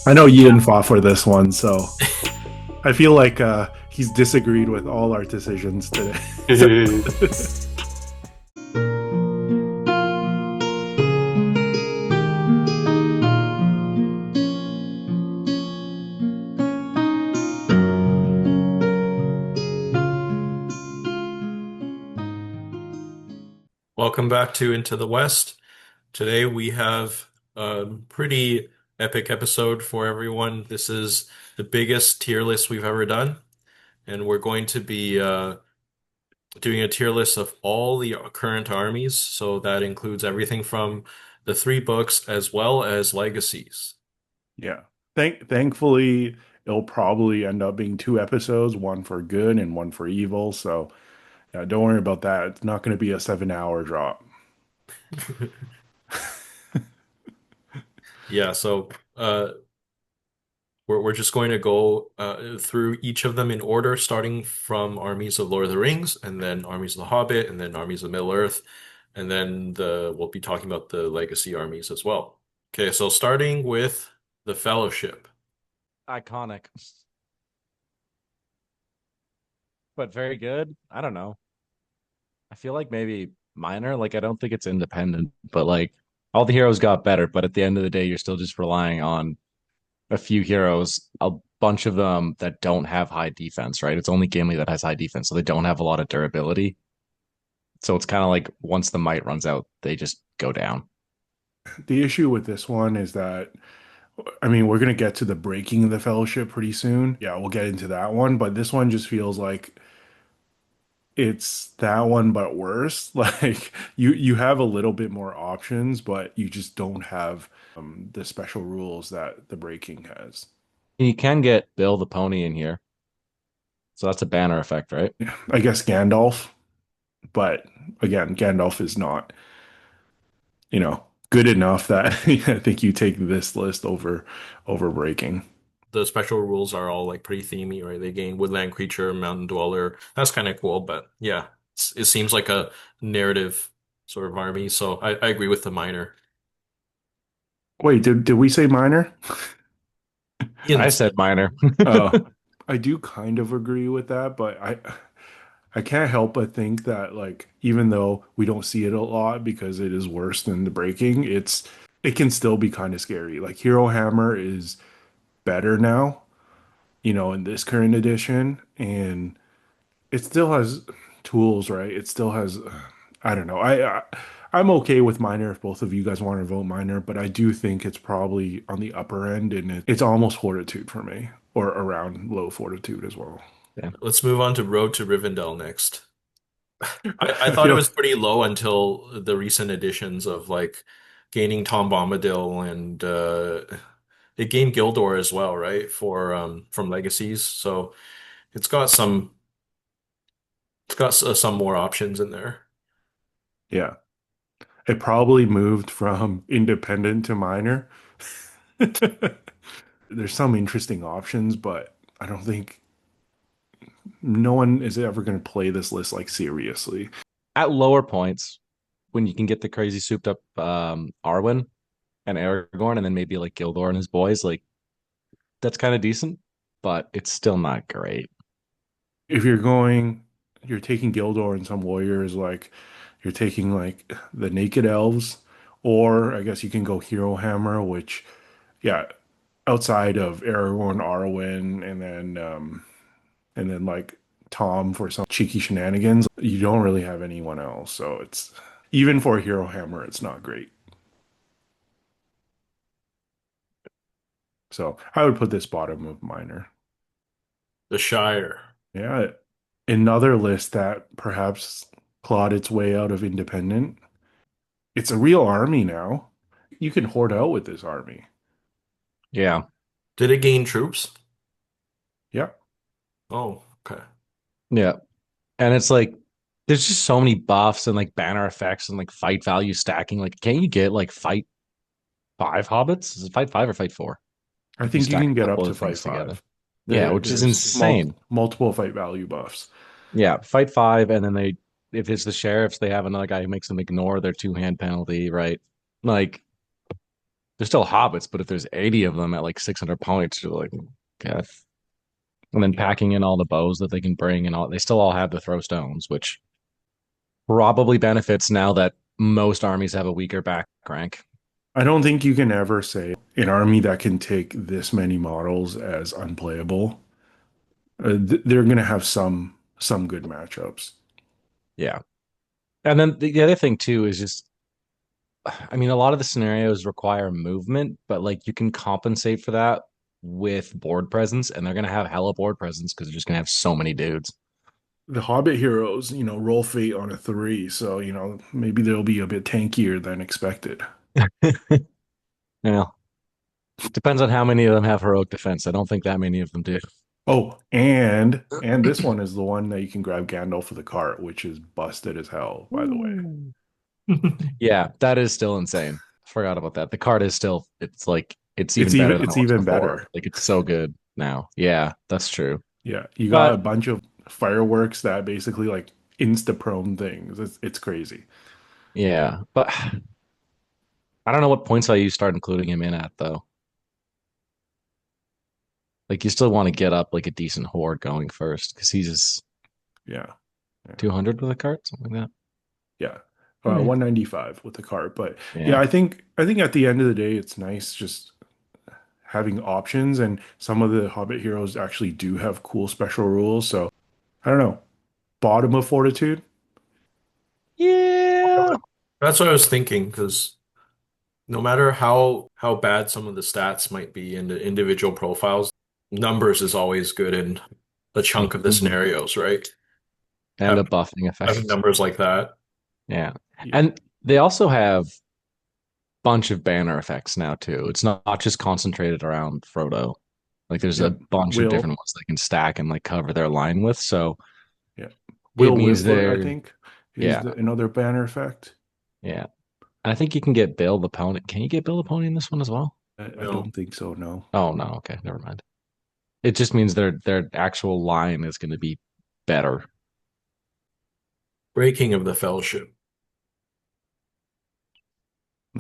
I know Ian fought for this one, so I feel like he's disagreed with all our decisions today. Welcome back to Into the West. Today we have a pretty epic episode for everyone. This is the biggest tier list we've ever done, and we're going to be doing a tier list of all the current armies. So that includes everything from the three books as well as legacies. Yeah. Thankfully, it'll probably end up being two episodes, one for good and one for evil. So yeah, don't worry about that. It's not going to be a 7 hour drop. Yeah, so we're just going to go through each of them in order, starting from Armies of Lord of the Rings, and then Armies of the Hobbit, and then Armies of Middle-earth, and then we'll be talking about the legacy armies as well. Okay, so starting with the Fellowship. Iconic, but very good. I don't know. I feel like maybe minor. Like, I don't think it's independent, but like all the heroes got better. But at the end of the day, you're still just relying on a few heroes, a bunch of them that don't have high defense, right? It's only Gimli that has high defense, so they don't have a lot of durability. So it's kind of like once the might runs out, they just go down. The issue with this one is that, I mean, we're going to get to the breaking of the fellowship pretty soon. Yeah, we'll get into that one, but this one just feels like it's that one but worse. Like you have a little bit more options, but you just don't have the special rules that the breaking has. You can get Bill the pony in here, so that's a banner effect, right? I guess Gandalf, but again, Gandalf is not, good enough that I think you take this list over breaking. The special rules are all like pretty themey, right? They gain Woodland Creature, Mountain Dweller. That's kind of cool, but yeah, it seems like a narrative sort of army. So I agree with the minor. Wait, did we say minor? I Ian, said minor. Uh, I do kind of agree with that, but I can't help but think that like even though we don't see it a lot because it is worse than the breaking, it can still be kind of scary. Like Hero Hammer is better now, in this current edition, and it still has tools, right? It still has I don't know. I'm okay with minor if both of you guys want to vote minor, but I do think it's probably on the upper end and it's almost fortitude for me or around low fortitude as well. Yeah. let's move on to Road to Rivendell next. I I thought it feel was pretty low until the recent additions of like gaining Tom Bombadil and it gained Gildor as well, right? For from Legacies. So it's got some some more options in there. yeah. It probably moved from independent to minor. There's some interesting options, but I don't think no one is ever going to play this list like seriously. At lower points, when you can get the crazy souped up Arwen and Aragorn, and then maybe like Gildor and his boys, like that's kind of decent, but it's still not great. If you're taking Gildor and some warriors, like you're taking like the Naked Elves, or I guess you can go Hero Hammer, which, yeah, outside of Aragorn, Arwen, and then like Tom for some cheeky shenanigans, you don't really have anyone else. So it's even for Hero Hammer, it's not great. So I would put this bottom of minor. The Shire. Yeah, another list that perhaps clawed its way out of independent. It's a real army now. You can hoard out with this army. Yeah. Did it gain troops? Yeah. Oh, okay. Yeah. And it's like there's just so many buffs and like banner effects and like fight value stacking. Like, can't you get like fight five hobbits? Is it fight five or fight four? I If you think you stack can a get up couple to of fight things together. five. Yeah, which is There's insane. multiple fight value buffs. Yeah, fight five, and then if it's the sheriffs, they have another guy who makes them ignore their two-hand penalty, right? Like, They're still hobbits, but if there's 80 of them at like 600 points, you're like, God. And then Yeah. packing in all the bows that they can bring and all, they still all have the throw stones, which probably benefits now that most armies have a weaker back rank. I don't think you can ever say an army that can take this many models as unplayable. They're going to have some good matchups. Yeah. And then the other thing too is just, I mean, a lot of the scenarios require movement, but like you can compensate for that with board presence, and they're gonna have hella board presence because they're just gonna have so many dudes. The Hobbit heroes, roll fate on a 3, so maybe they'll be a bit tankier than expected. Yeah. Depends on how many of them have heroic defense. I don't think that many of them do. Oh, and this one is the one that you can grab Gandalf for the cart, which is busted as hell, by the way. Ooh. Yeah, that is still insane. Forgot about that. The card is still, it's like, it's It's even better even than it it's was even before. better. Like, it's so good now. Yeah, that's true. Yeah, you got a But bunch of fireworks that basically like insta prone things. It's crazy. yeah, but I don't know what points you start including him in at, though. Like, you still want to get up like a decent horde going first because he's just Yeah. Yeah. 200 with a cart, something like that. Yeah. Yeah. 195 with the cart. But yeah, Yeah. I think at the end of the day, it's nice just having options, and some of the Hobbit heroes actually do have cool special rules. So I don't know. Bottom of Fortitude. Yeah. That's what I was thinking, because no matter how bad some of the stats might be in the individual profiles, numbers is always good in a chunk of the Mhm. scenarios, right? And a Having, buffing having effect. numbers like that. Yeah. Yeah. And they also have bunch of banner effects now too. It's not just concentrated around Frodo. Like there's a Yeah. bunch of Will. different ones they can stack and like cover their line with. So Yeah. it Will means Whistler, I they're think, is yeah, another banner effect. yeah. And I think you can get Bill the Pony. Can you get Bill the Pony in this one as well? I No. don't think so, no. Oh no, okay, never mind. It just means their actual line is going to be better. Breaking of the Fellowship.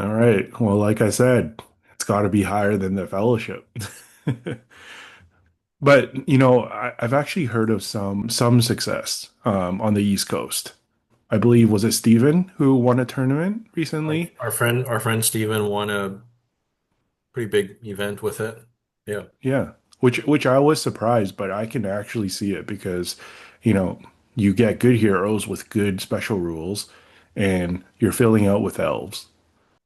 All right. Well, like I said, it's got to be higher than the Fellowship. But I've actually heard of some success on the East Coast. I believe was it Steven who won a tournament recently? Our friend Steven won a pretty big event with it. Yeah. Yeah, which I was surprised, but I can actually see it because you know you get good heroes with good special rules, and you're filling out with elves.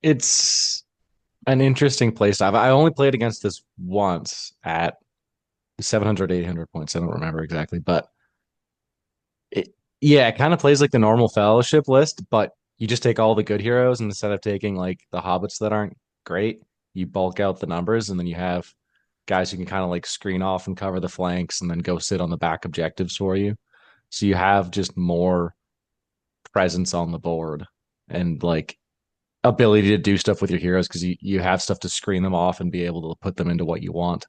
It's an interesting play style. I only played against this once at 700, 800 points. I don't remember exactly, but yeah, it kind of plays like the normal fellowship list, but you just take all the good heroes and instead of taking like the hobbits that aren't great, you bulk out the numbers and then you have guys who can kind of like screen off and cover the flanks and then go sit on the back objectives for you. So you have just more presence on the board and like ability to do stuff with your heroes because you have stuff to screen them off and be able to put them into what you want.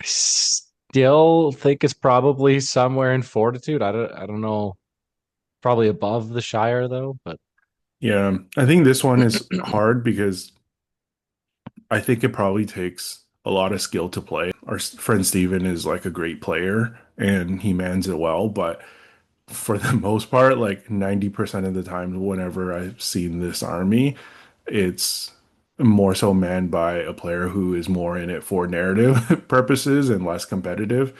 I still think it's probably somewhere in fortitude. I don't know. Probably above the Shire though, but Yeah, I think this one is hard because I think it probably takes a lot of skill to play. Our friend Steven is like a great player and he mans it well, but for the most part, like 90% of the time, whenever I've seen this army, it's more so manned by a player who is more in it for narrative purposes and less competitive.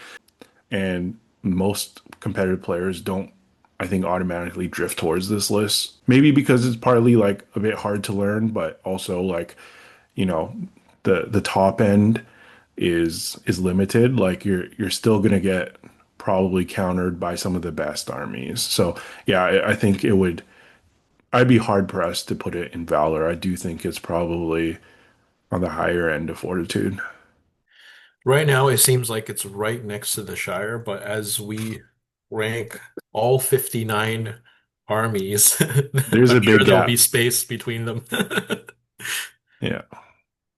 And most competitive players don't, I think, automatically drift towards this list. Maybe because it's partly like a bit hard to learn, but also like, you know, the top end is limited. Like you're still gonna get probably countered by some of the best armies. So yeah, I think it would. I'd be hard pressed to put it in Valor. I do think it's probably on the higher end of Fortitude. Right now, it seems like it's right next to the Shire, but as we rank all 59 armies, There's I'm a sure big there'll be gap. space between them. Yeah,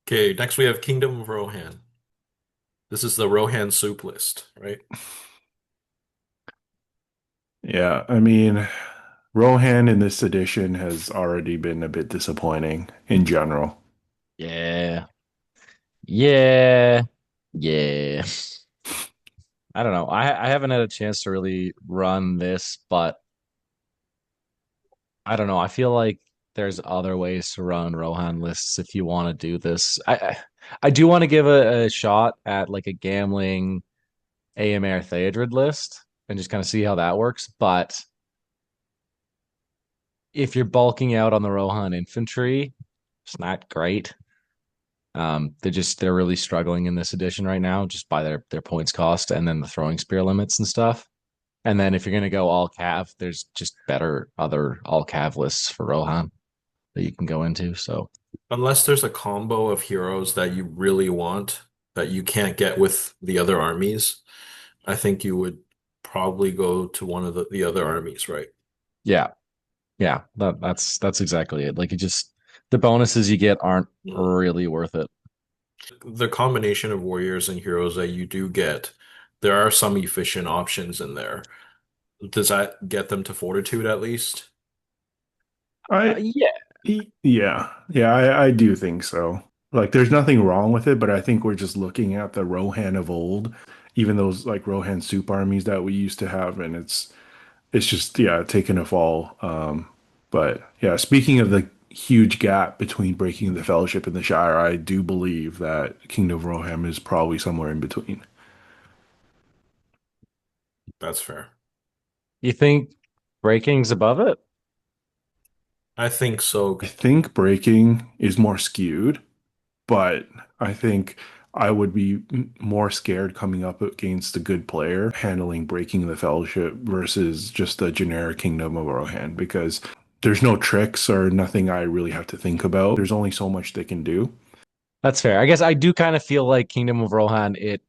Okay, next we have Kingdom of Rohan. This is the Rohan soup list, right? yeah. I mean, Rohan in this edition has already been a bit disappointing in general. Yeah. Yeah. Yeah. I don't know. I haven't had a chance to really run this, but I don't know. I feel like there's other ways to run Rohan lists if you want to do this. I do want to give a shot at like a gambling AMR Theodred list and just kind of see how that works. But if you're bulking out on the Rohan infantry, it's not great. They're really struggling in this edition right now, just by their points cost and then the throwing spear limits and stuff. And then if you're gonna go all cav, there's just better other all cav lists for Rohan that you can go into. So Unless there's a combo of heroes that you really want that you can't get with the other armies, I think you would probably go to one of the other armies, right? yeah, yeah, that's exactly it. Like it just the bonuses you get aren't Mm. really worth it. The combination of warriors and heroes that you do get, there are some efficient options in there. Does that get them to fortitude at least? I Yeah, yeah, I do think so. Like, there's nothing wrong with it, but I think we're just looking at the Rohan of old, even those like Rohan soup armies that we used to have, and it's just yeah, taking a fall. But yeah, speaking of the huge gap between breaking the Fellowship and the Shire, I do believe that Kingdom of Rohan is probably somewhere in between. That's fair. you think breaking's above it? I think so. I think breaking is more skewed, but I think I would be more scared coming up against a good player handling breaking the fellowship versus just the generic Kingdom of Rohan because there's no tricks or nothing I really have to think about. There's only so much they can do. That's fair. I guess I do kind of feel like Kingdom of Rohan, it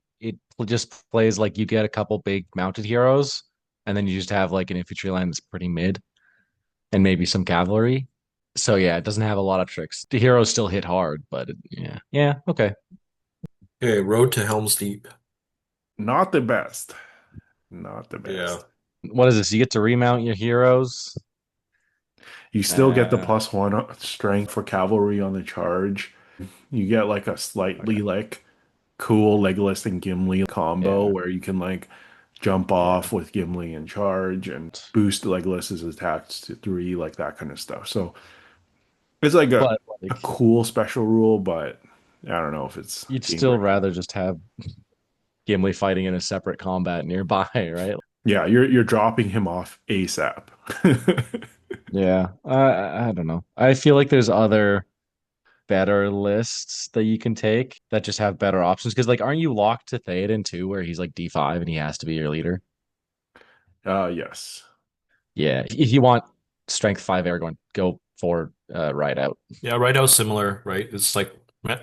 just plays like you get a couple big mounted heroes, and then you just have like an infantry line that's pretty mid, and maybe some cavalry. So yeah, it doesn't have a lot of tricks. The heroes still hit hard, but yeah, yeah, okay. Okay, Road to Helm's Deep. Not the best. Not the Yeah. best. What is this? You get to remount your heroes. You still get the Uh, +1 strength for cavalry on the charge. You get like a okay, slightly like cool Legolas and Gimli combo yeah, where you can like jump yeah. off with Gimli in charge and boost Legolas's attacks to 3, like that kind of stuff. So it's like But a like, cool special rule, but I don't know if it's you'd being still written. rather just have Gimli fighting in a separate combat nearby, right? Yeah, you're dropping him off ASAP. Yeah, I don't know. I feel like there's other better lists that you can take that just have better options. Because like, aren't you locked to Theoden too, where he's like D5 and he has to be your leader? Yes. Yeah. If you want strength 5 Aragorn, go for ride out. Yeah, right out similar, right? It's like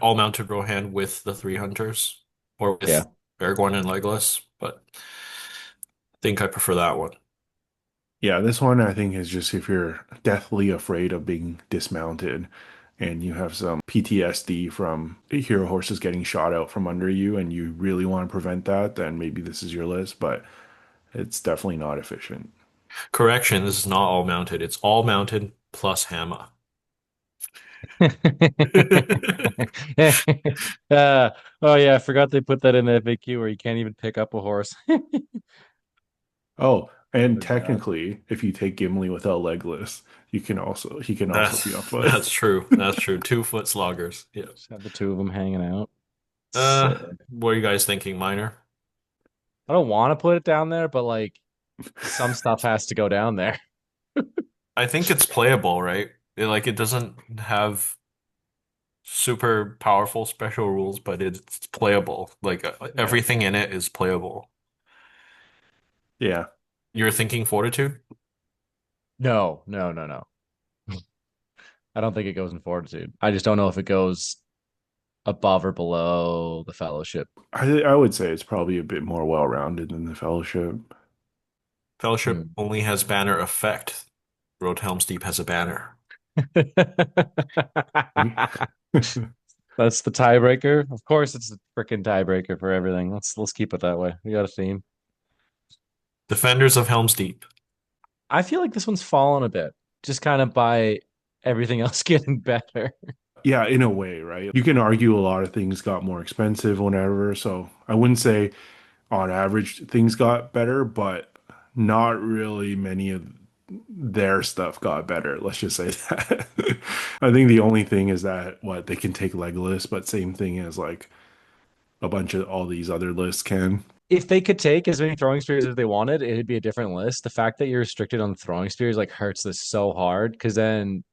all mounted Rohan with the three hunters or Yeah. with Aragorn and Legolas, but I think I prefer that one. Yeah, this one I think is just if you're deathly afraid of being dismounted and you have some PTSD from hero horses getting shot out from under you and you really want to prevent that, then maybe this is your list, but it's definitely not efficient. Correction, this is not all mounted. It's all mounted plus Hammer. Oh yeah, I forgot they put that in the FAQ where you can't even pick up a horse. Oh, and Oh God. technically, if you take Gimli without Legolas, he can also be on foot. That's true. That's true. 2 foot sloggers. Yeah. Just have the two of them hanging out. Sick. What are you guys thinking, Minor? I don't want to put it down there, but like some stuff has to go down there. I think it's playable, right? It doesn't have super powerful special rules, but it's playable. Yeah. Everything in it is playable. Yeah. You're thinking Fortitude? No, no, no, no. I don't think it goes in Fortitude. I just don't know if it goes above or below the Fellowship. I would say it's probably a bit more well-rounded than the Fellowship. Fellowship Hmm. only has banner effect. Road Helm's Deep has a banner. That's the tiebreaker. Of course, it's the freaking tiebreaker for everything. Let's keep it that way. We got a theme. Defenders of Helm's Deep. I feel like this one's fallen a bit, just kind of by everything else getting better. Yeah, in a way, right? You can argue a lot of things got more expensive whenever, so I wouldn't say on average things got better, but not really many of their stuff got better. Let's just say that. I think the only thing is that what they can take Legolas, but same thing as like a bunch of all these other lists can. If they could take as many throwing spears as they wanted, it'd be a different list. The fact that you're restricted on throwing spears like hurts this so hard because then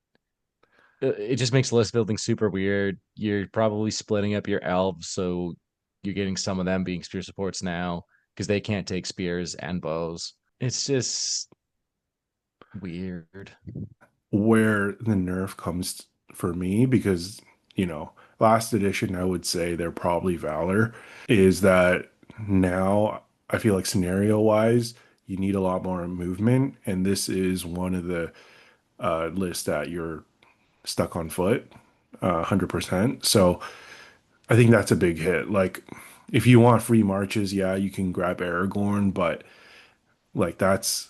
it just makes list building super weird. You're probably splitting up your elves, so you're getting some of them being spear supports now because they can't take spears and bows. It's just weird. Where the nerf comes for me, because, last edition, I would say they're probably Valor, is that now I feel like scenario wise, you need a lot more movement. And this is one of the lists that you're stuck on foot, 100%. So I think that's a big hit. Like, if you want free marches, yeah, you can grab Aragorn, but like that's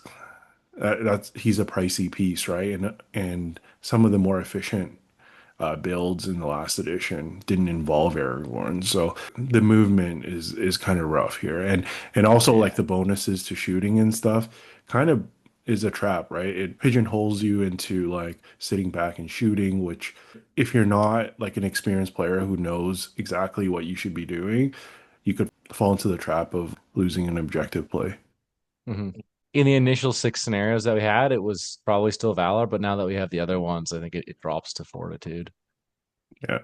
he's a pricey piece, right? And some of the more efficient builds in the last edition didn't involve Aragorn, so the movement is kind of rough here, and also like Yeah. the bonuses to shooting and stuff kind of is a trap, right? It pigeonholes you into like sitting back and shooting, which if you're not like an experienced player who knows exactly what you should be doing, you could fall into the trap of losing an objective play. hmm In the initial six scenarios that we had, it was probably still Valor, but now that we have the other ones, I think it drops to Fortitude. Yeah.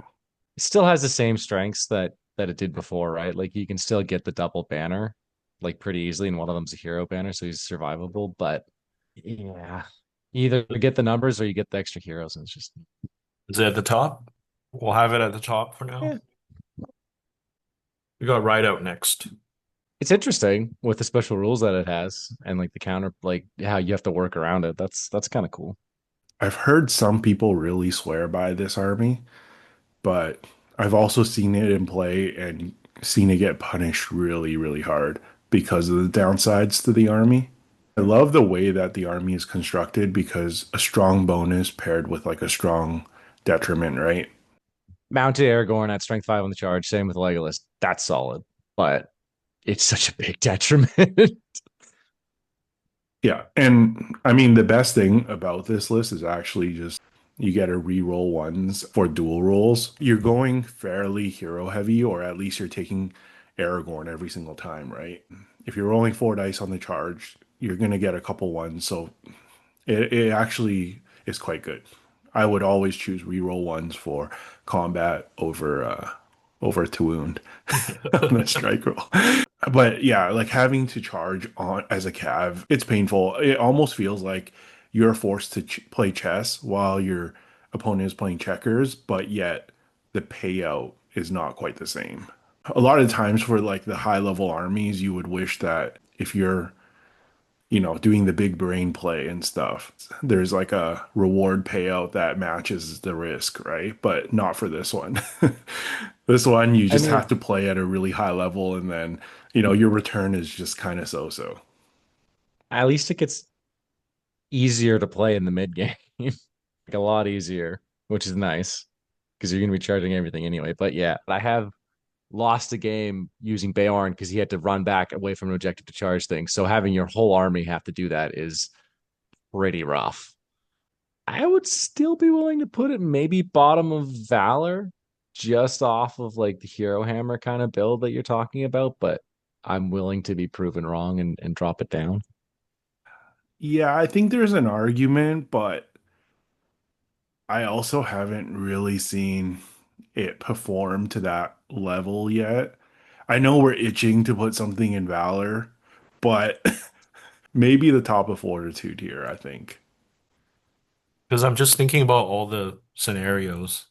It still has the same strengths that it did before, right? Like you can still get the double banner like pretty easily, and one of them's a hero banner, so he's survivable. But yeah, you either get the numbers or you get the extra heroes, and it's just Is it at the top? We'll have it at the top for now. yeah. We got Rideout next. It's interesting with the special rules that it has and like the counter, like how you have to work around it. That's kind of cool. I've heard some people really swear by this army, but I've also seen it in play and seen it get punished really, really hard because of the downsides to the army. I love the way that the army is constructed because a strong bonus paired with like a strong detriment, right? Mounted Aragorn at strength 5 on the charge, same with Legolas. That's solid, but it's such a big detriment. Yeah. And I mean, the best thing about this list is actually just you get to re-roll ones for dual rolls. You're going fairly hero heavy, or at least you're taking Aragorn every single time, right? If you're rolling four dice on the charge, you're going to get a couple ones. So it actually is quite good. I would always choose re-roll ones for combat over to wound on the strike roll. But yeah, like having to charge on as a cav, it's painful. It almost feels like you're forced to play chess while your opponent is playing checkers, but yet the payout is not quite the same. A lot of times for like the high level armies, you would wish that if you're doing the big brain play and stuff, there's like a reward payout that matches the risk, right? But not for this one. This one, you I just have mean, to play at a really high level, and then, your return is just kind of so-so. at least it gets easier to play in the mid game, like a lot easier, which is nice because you're going to be charging everything anyway. But yeah, I have lost a game using Beorn because he had to run back away from an objective to charge things. So having your whole army have to do that is pretty rough. I would still be willing to put it maybe bottom of Valor, just off of like the Hero Hammer kind of build that you're talking about, but I'm willing to be proven wrong and drop it down. Yeah, I think there's an argument, but I also haven't really seen it perform to that level yet. I know we're itching to put something in Valor, but maybe the top of Fortitude here, I think. Because I'm just thinking about all the scenarios.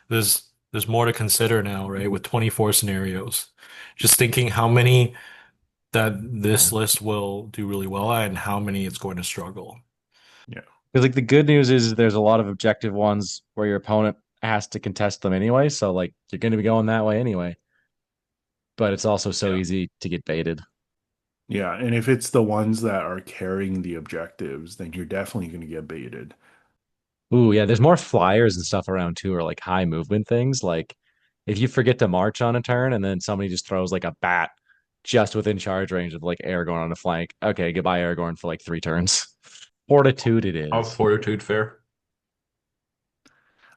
There's more to consider now, right? With 24 scenarios. Just thinking how many that this list will do really well at and how many it's going to struggle. Yeah. Because like the good news is there's a lot of objective ones where your opponent has to contest them anyway, so like you're going to be going that way anyway. But it's also so Yeah. easy to get baited. Yeah, and if it's the ones that are carrying the objectives, then you're definitely going to get baited. Ooh, yeah, there's more flyers and stuff around too, or like high movement things. Like if you forget to march on a turn and then somebody just throws like a bat just within charge range of like Aragorn on the flank. Okay, goodbye Aragorn for like 3 turns. Fortitude it How is. Fortitude fair?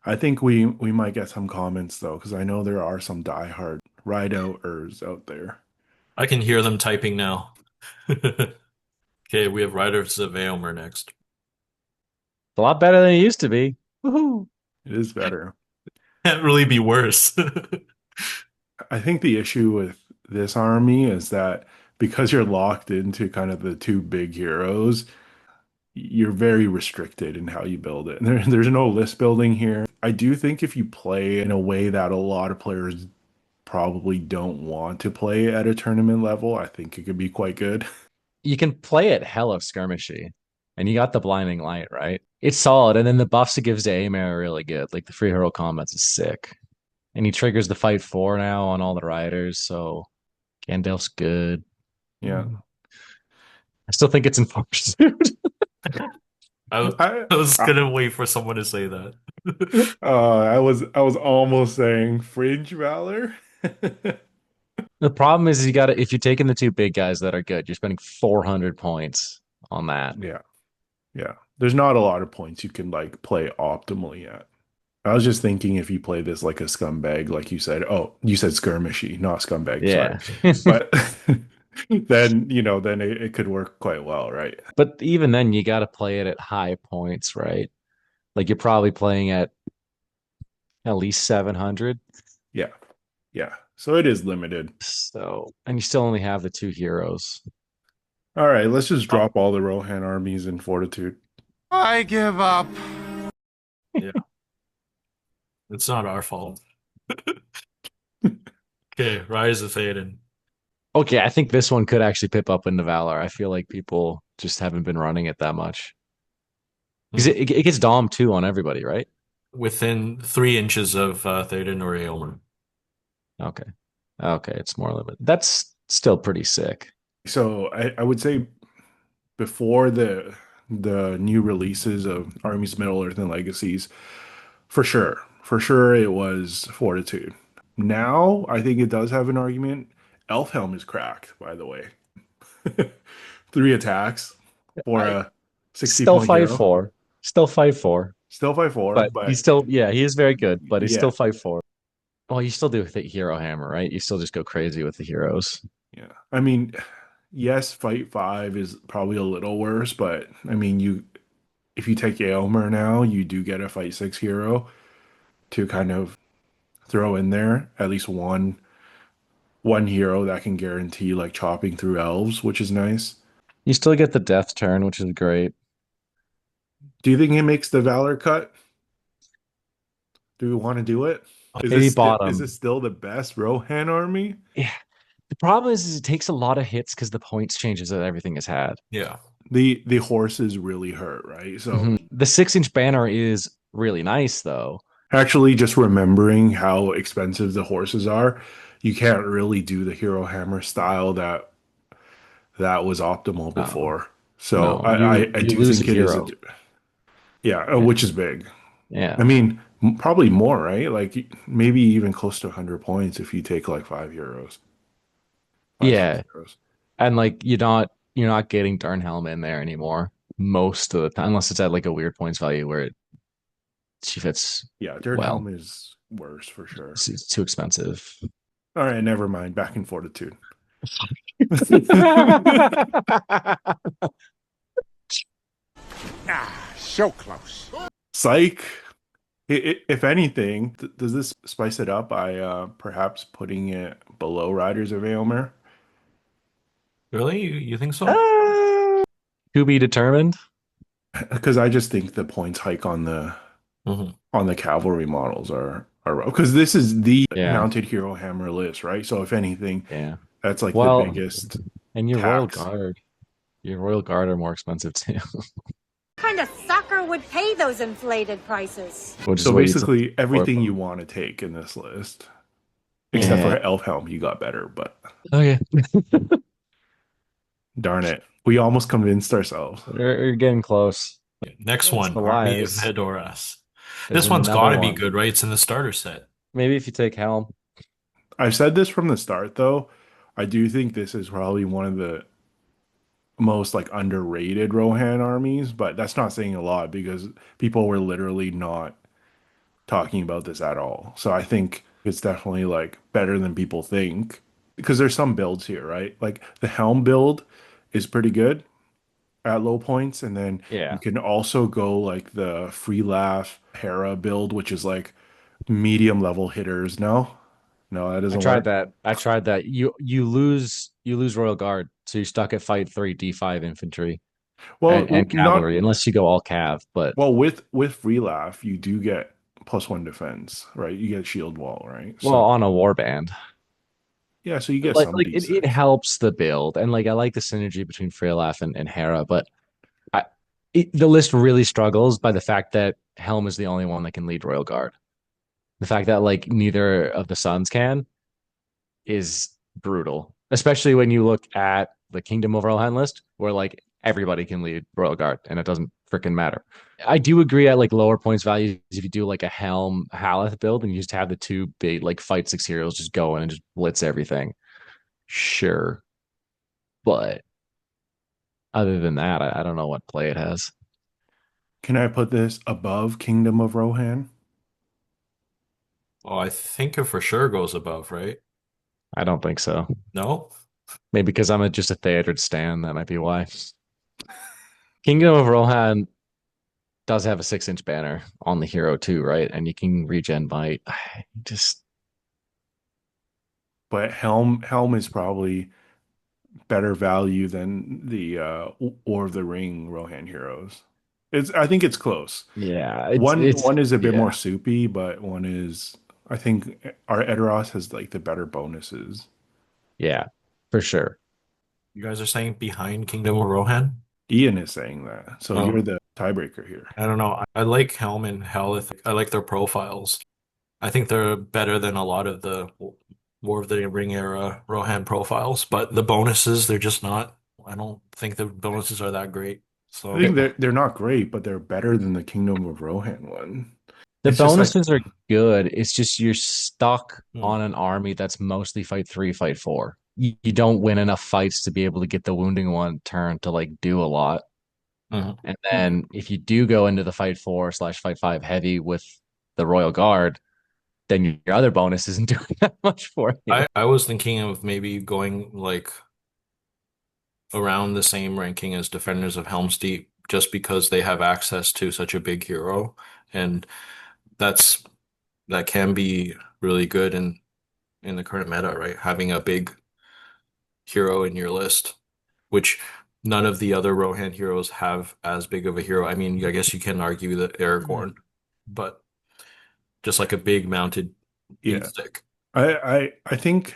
I think we might get some comments though, because I know there are some diehard rideouters out there. I can hear them typing now. Okay, we have Riders of Eomer next. It's a lot better than it used to be. Woohoo. It is better. Can't really be worse. I think the issue with this army is that because you're locked into kind of the two big heroes, you're very restricted in how you build it. And there's no list building here. I do think if you play in a way that a lot of players probably don't want to play at a tournament level, I think it could be quite good. You can play it hella skirmishy, and you got the blinding light, right? It's solid, and then the buffs it gives to Aemir are really good. Like the free hero combats is sick. And he triggers the fight 4 now on all the riders, so Gandalf's good. Yeah. I still think it's enforced. I, I, I was I, gonna wait for someone to say that. I was almost saying fringe valor. The problem is you got to if you're taking the two big guys that are good, you're spending 400 points on that. Yeah. Yeah. There's not a lot of points you can like play optimally at. I was just thinking if you play this like a scumbag, like you said, oh, you said skirmishy, not scumbag, sorry. Yeah. But then it could work quite well, right? But even then you got to play it at high points, right? Like you're probably playing at least 700. Yeah. Yeah. So it is limited. So, and you still only have the two heroes. All right, let's just Oh, drop all the Rohan armies in Fortitude. I give up. yeah, it's not our fault. Okay, Rise of Theoden. Okay, I think this one could actually pip up into Valor. I feel like people just haven't been running it that much. Because Hmm. it gets Dom 2 on everybody, right? Within 3 inches of Theoden or Eomer. Okay. Okay, it's more limited. That's still pretty sick. So I would say before the new releases of Armies of Middle-earth and Legacies, for sure it was Fortitude. Now I think it does have an argument. Elfhelm is cracked, by the way. 3 attacks for I a 60 still point fight hero. four. Still fight four. Still 5-4, But but he's still yeah, he is very good, but he's yeah, still fight four. Well, you still do the hero hammer, right? You still just go crazy with the heroes. yeah. I mean, yes, fight 5 is probably a little worse, but I mean, if you take Aylmer now, you do get a fight 6 hero to kind of throw in there at least one hero that can guarantee like chopping through elves, which is nice. You still get the death turn, which is great. Do you think it makes the Valor cut? Do we want to do it? Maybe Is bottom. this still the best Rohan army? Yeah. The problem is it takes a lot of hits because the points changes that everything has had. Yeah. The horses really hurt, right? So The 6-inch banner is really nice though. actually just remembering how expensive the horses are, you can't really do the hero hammer style that was optimal No, before. So no, I you do lose a think it is hero. yeah, Yeah. which is big. I Yeah. mean, probably more, right? Like maybe even close to 100 points if you take like 5 heroes, 5, 6 Yeah. heroes. And like you're not getting Darnhelm in there anymore most of the time, unless it's at like a weird points value where she fits Yeah, well. Dirthelm is worse for sure. It's too expensive. All right, never mind. Back in Fortitude. Ah, so close. Psych. If anything, does this spice it up by perhaps putting it below Riders of Aylmer? Really? You think so? To be determined. Because I just think the points hike on the Hmm. cavalry models are because this is the Yeah. mounted hero hammer list, right? So if anything, Yeah. that's like the Well, biggest and tax. Your Royal Guard are more expensive too, Kind of sucker would pay those inflated prices? which is So what you basically, support everything you them. want to take in this list, except Yeah. for Elfhelm, you got better. But Okay. darn it, we almost convinced ourselves. You're getting close. Next It's one, Army of Elias Edoras. is This one's another got to be one. good, right? It's in the starter set. Maybe if you take Helm. I've said this from the start, though. I do think this is probably one of the most like underrated Rohan armies, but that's not saying a lot because people were literally not talking about this at all. So I think it's definitely like better than people think because there's some builds here, right? Like the Helm build is pretty good at low points, and then you Yeah. can also go like the Free Laugh Hera build, which is like medium level hitters. No, no, that I doesn't tried work. that. I tried that. You lose Royal Guard, so you're stuck at fight three, D5 infantry and Not cavalry, unless you go all cav. But well with Free Laugh, you do get +1 defense, right? You get shield wall, right? well, So on a warband. yeah, so you get Like some like it D6. helps the build. And like I like the synergy between Freelaf and Hera, but the list really struggles by the fact that Helm is the only one that can lead Royal Guard. The fact that like neither of the sons can is brutal, especially when you look at the Kingdom of Rohan list, where like everybody can lead Royal Guard and it doesn't freaking matter. I do agree at like lower points values if you do like a Helm Haleth build and you just have the two big like fight six heroes just go in and just blitz everything. Sure, but other than that, I don't know what play it has. Can I put this above Kingdom of Rohan? Oh, I think it for sure goes above, right? I don't think so. No? Maybe because just a Theoden stan. That might be why. Kingdom of Rohan does have a 6-inch banner on the hero too, right? And you can regen by just But Helm is probably better value than the War of the Ring Rohan heroes. It's I think it's close. yeah, it's One is a bit more yeah, soupy, but one is I think our Edoras has like the better bonuses. yeah, for sure. You guys are saying behind Kingdom of Rohan? Ian is saying that. So you're Oh, the tiebreaker here. I don't know. I like Helm and Helith. I like their profiles. I think they're better than a lot of the War of the Ring era Rohan profiles, but the bonuses, they're just not. I don't think the bonuses are that great. I So, think they're not great, but they're better than the Kingdom of Rohan one. The It's just like bonuses are good. It's just you're stuck hmm, on an army that's mostly fight three, fight four. You don't win enough fights to be able to get the wounding one turn to like do a lot. mhm. And then if you do go into the fight four/fight five heavy with the Royal Guard, then your other bonus isn't doing that much for you. I was thinking of maybe going like around the same ranking as Defenders of Helm's Deep, just because they have access to such a big hero, and that's that can be really good in the current meta, right? Having a big hero in your list, which none of the other Rohan heroes have as big of a hero. I mean, I guess you can argue that Aragorn, but just like a big mounted beat yeah. stick. I think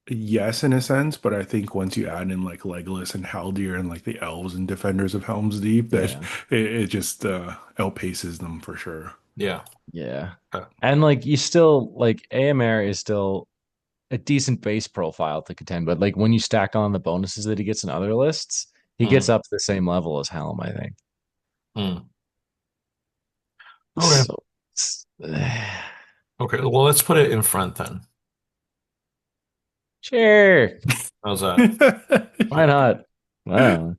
yes in a sense, but I think once you add in like Legolas and Haldir and like the elves and defenders of Helm's Deep, that Yeah. it just outpaces them for sure. Yeah. Yeah. Uh, And like you still like AMR is still a decent base profile to contend, but like when you stack on the bonuses that he gets in other lists, he gets mm, up to the same level as Helm, I think. mm. Okay. So Okay. Well, let's put it in front then. sure. How's that? Why not? Wow.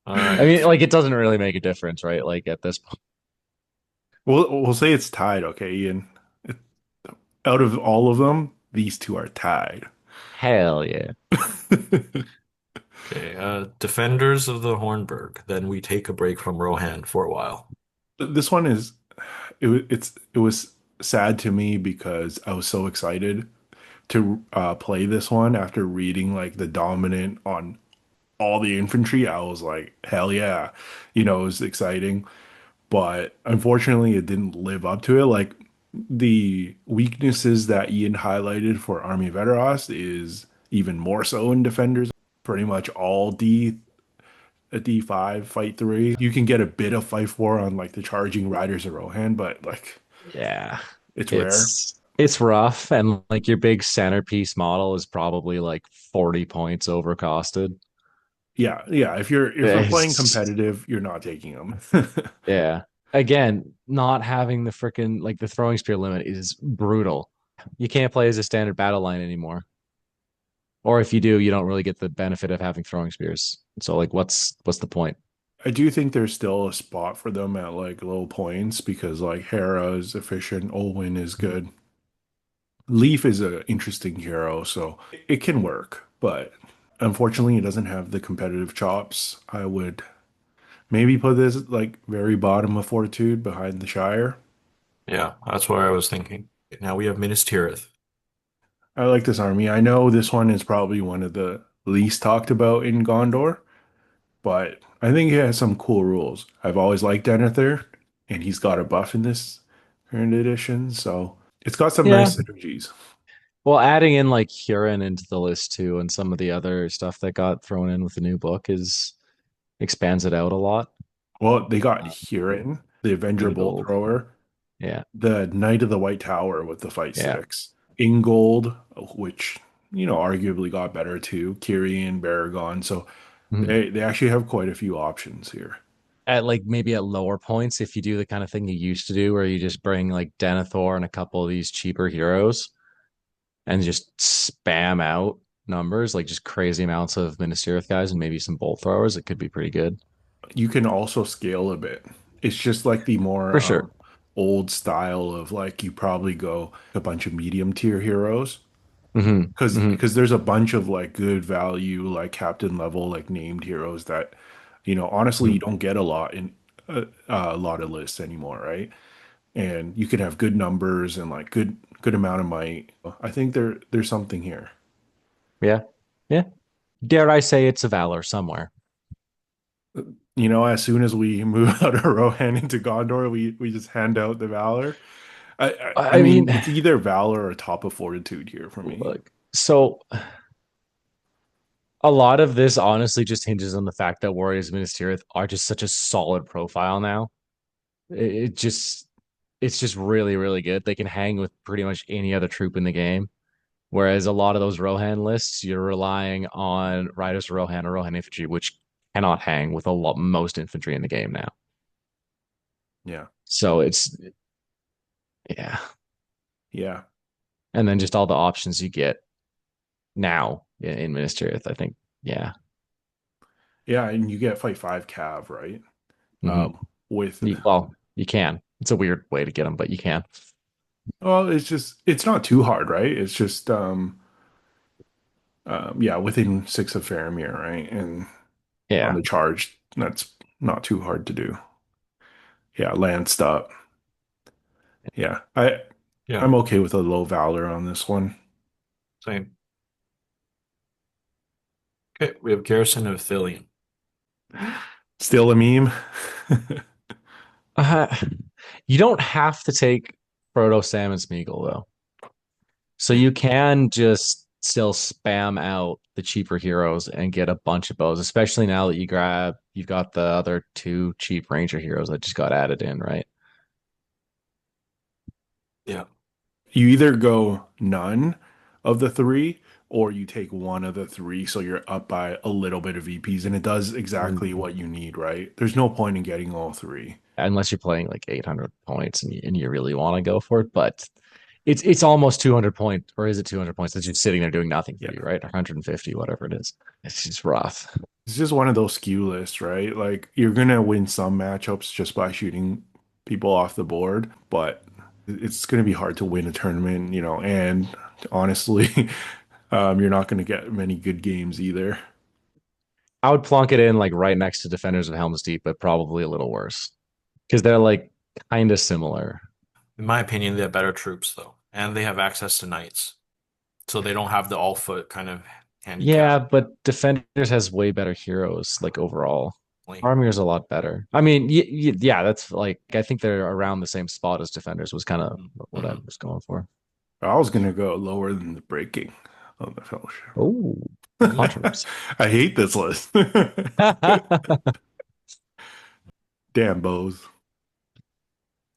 All I right. mean, like it doesn't really make a difference, right? Like at this point. We'll say it's tied, okay, Ian. It- Out of all of them, these two are tied. Hell yeah. Okay. Defenders of the Hornburg. Then we take a break from Rohan for a while. This one is it was sad to me because I was so excited to play this one after reading like the dominant on all the infantry. I was like, hell yeah, it was exciting. But unfortunately, it didn't live up to it. Like the weaknesses that Ian highlighted for Army of Edoras is even more so in Defenders. Pretty much all a D5 fight three. You can get a bit of fight four on like the charging riders of Rohan, but like Yeah. it's rare. It's rough and like your big centerpiece model is probably like 40 points overcosted. Yeah. If we're playing It's- competitive, you're not taking them. yeah. Again, not having the freaking like the throwing spear limit is brutal. You can't play as a standard battle line anymore. Or if you do, you don't really get the benefit of having throwing spears. So like what's the point? I do think there's still a spot for them at like low points because like Hera is efficient, Olwen is good. Leaf is an interesting hero, so it can work, but unfortunately, it doesn't have the competitive chops. I would maybe put this like very bottom of Fortitude behind the Shire. Yeah, that's what I was thinking. Now we have Minas Tirith. I like this army. I know this one is probably one of the least talked about in Gondor, but I think it has some cool rules. I've always liked Denethor, and he's got a buff in this current edition, so it's got some Yeah. nice synergies. Well, adding in like Huron into the list too, and some of the other stuff that got thrown in with the new book is expands it out a lot. Well, they got Huron, the Avenger In Bolt gold. Thrower, Yeah. the Knight of the White Tower with the fight Yeah. sticks, Ingold, which arguably got better too, Kyrian, Baragon. So Mhm. they actually have quite a few options here. At like maybe at lower points, if you do the kind of thing you used to do, where you just bring like Denethor and a couple of these cheaper heroes and just spam out numbers, like just crazy amounts of Minas Tirith guys and maybe some bolt throwers, it could be pretty good. You can also scale a bit. It's just like the more For sure. old style of like you probably go a bunch of medium tier heroes Hmm. Hmm. because there's a bunch of like good value like captain level like named heroes that honestly you Hmm. don't get a lot in a lot of lists anymore, right? And you can have good numbers and like good amount of might. I think there's something here. Yeah. Yeah. Dare I say it's a Valor somewhere. As soon as we move out of Rohan into Gondor, we just hand out the Valor. I I mean, mean, it's either Valor or Top of Fortitude here for me. look, so a lot of this honestly just hinges on the fact that Warriors of Minas Tirith are just such a solid profile now. It just it's just really, really good. They can hang with pretty much any other troop in the game. Whereas a lot of those Rohan lists, you're relying on Riders of Rohan or Rohan infantry, which cannot hang with a lot most infantry in the game now. Yeah, So it's yeah. yeah, And then just all the options you get now in Minas Tirith, I think, yeah. yeah. And you get fight five Cav, right? Hmm. With Well, you can. It's a weird way to get them, but you can. well, it's not too hard, right? It's just yeah, within six of Faramir, right? And on Yeah. the charge, that's not too hard to do. Yeah, land stop. Yeah, Yeah, I'm okay with a low Valor on this one. same. Okay, we have Garrison of Ithilien. Still a meme. Uh, you don't have to take Frodo, Sam, and Smeagol though. So you can just still spam out the cheaper heroes and get a bunch of bows, especially now that you've got the other two cheap ranger heroes that just got added in, right? Yeah. You either go none of the three or you take one of the three so you're up by a little bit of EPs and it does exactly Mm. what you need, right? There's no point in getting all three. Unless you're playing like 800 points and you really want to go for it, but it's almost 200 point, or is it 200 points that's just sitting there doing nothing for Yeah. you, right? 150, whatever it is. It's just rough. It's just one of those skew lists, right? Like you're gonna win some matchups just by shooting people off the board, but it's gonna be hard to win a tournament, and honestly, you're not gonna get many good games either. I would plonk it in like right next to Defenders of Helm's Deep, but probably a little worse because they're like kind of similar. In my opinion, they have better troops though, and they have access to knights, so they don't have the all foot kind of handicap. Yeah, but Defenders has way better heroes, like overall. Like, Armir's a lot better. I mean, yeah, that's like I think they're around the same spot as Defenders was kind of what I mhm. was going for. I was gonna go lower than the breaking of the fellowship. Oh, controversy. I hate this list. Damn bows.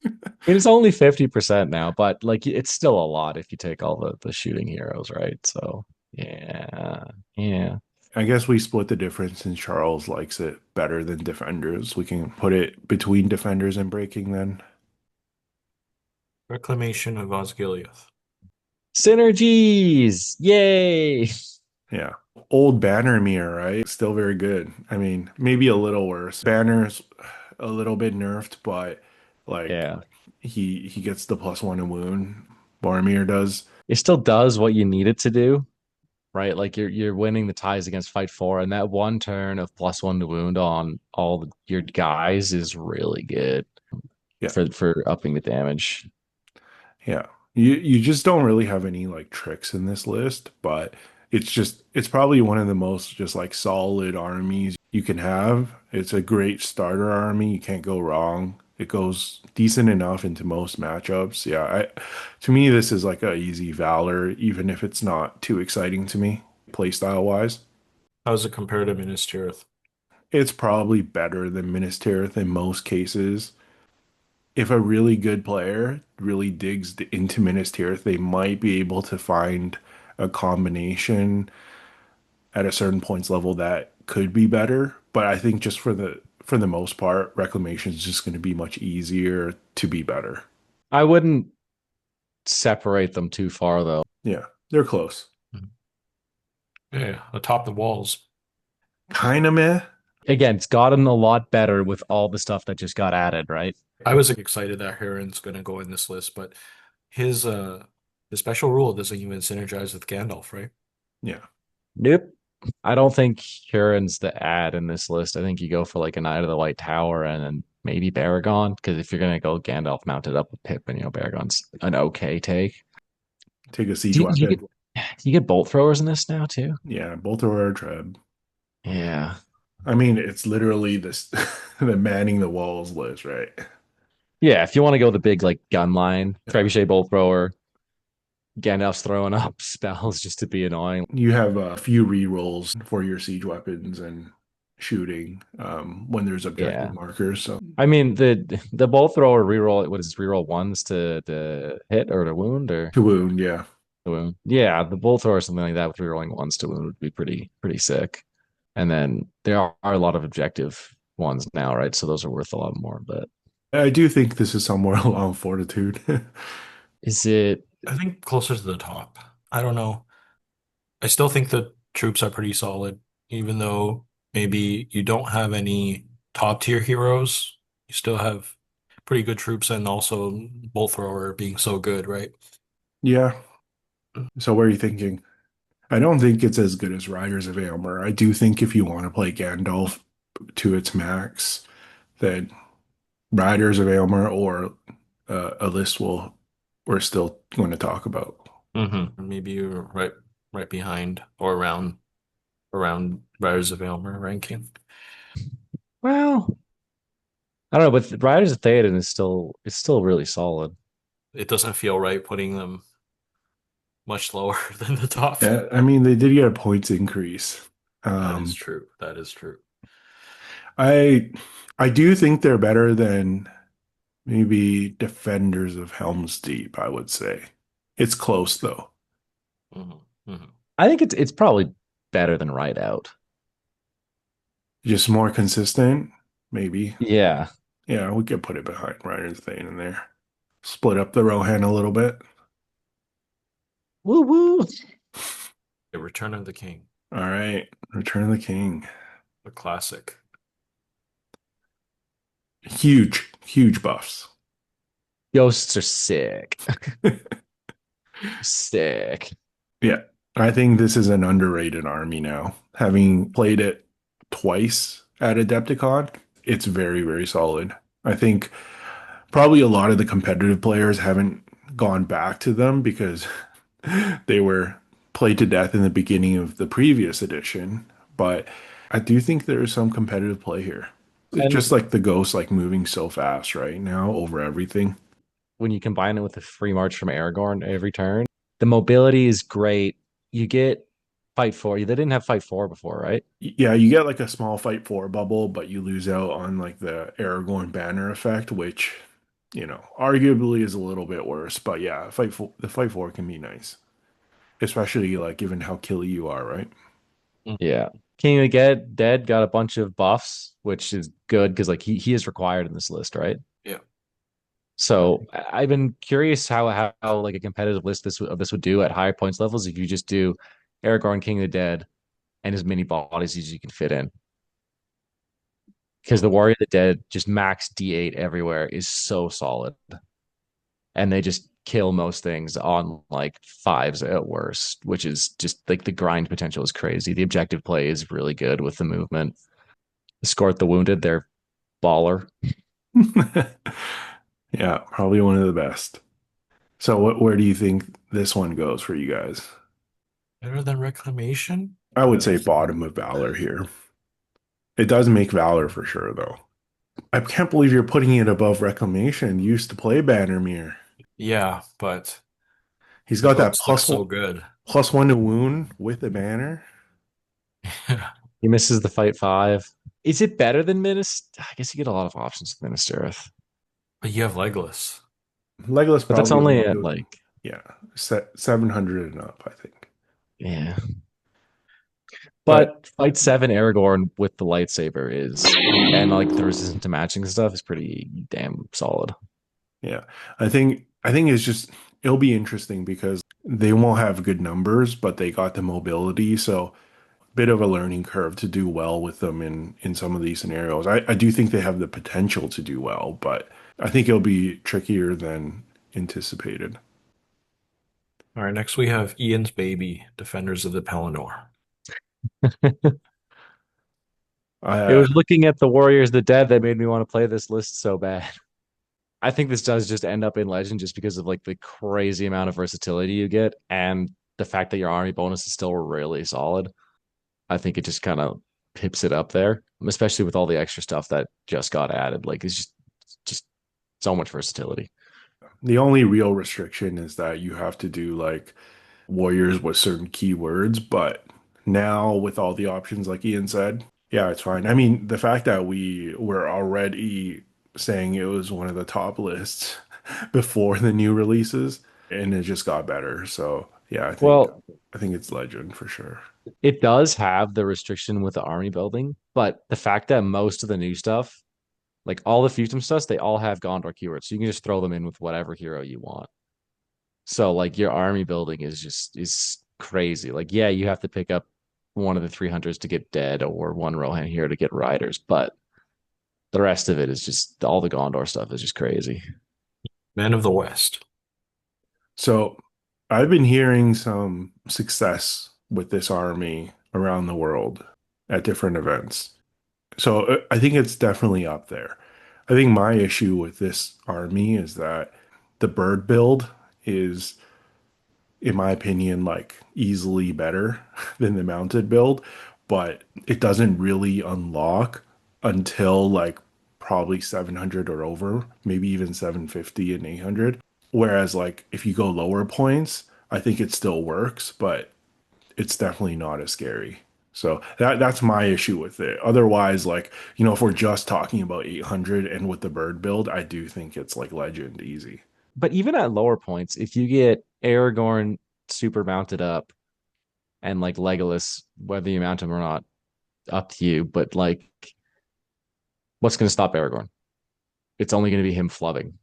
It is only 50% now, but like it's still a lot if you take all the shooting heroes, right? So yeah, yeah. I guess we split the difference since Charles likes it better than defenders. We can put it between defenders and breaking then. Reclamation of Osgiliath. Synergies! Yay! Yeah. Old Bannermere, right? Still very good. I mean, maybe a little worse. Banner's a little bit nerfed, but like Yeah. he gets the +1 in wound. Boromir does. It still does what you need it to do, right? Like you're winning the ties against fight four, and that one turn of +1 to wound on your guys is really good Yeah. for upping the damage. Yeah. You just don't really have any like tricks in this list, but it's probably one of the most just like solid armies you can have. It's a great starter army. You can't go wrong. It goes decent enough into most matchups. Yeah, to me this is like a easy Valor, even if it's not too exciting to me, playstyle wise. How's it compared to Minas Tirith? It's probably better than Minas Tirith in most cases. If a really good player really digs into Minas Tirith, they might be able to find a combination at a certain points level that could be better. But I think just for the most part, Reclamation is just going to be much easier to be better. I wouldn't separate them too far though. Yeah, they're close. Yeah, Atop the Walls. Kind of meh. Again, it's gotten a lot better with all the stuff that just got added, right? I was excited that Heron's going to go in this list, but his special rule doesn't even synergize with Gandalf, right? Yeah. Nope. I don't think Huron's the ad in this list. I think you go for like a Knight of the White Tower and then maybe Baragon, because if you're gonna go Gandalf mounted up with Pippin, Baragon's an okay take. Take a siege Do weapon. you get bolt throwers in this now too? Yeah, bolt or Treb. Yeah. I mean, it's literally this the manning the walls list, right? Yeah, if you want to go the big like gun line, Trebuchet bolt thrower, Gandalf's throwing up spells just to be annoying. You have a few re-rolls for your siege weapons and shooting when there's objective Yeah. markers. So I mean the bolt thrower reroll, what is it, reroll ones to hit or to wound or to wound, yeah. to wound? Yeah, the bolt thrower or something like that with rerolling ones to wound would be pretty sick. And then there are a lot of objective ones now, right? So those are worth a lot more. But I do think this is somewhere along fortitude. is it I think closer to the top. I don't know. I still think the troops are pretty solid, even though maybe you don't have any top tier heroes. You still have pretty good troops, and also Bolt Thrower being so good, right? Yeah. So what are you thinking? I don't think it's as good as Riders of Eomer. I do think if you want to play Gandalf to its max, that Riders of Eomer or a list we're still going to talk about. Maybe you're right behind or around Riders of Eomer ranking. well, I don't know, but Riders of Theoden is still really solid. It doesn't feel right putting them much lower than the top. Yeah, I mean they did get a points increase. That is true. That is true. I I do think they're better than maybe Defenders of Helm's Deep, I would say. It's close though. I think it's probably better than Rideout. Just more consistent, maybe. Yeah. Yeah, we could put it behind Riders Thane in there. Split up the Rohan a little bit. Woo woo. The Return of the King, All right, Return of the King. a classic. Huge buffs. Ghosts are sick. Sick. Yeah, I think this is an underrated army now. Having played it twice at Adepticon, it's very solid. I think probably a lot of the competitive players haven't gone back to them because they were played to death in the beginning of the previous edition. But I do think there is some competitive play here. It's And just like the ghost like moving so fast right now over everything. when you combine it with the free march from Aragorn every turn, the mobility is great. You get fight four. They didn't have fight four before, right? Yeah, you get like a small fight four bubble, but you lose out on like the Aragorn banner effect, which, arguably is a little bit worse. But yeah, the fight four can be nice, especially like given how killy you are, right? Yeah. King of the Dead got a bunch of buffs, which is good because like he is required in this list, right? Yeah. So I've been curious how like a competitive list of this would do at higher points levels if you just do Aragorn, King of the Dead, and as many bodies as you can fit in. Because the Warrior of the Dead just max D8 everywhere is so solid, and they just kill most things on like fives at worst, which is just like the grind potential is crazy. The objective play is really good with the movement. Escort the wounded, they're baller. Yeah, probably one of the best. So where do you think this one goes for you guys? Better than Reclamation? I would say bottom of Valor here. It does make Valor for sure, though. I can't believe you're putting it above Reclamation. You used to play Bannermere. Yeah, but He's it got that looks like so good. plus one to wound with a banner. He misses the fight 5. Is it better than Minas? I guess you get a lot of options with Minas Tirith, But you have Legolas. Legolas but that's probably only only at do it. like, Yeah, 700 and up, I think. yeah. But But fight 7 Aragorn with the lightsaber is, and like the resistance to matching stuff is pretty damn solid. yeah, I think it's just it'll be interesting because they won't have good numbers, but they got the mobility, so bit of a learning curve to do well with them in some of these scenarios. I do think they have the potential to do well, but I think it'll be trickier than anticipated. All right, next we have Ian's Baby, Defenders of the Pelennor. It Uh, was looking at the Warriors of the Dead that made me want to play this list so bad. I think this does just end up in Legend just because of like the crazy amount of versatility you get and the fact that your army bonus is still really solid. I think it just kind of pips it up there, especially with all the extra stuff that just got added. Like it's just so much versatility. the only real restriction is that you have to do like warriors with certain keywords, but now with all the options, like Ian said, yeah, it's fine. I mean, the fact that we were already saying it was one of the top lists before the new releases, and it just got better. So yeah, Well, I think it's legend for sure. it does have the restriction with the army building, but the fact that most of the new stuff, like all the fiefdom stuff, they all have Gondor keywords. So you can just throw them in with whatever hero you want. So like your army building is crazy. Like, yeah, you have to pick up one of the 300s to get dead or one Rohan here to get riders, but the rest of it is just all the Gondor stuff is just crazy. Men of the West. So I've been hearing some success with this army around the world at different events. So I think it's definitely up there. I think my issue with this army is that the bird build is, in my opinion, like easily better than the mounted build, but it doesn't really unlock until like probably 700 or over, maybe even 750 and 800. Whereas like if you go lower points, I think it still works, but it's definitely not as scary. So that's my issue with it. Otherwise, like, if we're just talking about 800 and with the bird build, I do think it's like legend easy. But even at lower points, if you get Aragorn super mounted up and like Legolas, whether you mount him or not, up to you. But like, what's going to stop Aragorn? It's only going to be him flubbing,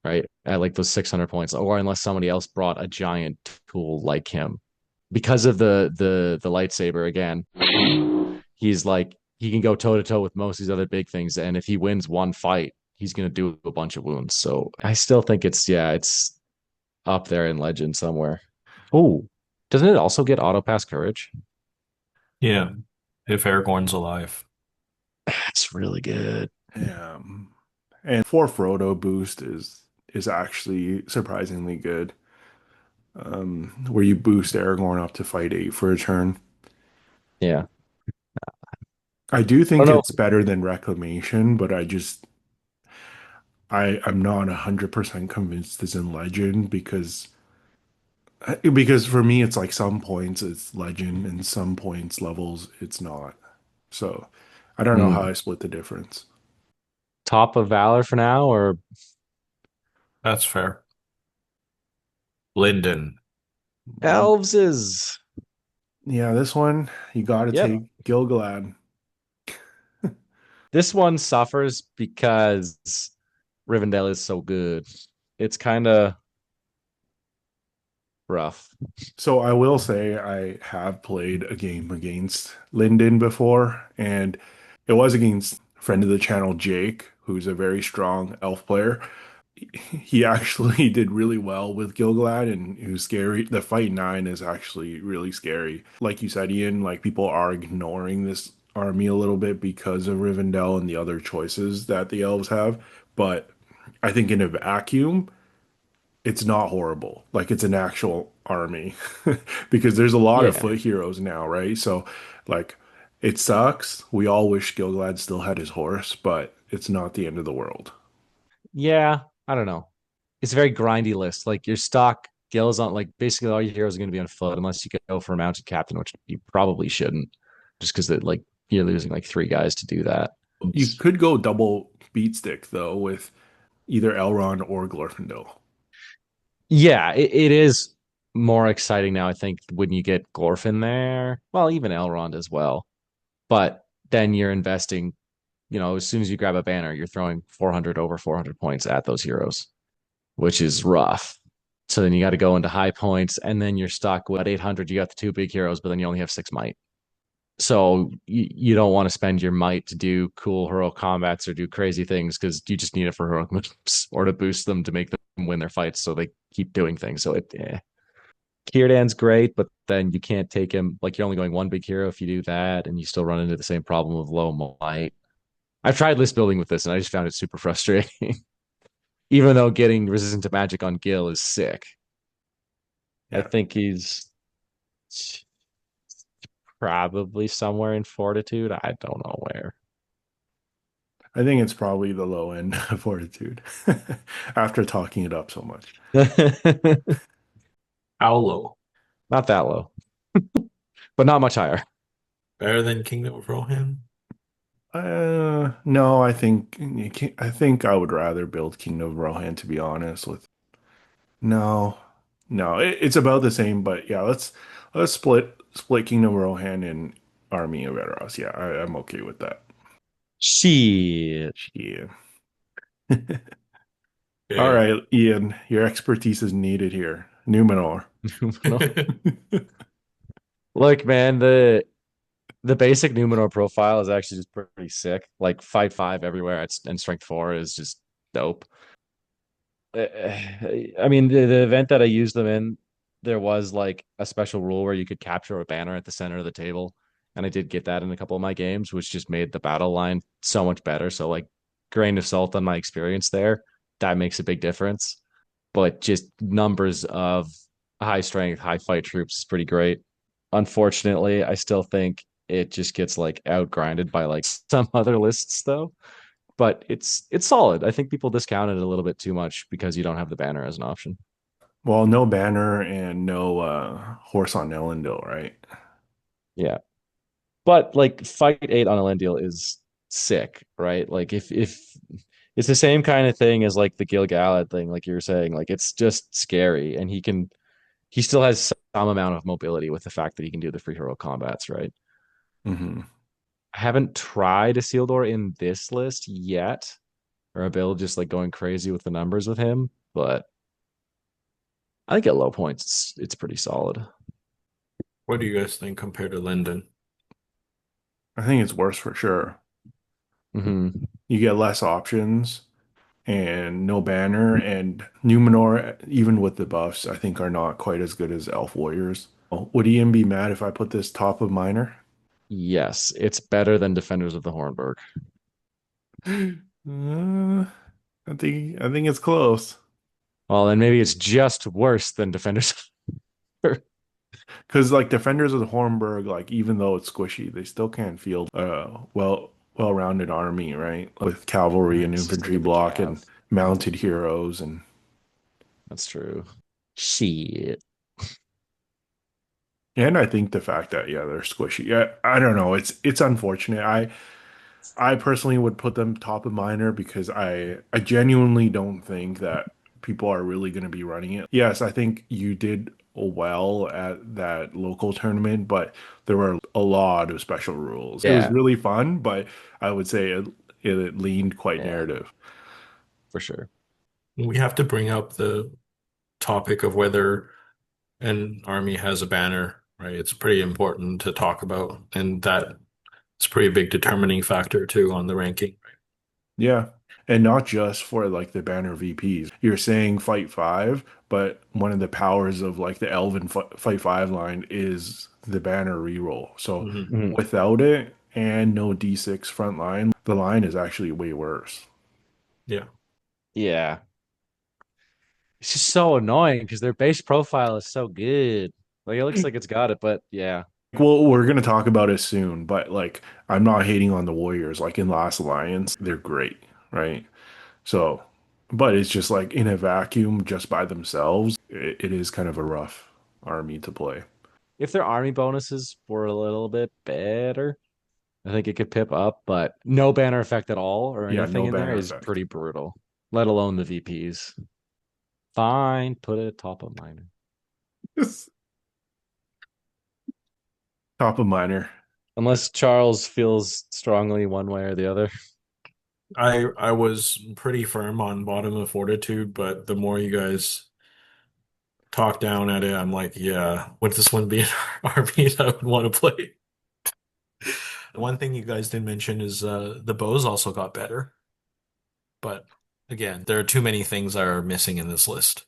right? At like those 600 points, or unless somebody else brought a giant tool like him. Because of the lightsaber again, he's like he can go toe to toe with most of these other big things, and if he wins one fight, he's going to do a bunch of wounds. So I still think it's up there in Legend somewhere. Oh, doesn't it also get auto pass courage? Yeah, if Aragorn's alive. That's really good. Yeah. And 4 Frodo boost is actually surprisingly good. Where you boost Aragorn up to fight 8 for a turn. Yeah. I do I think don't know. it's better than Reclamation, but I'm not 100% convinced it's in Legend because for me it's like some points it's Legend and some points levels it's not. So I don't know how Hmm. I split the difference. Top of Valor for now, or That's fair. Lindon. Elves is Yeah, this one you got to yep. take Gilgalad. This one suffers because Rivendell is so good. It's kind of rough. So I will say I have played a game against Lindon before, and it was against a friend of the channel, Jake, who's a very strong elf player. He actually did really well with Gilgalad, and he was scary. The fight 9 is actually really scary. Like you said, Ian, like people are ignoring this army a little bit because of Rivendell and the other choices that the elves have. But I think in a vacuum, it's not horrible. Like it's an actual army because there's a lot of Yeah. foot heroes now, right? So like it sucks. We all wish Gilgalad still had his horse, but it's not the end of the world. Yeah, I don't know. It's a very grindy list. Like your stock gills on like basically all your heroes are going to be on foot unless you go for a mounted captain, which you probably shouldn't, just because like you're losing like 3 guys to do that. You could go double beat stick though with either Elrond or Glorfindel. Yeah, it is more exciting now, I think, when you get Glorfin there. Well, even Elrond as well. But then you're investing, as soon as you grab a banner, you're throwing 400 over 400 points at those heroes, which is rough. So then you got to go into high points, and then you're stuck with 800. You got the 2 big heroes, but then you only have 6 might. So you don't want to spend your might to do cool heroic combats or do crazy things because you just need it for heroic moves or to boost them to make them win their fights so they keep doing things. So Círdan's great, but then you can't take him. Like you're only going 1 big hero if you do that, and you still run into the same problem of low might. I've tried list building with this, and I just found it super frustrating. Even though getting resistant to magic on Gil is sick. I Yeah. think he's probably somewhere in fortitude. I don't know where. I think it's probably the low end of fortitude after talking it up so much. How low? Not that low, but not much higher. Better than Kingdom of Rohan? No, I think I would rather build Kingdom of Rohan to be honest with. No, no, it's about the same, but yeah, let's split Kingdom of Rohan and Army of Edoras. Yeah, I'm okay with that. Shit. Yeah. All Yeah. right, Ian, your expertise is needed here. Numenor. Look, man, the basic Numenor profile is actually just pretty sick. Like fight 5 everywhere and strength 4 is just dope. I mean, the event that I used them in, there was like a special rule where you could capture a banner at the center of the table. And I did get that in a couple of my games, which just made the battle line so much better. So, like, grain of salt on my experience there, that makes a big difference. But just numbers of high strength, high fight troops is pretty great. Unfortunately, I still think it just gets like outgrinded by like some other lists though. But it's solid. I think people discount it a little bit too much because you don't have the banner as an option. Well, no banner and no horse on Elendil, right? Yeah. But like fight 8 on Elendil is sick, right? Like if it's the same kind of thing as like the Gil-galad thing, like you were saying, like it's just scary and he still has some amount of mobility with the fact that he can do the free hero combats, right? Hmm. I haven't tried a Isildur in this list yet, or a build just like going crazy with the numbers with him, but I think at low points it's pretty solid. What do you guys think compared to Lindon? I think it's worse for sure. Hmm. You get less options and no banner, and Numenor, even with the buffs, I think are not quite as good as Elf Warriors. Oh, would Ian be mad if I put this top of minor? Yes, it's better than Defenders of the Hornburg. I think it's close. Well, then maybe it's just worse than Defenders. Because like Defenders of the Hornburg, like even though it's squishy, they still can't field well-rounded army, right? With cavalry and It's just to infantry get the block and Cav. mounted heroes and That's true. Shit. I think the fact that yeah, they're squishy. Yeah, I don't know. It's unfortunate. I personally would put them top of minor because I genuinely don't think that people are really going to be running it. Yes, I think you did well at that local tournament, but there were a lot of special rules. It was Yeah, really fun, but I would say it leaned quite yeah, narrative. for sure. We have to bring up the topic of whether an army has a banner, right? It's pretty important to talk about, and that's a pretty big determining factor too on the ranking. Yeah. And not just for like the banner VPs. You're saying fight five, but one of the powers of like the Elven fight five line is the banner reroll. So Mhm. Mhm. without it and no D6 front line, the line is actually way worse. Yeah. Yeah, it's just so annoying because their base profile is so good. Like it looks like it's got it, but yeah, Well, we're gonna talk about it soon, but like I'm not hating on the Warriors. Like in Last Alliance, they're great, right? So, but it's just like in a vacuum, just by themselves, it is kind of a rough army to play. if their army bonuses were a little bit better, I think it could pip up. But no banner effect at all or Yeah, anything no in there banner is effect. pretty brutal. Let alone the VPs. Fine, put it top of minor. Top of minor. Unless Charles feels strongly one way or the other. I was pretty firm on bottom of Fortitude, but the more you guys talk down at it, I'm like, yeah, would this one be an army that I would want to play? One thing you guys didn't mention is the bows also got better, but again, there are too many things that are missing in this list.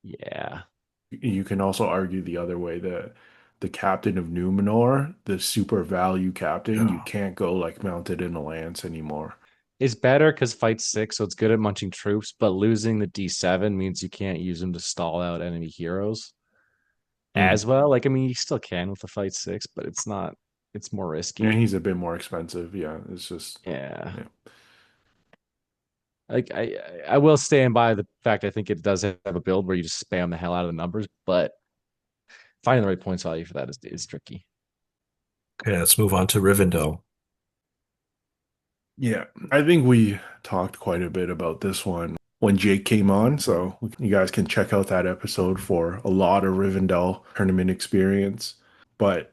Yeah. You can also argue the other way that the captain of Numenor, the super value captain, you Yeah. can't go like mounted in a lance anymore. It's better because fight's six, so it's good at munching troops, but losing the D7 means you can't use them to stall out enemy heroes Hmm. as well. Like, I mean, you still can with the fight six, but it's not, it's more And risky. he's a bit more expensive. Yeah, it's just Yeah. yeah. Like I will stand by the fact I think it does have a build where you just spam the hell out of the numbers, but finding the right points value for that is tricky. Okay, let's move on to Rivendell. Yeah, I think we talked quite a bit about this one when Jake came on, so you guys can check out that episode for a lot of Rivendell tournament experience. But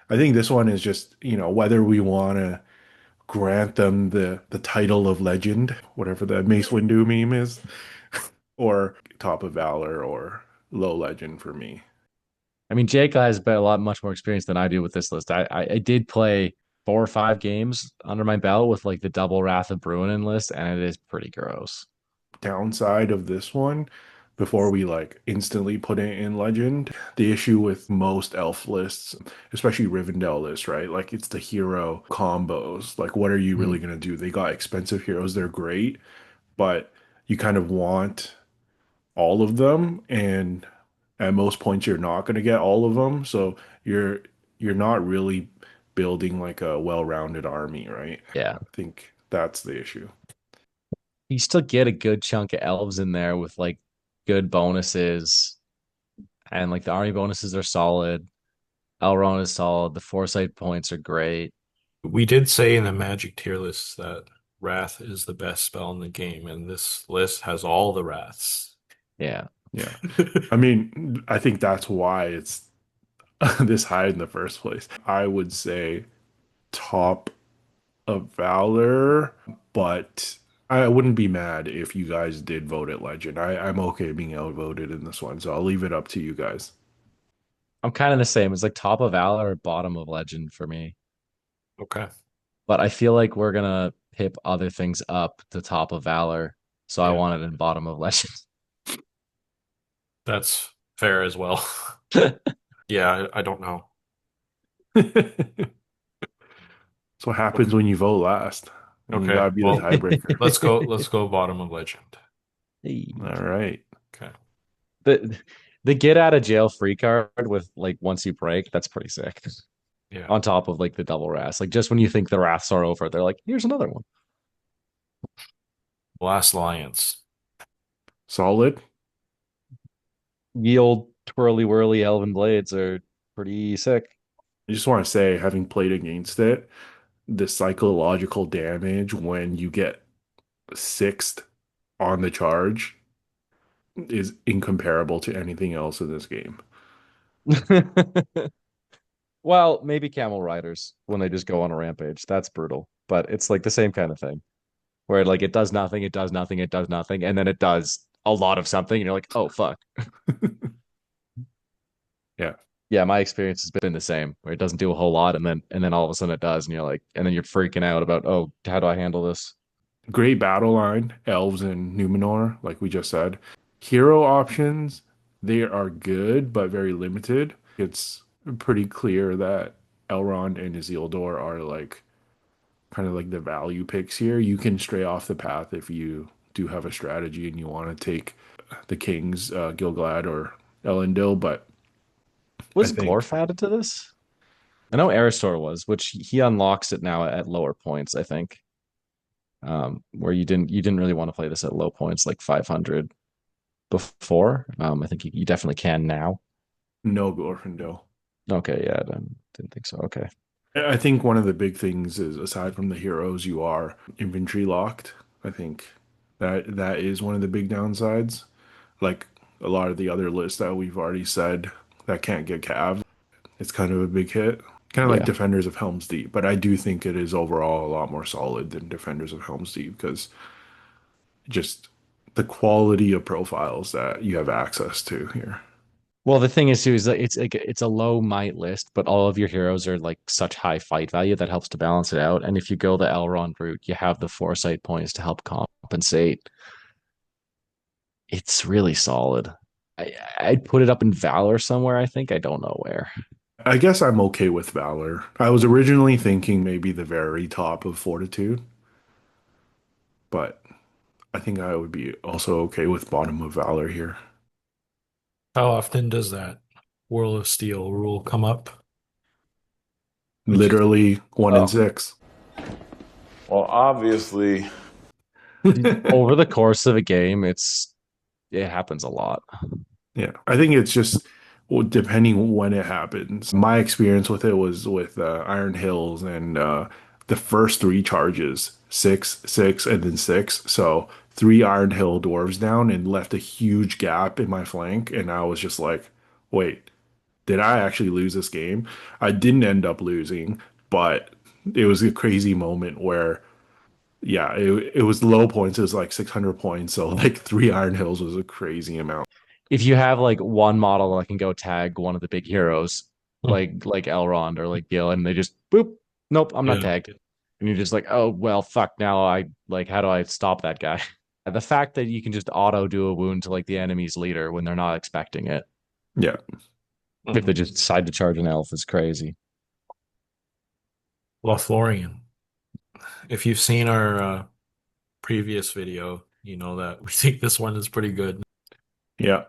I think this one is just, whether we want to grant them the title of legend, whatever the Mace Windu meme is, or top of valor or low legend for me. I mean, Jake has been a lot much more experience than I do with this list. I did play 4 or 5 games under my belt with like the double Wrath of Bruinen list, and it is pretty gross. Downside of this one, before we like instantly put it in legend, the issue with most elf lists, especially Rivendell lists, right? Like it's the hero combos. Like, what are you really Mhm. gonna do? They got expensive heroes, they're great, but you kind of want all of them, and at most points you're not gonna get all of them. So you're not really building like a well-rounded army, right? Yeah. I think that's the issue. You still get a good chunk of elves in there with like good bonuses, and like the army bonuses are solid. Elrond is solid. The foresight points are great. We did say in the Magic tier list that Wrath is the best spell in the game, and this list has all the Wraths. Yeah. Yeah. I mean, I think that's why it's this high in the first place. I would say top of Valor, but I wouldn't be mad if you guys did vote it Legend. I'm okay being outvoted in this one, so I'll leave it up to you guys. I'm kind of the same. It's like top of Valor or bottom of Legend for me. Okay. But I feel like we're gonna pip other things up to top of Valor. So I Yeah, want it in bottom of Legend. that's fair as well. Yeah, I don't know. That's what happens Okay. when you vote last, and you Okay. gotta be the Well, tiebreaker. let's go bottom of Legend. All right. Okay. the the get out of jail free card with like once you break, that's pretty sick. Yeah. On top of like the double wrath. Like just when you think the wraths are over, they're like, here's another one. Last Alliance. Solid. The old twirly whirly elven blades are pretty sick. I just want to say, having played against it, the psychological damage when you get sixth on the charge is incomparable to anything else in this game. Well, maybe camel riders when they just go on a rampage. That's brutal. But it's like the same kind of thing where like it does nothing, it does nothing, it does nothing, and then it does a lot of something, and you're like, oh fuck. Yeah. Yeah, my experience has been the same where it doesn't do a whole lot, and then all of a sudden it does, and you're like, and then you're freaking out about, oh, how do I handle this? Great battle line, elves and Numenor, like we just said. Hero options, they are good, but very limited. It's pretty clear that Elrond and Isildur are like kind of like the value picks here. You can stray off the path if you do have a strategy and you want to take the kings, Gilgalad or Elendil, but I Was think Glorf added to this? I know Eristor was, which he unlocks it now at lower points, I think. Where you didn't really want to play this at low points like 500 before. I think you definitely can now. no Glorfindel. Okay, yeah, I didn't think so. Okay. I think one of the big things is aside from the heroes, you are inventory locked. I think that is one of the big downsides. Like a lot of the other lists that we've already said that can't get calved, it's kind of a big hit. Kind of like Yeah. Defenders of Helm's Deep, but I do think it is overall a lot more solid than Defenders of Helm's Deep because just the quality of profiles that you have access to here. Well, the thing is too is that it's a low might list, but all of your heroes are like such high fight value that helps to balance it out. And if you go the Elrond route, you have the foresight points to help compensate. It's really solid. I'd put it up in Valor somewhere, I think. I don't know where. I guess I'm okay with Valor. I was originally thinking maybe the very top of Fortitude, but I think I would be also okay with bottom of Valor here. How often does that World of Steel rule come up? Literally one in Oh, six. well, obviously, Over the course of a game, it happens a lot. Yeah, I think it's just well, depending when it happens. My experience with it was with Iron Hills and the first three charges, six, six, and then six. So three Iron Hill dwarves down and left a huge gap in my flank, and I was just like, wait, did I actually lose this game? I didn't end up losing, but it was a crazy moment where yeah, it was low points. It was like 600 points. So like three Iron Hills was a crazy amount. If you have like one model that can go tag one of the big heroes, Hmm. like Elrond or like Gil, and they just boop, nope, I'm not Yeah. tagged. And you're just like, oh well, fuck. Now I like, how do I stop that guy? The fact that you can just auto do a wound to like the enemy's leader when they're not expecting it, Yeah. if they just decide to charge an elf, is crazy. Lothlorien. If you've seen our previous video, you know that we think this one is pretty good. Yeah.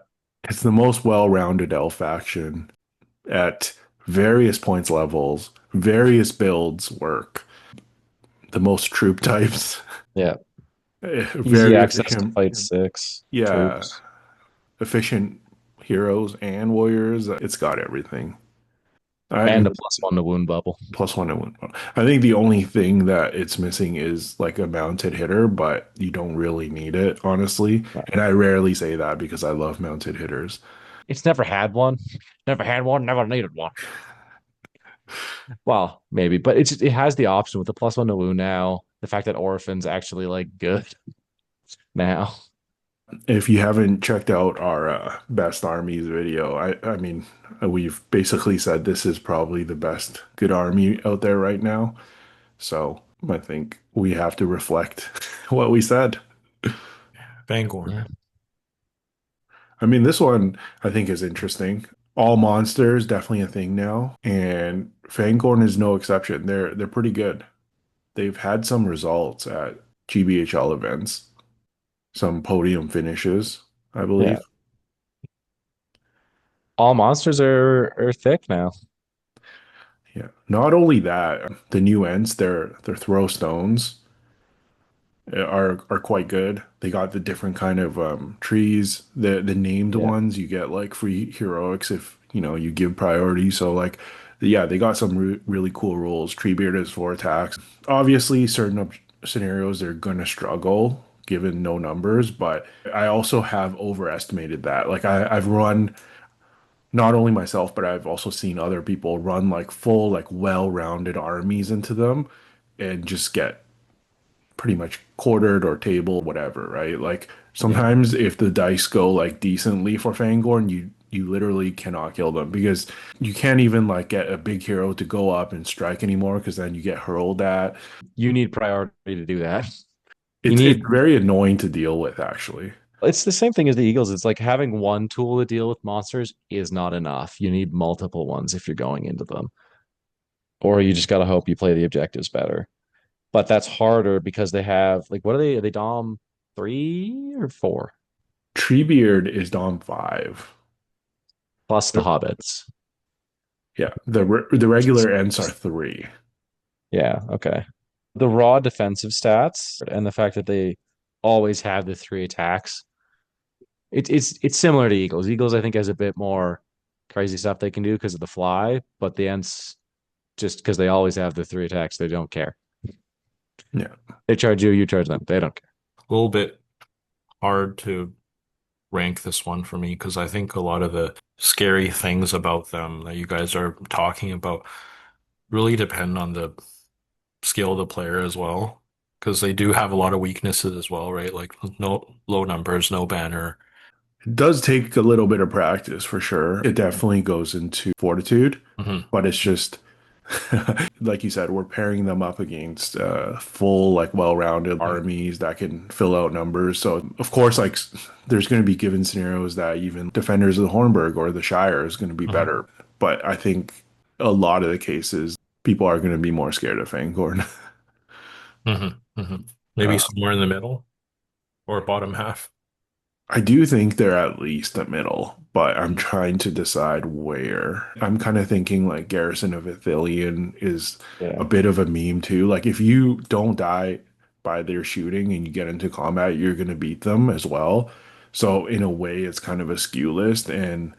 It's the most well-rounded elf faction at various points levels, various builds work, the most troop types, Yeah, easy very access to efficient. fight six Yeah, troops. efficient heroes and warriors. It's got everything. And I a +1 to wound bubble. plus one and one. I think the only thing that it's missing is like a mounted hitter, but you don't really need it, honestly. Right. And I rarely say that because I love mounted hitters. It's never had one. Never had one, never needed one. Well, maybe, but it has the option with the +1 to wound now. The fact that Orphan's actually like good now. If you haven't checked out our best armies video, I mean, we've basically said this is probably the best good army out there right now. So I think we have to reflect what we said. Fangorn. Yeah. I mean, this one I think is interesting. All monsters definitely a thing now, and Fangorn is no exception. They're pretty good. They've had some results at GBHL events, some podium finishes, I Yeah. believe. All monsters are thick now. Yeah. Not only that, the new ents, their throw stones are quite good. They got the different kind of trees, the named Yeah. ones you get like free heroics if you know you give priority. So like yeah, they got some really cool rules. Treebeard is 4 attacks. Obviously, certain scenarios they're gonna struggle given no numbers, but I also have overestimated that. Like I've run not only myself, but I've also seen other people run like full, like well-rounded armies into them and just get pretty much quartered or table, whatever, right? Like Yeah. sometimes if the dice go like decently for Fangorn, you literally cannot kill them because you can't even like get a big hero to go up and strike anymore because then you get hurled at. You need priority to do that. You It's need very annoying to deal with actually. It's the same thing as the Eagles. It's like having one tool to deal with monsters is not enough. You need multiple ones if you're going into them. Or you just gotta hope you play the objectives better. But that's harder because they have like what are they? Are they Dom 3 or 4? Treebeard is Dom 5. Plus the hobbits. Yeah, the regular ends are 3. Yeah, okay. The raw defensive stats and the fact that they always have the 3 attacks. It's similar to Eagles. Eagles, I think, has a bit more crazy stuff they can do because of the fly, but the Ents, just because they always have the 3 attacks, they don't care. Yeah. They charge you, you charge them. They don't care. A little bit hard to rank this one for me because I think a lot of the scary things about them that you guys are talking about really depend on the skill of the player as well. Because they do have a lot of weaknesses as well, right? Like no low numbers, no banner. It does take a little bit of practice for sure. It definitely goes into fortitude, Hmm. but it's just like you said, we're pairing them up against full, like well-rounded armies that can fill out numbers. So of course, like there's going to be given scenarios that even defenders of the Hornburg or the Shire is going to be Hmm. better. But I think a lot of the cases, people are going to be more scared of Fangorn. Hmm. Hmm. Maybe somewhere in the middle or bottom half. I do think they're at least the middle, but I'm trying to decide where. I'm kind of thinking like Garrison of Ithilien is Yeah. a bit of a meme too. Like if you don't die by their shooting and you get into combat, you're going to beat them as well. So in a way, it's kind of a skew list, and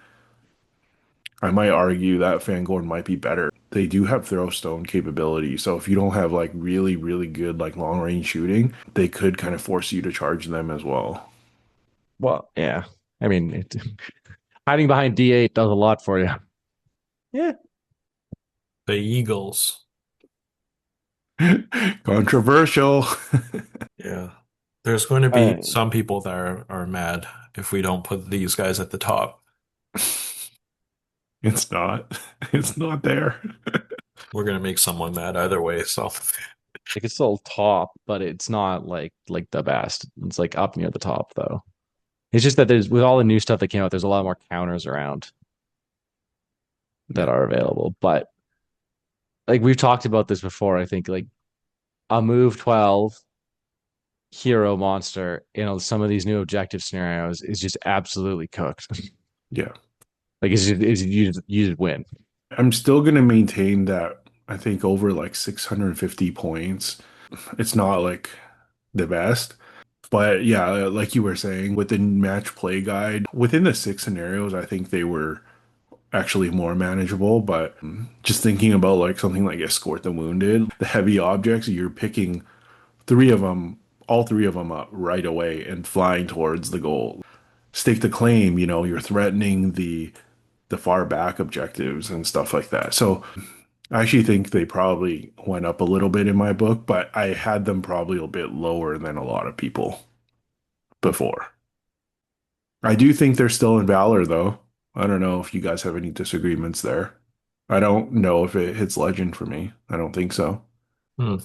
I might argue that Fangorn might be better. They do have throw stone capability, so if you don't have like really, really good like long range shooting, they could kind of force you to charge them as well. Well, yeah. I mean, hiding behind D8 does a lot for you. Yeah. The Eagles. Controversial. Yeah. There's going to be Uh, some people that are mad if we don't put these guys at the top. It's not. It's not there. We're going to make someone mad either way. So, like it's still top, but it's not like the best. It's like up near the top though. It's just that there's with all the new stuff that came out, there's a lot more counters around that are available. But like we've talked about this before, I think like a move 12 hero monster in some of these new objective scenarios is just absolutely cooked. Yeah. Like you just win. I'm still going to maintain that I think over like 650 points, it's not like the best. But yeah, like you were saying, with the match play guide, within the 6 scenarios, I think they were actually more manageable. But just thinking about like something like Escort the Wounded, the heavy objects, you're picking 3 of them, all 3 of them up right away and flying towards the goal. Stake the claim, you're threatening the far back objectives and stuff like that. So I actually think they probably went up a little bit in my book, but I had them probably a bit lower than a lot of people before. I do think they're still in Valor though. I don't know if you guys have any disagreements there. I don't know if it hits legend for me. I don't think so. hmm.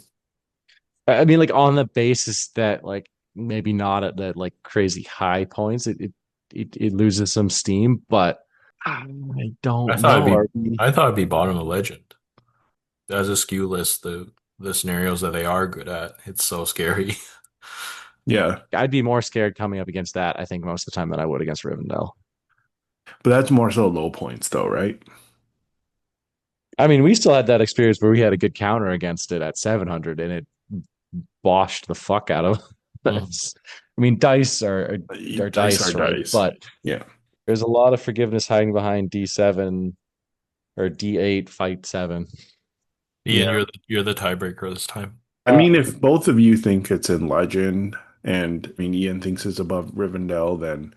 I mean, like on the basis that like maybe not at the like crazy high points, it loses some steam, but I I don't thought know. it'd be I thought it'd be bottom of legend. As a skew list, the scenarios that they are good at, it's so scary. Yeah, I'd be more scared coming up against that, I think, most of the time than I would against Rivendell. but that's more so low points though, right? I mean, we still had that experience where we had a good counter against it at 700 and it boshed the fuck out of Mhm. us. I mean, dice are Dice are dice, right? dice. But Yeah. there's a lot of forgiveness hiding behind D7 or D8 fight 7. Ian, Yeah. you're the tiebreaker this time. I mean, if both of you think it's in legend, And I mean, Ian thinks it's above Rivendell, then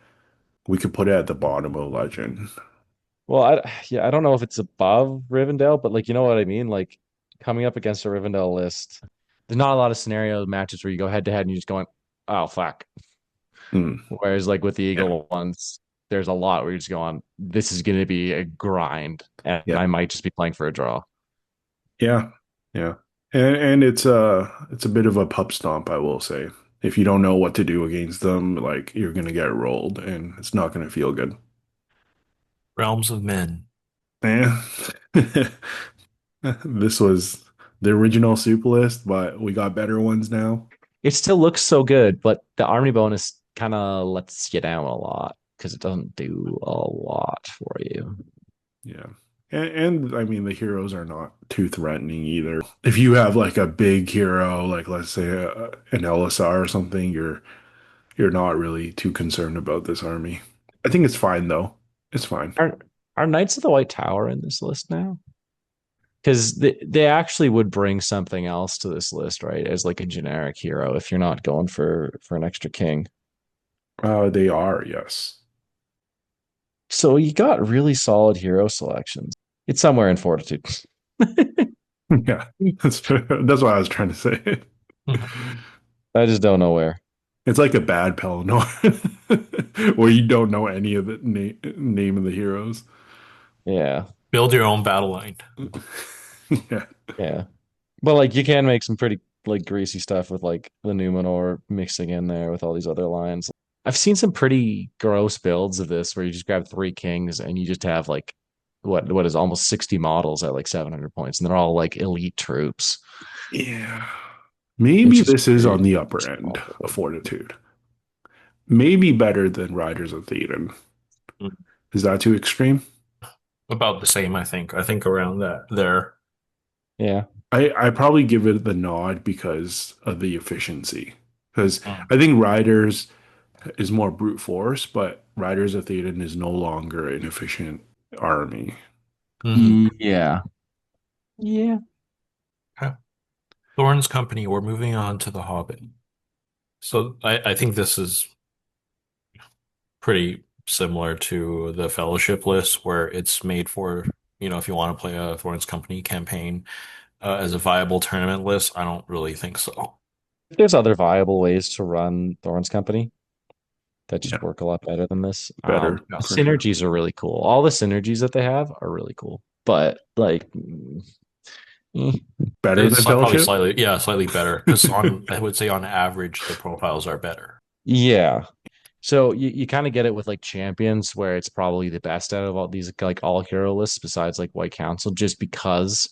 we could put it at the bottom of Legend. Well, yeah, I don't know if it's above Rivendell, but like you know what I mean? Like coming up against a Rivendell list, there's not a lot of scenario matches where you go head to head and you're just going, oh fuck. Hmm. Whereas like with the Yeah. Eagle ones, there's a lot where you're just going, this is gonna be a grind, and Yeah. I might just be playing for a draw. Yeah. Yeah. And it's a bit of a pup stomp, I will say. If you don't know what to do against them, like you're gonna get rolled and it's not gonna feel good. Realms of Men. Yeah. This was the original soup list, but we got better ones now. It still looks so good, but the army bonus kind of lets you down a lot because it doesn't do a lot for you. Yeah. And I mean, the heroes are not too threatening either. If you have like a big hero, like let's say an Elisar or something, you're not really too concerned about this army. I think it's fine though. It's fine. Are Knights of the White Tower in this list now? Because they actually would bring something else to this list, right? As like a generic hero, if you're not going for an extra king. They are, yes. So you got really solid hero selections. It's somewhere in Fortitude. Yeah, that's what I was trying to say. I just don't know where. It's like a bad Pelennor, where you don't know any of the name of the heroes. Yeah, Build your own battle line. Yeah, yeah. But like you can make some pretty like greasy stuff with like the Numenor mixing in there with all these other lines. I've seen some pretty gross builds of this where you just grab three kings and you just have like what is almost 60 models at like 700 points and they're all like elite troops. yeah. It's Maybe just this is on very the upper end of Fortitude. Maybe better than Riders of Theoden. Mm. Is that too extreme? About the same, I think. I think around that there. yeah. I probably give it the nod because of the efficiency. Because Mm. I think Riders is more brute force, but Riders of Theoden is no longer an efficient army. Mhm. Yeah. Yeah. Okay. Thorn's Company, we're moving on to The Hobbit. So I think this is pretty similar to the Fellowship list, where it's made for, if you want to play a Thorn's Company campaign as a viable tournament list. I don't really think so. There's other viable ways to run Thorn's Company that Yeah, just work a lot better than this. better Yeah. The for sure. synergies are really cool. All the synergies that they have are really cool. But like eh. Better It's than probably Fellowship? slightly better because I would say on average, the profiles are better. Yeah. So you kind of get it with like champions where it's probably the best out of all these like all hero lists besides like White Council, just because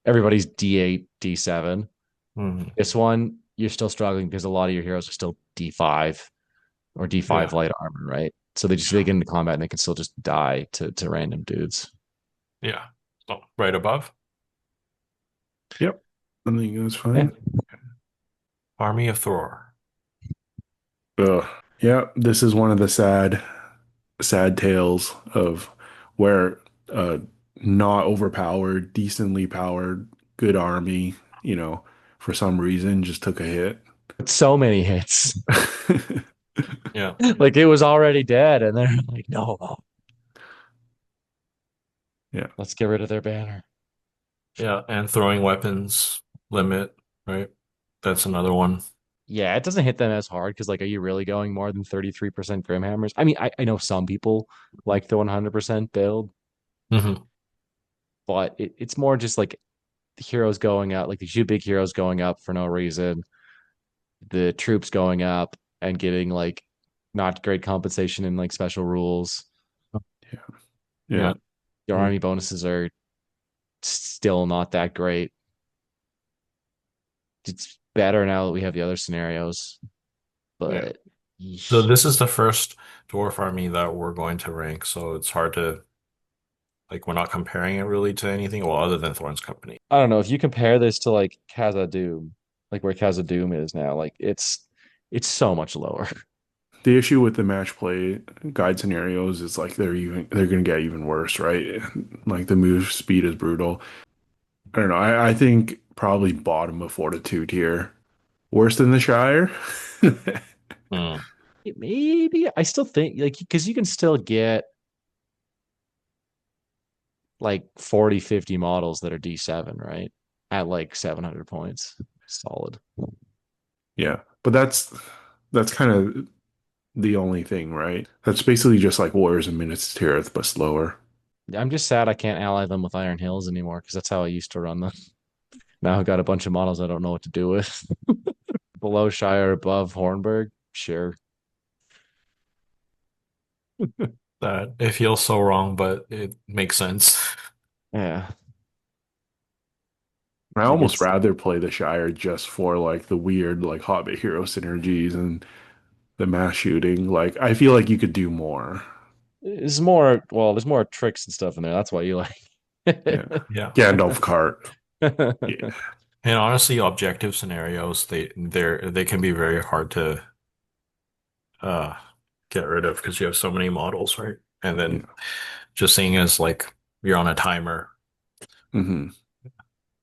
everybody's D8, D7. Mhm. This one, you're still struggling because a lot of your heroes are still D5 or D5 Yeah. light armor, right? So they get into combat and they can still just die to random dudes. Yeah. So right above, Yep. I think that's Yeah. fine. Army of Thror. Ugh. Yeah, this is one of the sad tales of where not overpowered, decently powered, good army, for some reason just took a hit. So many hits. Yeah. Like it was already dead, and they're like, no, Yeah. let's get rid of their banner. Yeah. And throwing weapons limit, right? That's another one. Yeah, it doesn't hit them as hard because, like, are you really going more than 33% Grimhammers? I mean, I know some people like the 100% build, Hmm. but it's more just like the heroes going up, like the two big heroes going up for no reason, the troops going up and getting like not great compensation in like special rules. Yeah. Yeah. Yeah. Your army bonuses are still not that great. It's better now that we have the other scenarios, Yeah. but So this is the first dwarf army that we're going to rank, so it's hard to we're not comparing it really to anything, well, other than Thorn's Company. I don't know if you compare this to like Khazad-Dum, like where Khazad-Dum is now, like it's so much lower. The issue with the match play guide scenarios is like they're gonna get even worse, right? Like the move speed is brutal. I don't know. I think probably bottom of Fortitude here. Worse than the Shire? Hmm. Maybe I still think like because you can still get like 40, 50 models that are D7, right? At like 700 points. Solid. Yeah, but that's kind of the only thing, right? That's basically just like Warriors of Minas Tirith, but slower. I'm just sad I can't ally them with Iron Hills anymore because that's how I used to run them. Now I've got a bunch of models I don't know what to do with. Below Shire, above Hornburg, sure. That it feels so wrong, but it makes sense. Yeah. I Like almost rather play the Shire just for like the weird like Hobbit hero synergies and the mass shooting. Like I feel like you could do more. it's more well, there's more tricks and stuff in there. That's why you like Yeah. it. Yeah. Gandalf cart. Yeah. And honestly, objective scenarios, they can be very hard to uh get rid of because you have so many models, right? And then Yeah. just seeing as like you're on a timer Hmm.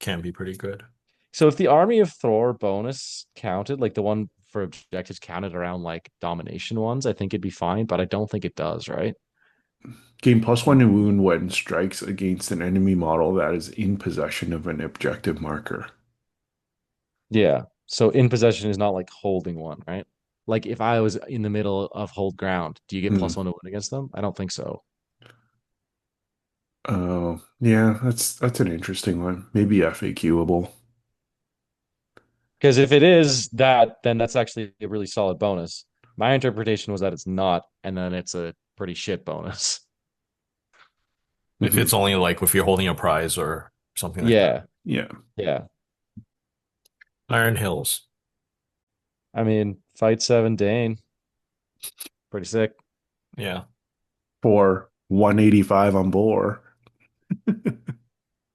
can be pretty good. So if the Army of Thor bonus counted, like the one for objectives counted around like domination ones, I think it'd be fine, but I don't think it does, right? Gain +1 to wound when strikes against an enemy model that is in possession of an objective marker. Yeah. So in possession is not like holding one, right? Like if I was in the middle of hold ground, do you get Hmm. +1 to win against them? I don't think so. Oh, yeah, that's an interesting one. Maybe FAQable. Because if it is that, then that's actually a really solid bonus. My interpretation was that it's not, and then it's a pretty shit bonus. If Hmm. it's only like if you're holding a prize or something like that. Yeah. Yeah. Yeah. Iron Hills. I mean, fight 7 Dane. Pretty sick. Yeah. For 185 on board.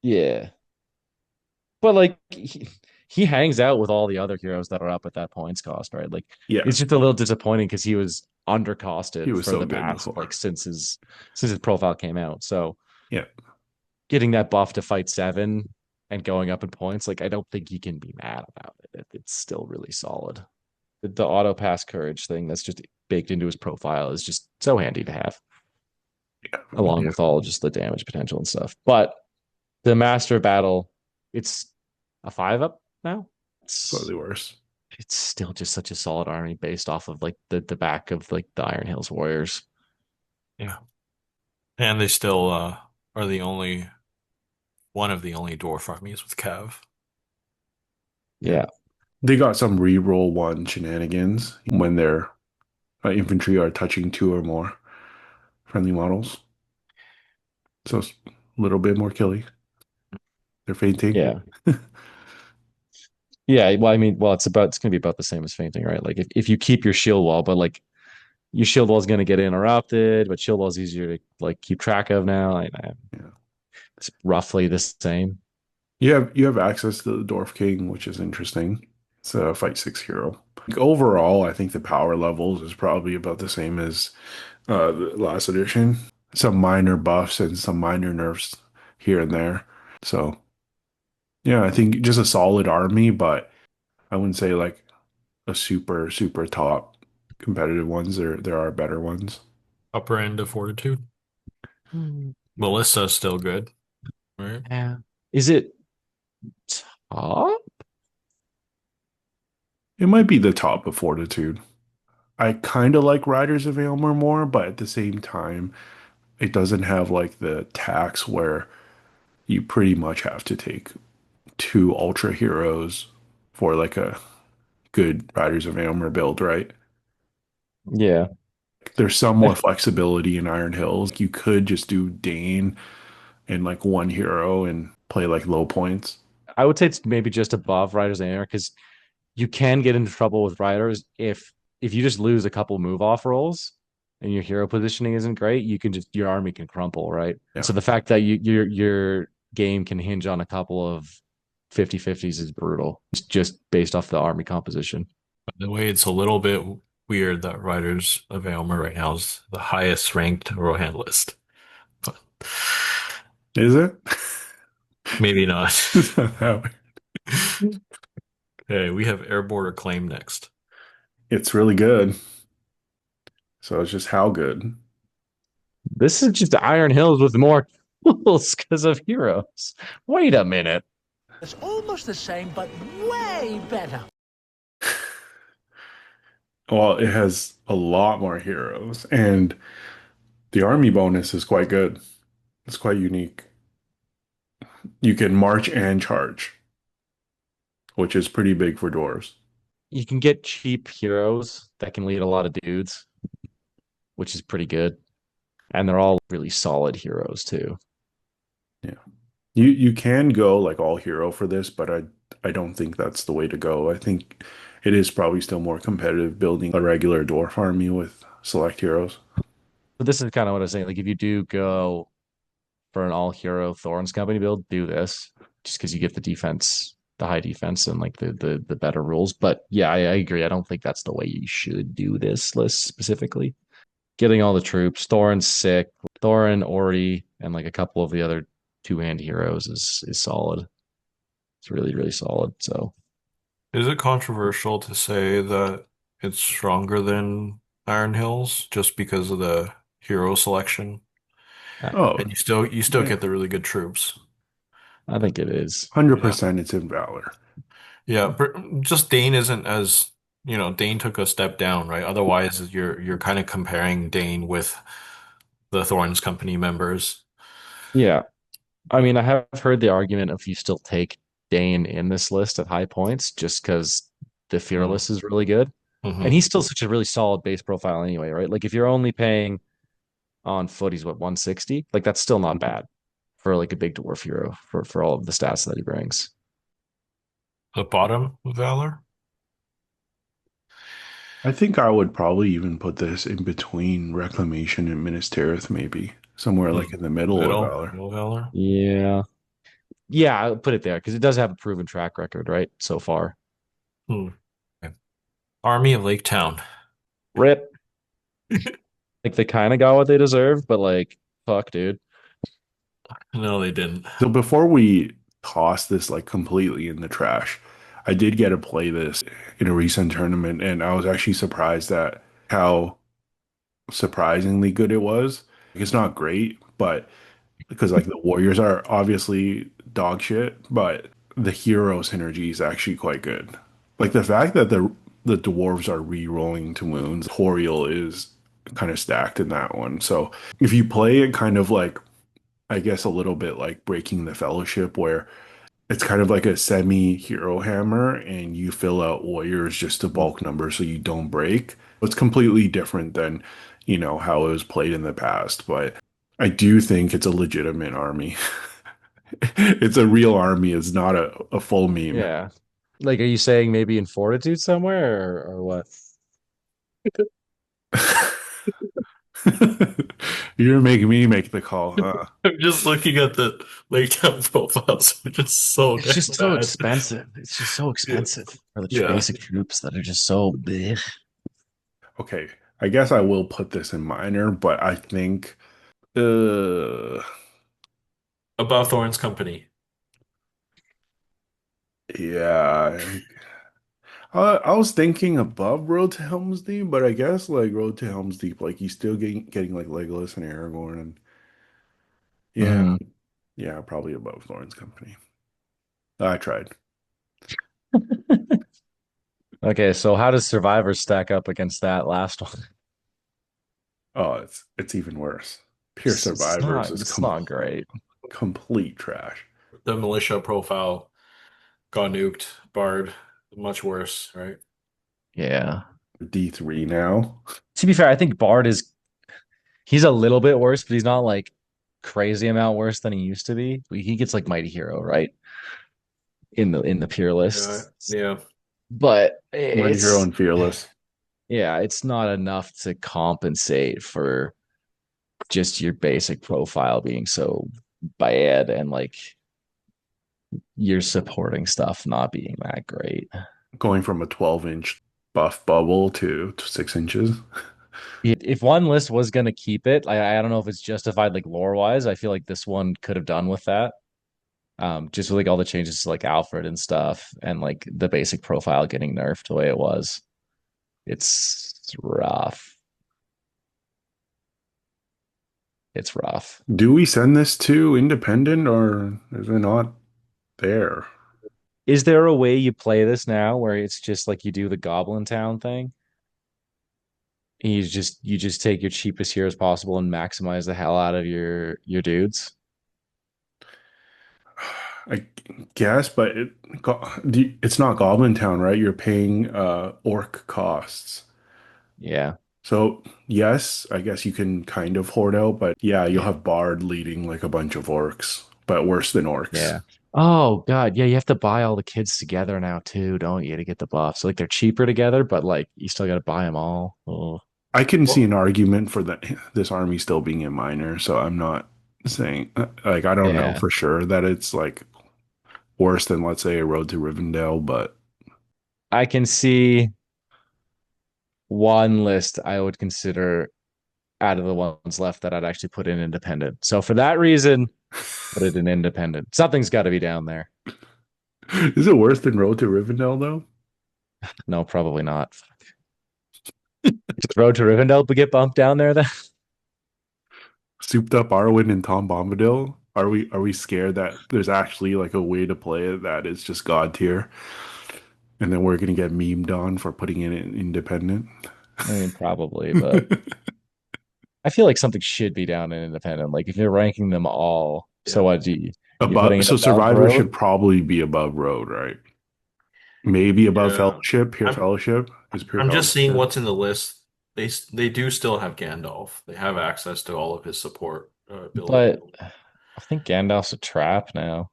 Yeah. But like he hangs out with all the other heroes that are up at that points cost, right? Like Yeah, it's just a little disappointing because he was he undercosted was for so the good past before. like since his profile came out. So Yeah. getting that buff to fight 7 and going up in points, like I don't think you can be mad about it. It's still really solid. The auto pass courage thing that's just baked into his profile is just so handy to have, Yeah. along Yeah. with all just the damage potential and stuff. But the master battle, it's a 5 up now. Slightly worse. It's still just such a solid army based off of like the back of like the Iron Hills Warriors. Yeah. And they still are the only one of the only dwarf armies with Cav. Yeah. Yeah. They got some reroll one shenanigans when their infantry are touching two or more friendly models. So it's a little bit more killy. They're fainting. Yeah. Yeah. Well, I mean, well, it's gonna be about the same as fainting, right? Like if you keep your shield wall, but like your shield wall is gonna get interrupted, but shield wall is easier to like keep track of now. Yeah. It's roughly the same. You have access to the Dwarf King, which is interesting. It's a fight six hero. Like, overall, I think the power levels is probably about the same as the last edition. Some minor buffs and some minor nerfs here and there. So yeah, I think just a solid army, but I wouldn't say like a super, super top competitive ones. There are better ones. Upper end of Fortitude. Hmm. Melissa's still good, right? Yeah. Is it top? It might be the top of Fortitude. I kind of like Riders of Aylmer more, but at the same time, it doesn't have like the tax where you pretty much have to take two ultra heroes for like a good Riders of Aylmer build, right? Yeah. There's some more flexibility in Iron Hills. You could just do Dane and like one hero and play like low points. I would say it's maybe just above Riders and Air because you can get into trouble with Riders if you just lose a couple move off rolls and your hero positioning isn't great, you can just your army can crumple, right? Yeah. So the fact that your game can hinge on a couple of 50-50s is brutal. It's just based off the army composition. By the way, it's a little bit weird that Riders of Aylmer right now is the highest ranked Rohan list. But Is it? maybe not. It's not that way. Okay, we have Erebor Reclaimed next. It's really good. So it's just how good. This is just Iron Hills with more tools because of heroes. Wait a minute. It's almost the same, but way better. Well, it has a lot more heroes, and the army bonus is quite good. It's quite unique. You can march and charge, which is pretty big for dwarves. You can get cheap heroes that can lead a lot of dudes, which is pretty good. And they're all really solid heroes too. Yeah. You can go like all hero for this, but I don't think that's the way to go. I think it is probably still more competitive building a regular dwarf army with select heroes. But this is kind of what I was saying. Like if you do go for an all hero Thorns company build, do this just because you get the defense, the high defense, and like the better rules. But yeah, I agree. I don't think that's the way you should do this list specifically. Getting all the troops, Thorin's sick, Thorin, Ori, and like a couple of the other two-hand heroes is solid. It's really, really solid. So Is it controversial to say that it's stronger than Iron Hills just because of the hero selection? Oh, And you still yeah. get the really good troops. I think it is. 100% it's in Valor. Yeah, but just Dane isn't as, Dane took a step down, right? Otherwise, you're kind of comparing Dane with the Thorns Company members. Yeah. I mean, I have heard the argument if you still take Dane in this list at high points just because the Fearless is really good. And Mm-hmm. he's still such a really solid base profile anyway, right? Like if you're only paying on foot, he's what, 160? Like that's still not bad for like a big dwarf hero for all of the stats that he brings. The bottom of Valor? I think I would probably even put this in between Reclamation and Minas Tirith, maybe somewhere Hmm. like in the middle of Middle, Valor. middle Valor. Yeah. Yeah, I'll put it there because it does have a proven track record, right? So far. Hmm. Okay. Army of Lake Town. Rip. Like they kind of got what they deserved, but like, fuck, dude. No, they didn't. So before we toss this like completely in the trash, I did get to play this in a recent tournament, and I was actually surprised at how surprisingly good it was. It's not great, but because like the warriors are obviously dog shit, but the hero synergy is actually quite good. Like the fact that the dwarves are re-rolling to wounds, Toriel is kind of stacked in that one. So if you play it kind of like I guess a little bit like Breaking the Fellowship, where it's kind of like a semi-hero hammer and you fill out warriors just to bulk numbers so you don't break. It's completely different than, how it was played in the past, but I do think it's a legitimate army. It's a real army. It's not a full meme. Yeah. Like, are you saying maybe in Fortitude somewhere or what? You're making me make the call, huh? I'm just looking at the Lake Town profiles, which is so It's damn just so bad. expensive. It's just so Yeah. expensive for the Yeah. basic troops that are just so big. Okay, I guess I will put this in minor, but I think uh Above Thorn's Company. yeah, I was thinking above Road to Helm's Deep, but I guess like Road to Helm's Deep, like he's still getting like Legolas and Aragorn, and yeah, Mhm. yeah, probably above Thorn's Company. I tried. Okay, so how does Survivor stack up against that last one? Oh, it's even worse. Pure Survivors is It's not great. complete trash. The militia profile got nuked. Bard, much worse, right? Yeah. D3 now. To be fair, I think Bard he's a little bit worse, but he's not like crazy amount worse than he used to be. He gets like Mighty Hero, right? In the pure Yeah. list. Yeah. But Mighty Hero it's and Fearless. yeah, it's not enough to compensate for just your basic profile being so bad and like your supporting stuff not being that great. Going from a 12-inch buff bubble to 6 inches. If one list was going to keep it, I don't know if it's justified like lore wise. I feel like this one could have done with that. Just with like all the changes to like Alfred and stuff and like the basic profile getting nerfed the way it was. It's rough. It's rough. Do we send this to independent or is it not there? Is there a way you play this now where it's just like you do the Goblin Town thing? You just take your cheapest heroes possible and maximize the hell out of your dudes. I guess, but it's not Goblin Town, right? You're paying orc costs. Yeah. So, yes, I guess you can kind of hoard out, but yeah, you'll have Bard leading like a bunch of orcs, but worse than orcs. Yeah. Oh God, yeah, you have to buy all the kids together now too, don't you, to get the buffs? Like they're cheaper together, but like you still got to buy them all. Oh. I can see Well, an argument for this army still being in minor, so I'm not saying like I don't know Yeah. for sure that it's like worse than let's say a road to Rivendell, but I can see one list I would consider out of the ones left that I'd actually put in independent. So for that reason, put it in independent. Something's got to be down there. is it worse than road to Rivendell though? No, probably not. Does Road to Rivendell get bumped down there then? Souped up Arwen and Tom Bombadil? Are we scared that there's actually like a way to play it that is just god tier, and then we're gonna get memed on for putting it in independent? I mean, probably, but I feel like something should be down in independent. Like if you're ranking them all, yeah. so what do you putting Above, it so above Survivor should Road? probably be above Road, right? Maybe above Yeah. Fellowship. Pure I'm Fellowship is Pure I'm just Fellowship seeing good? what's in the list. They do still have Gandalf. They have access to all of his support ability. But I think Gandalf's a trap now.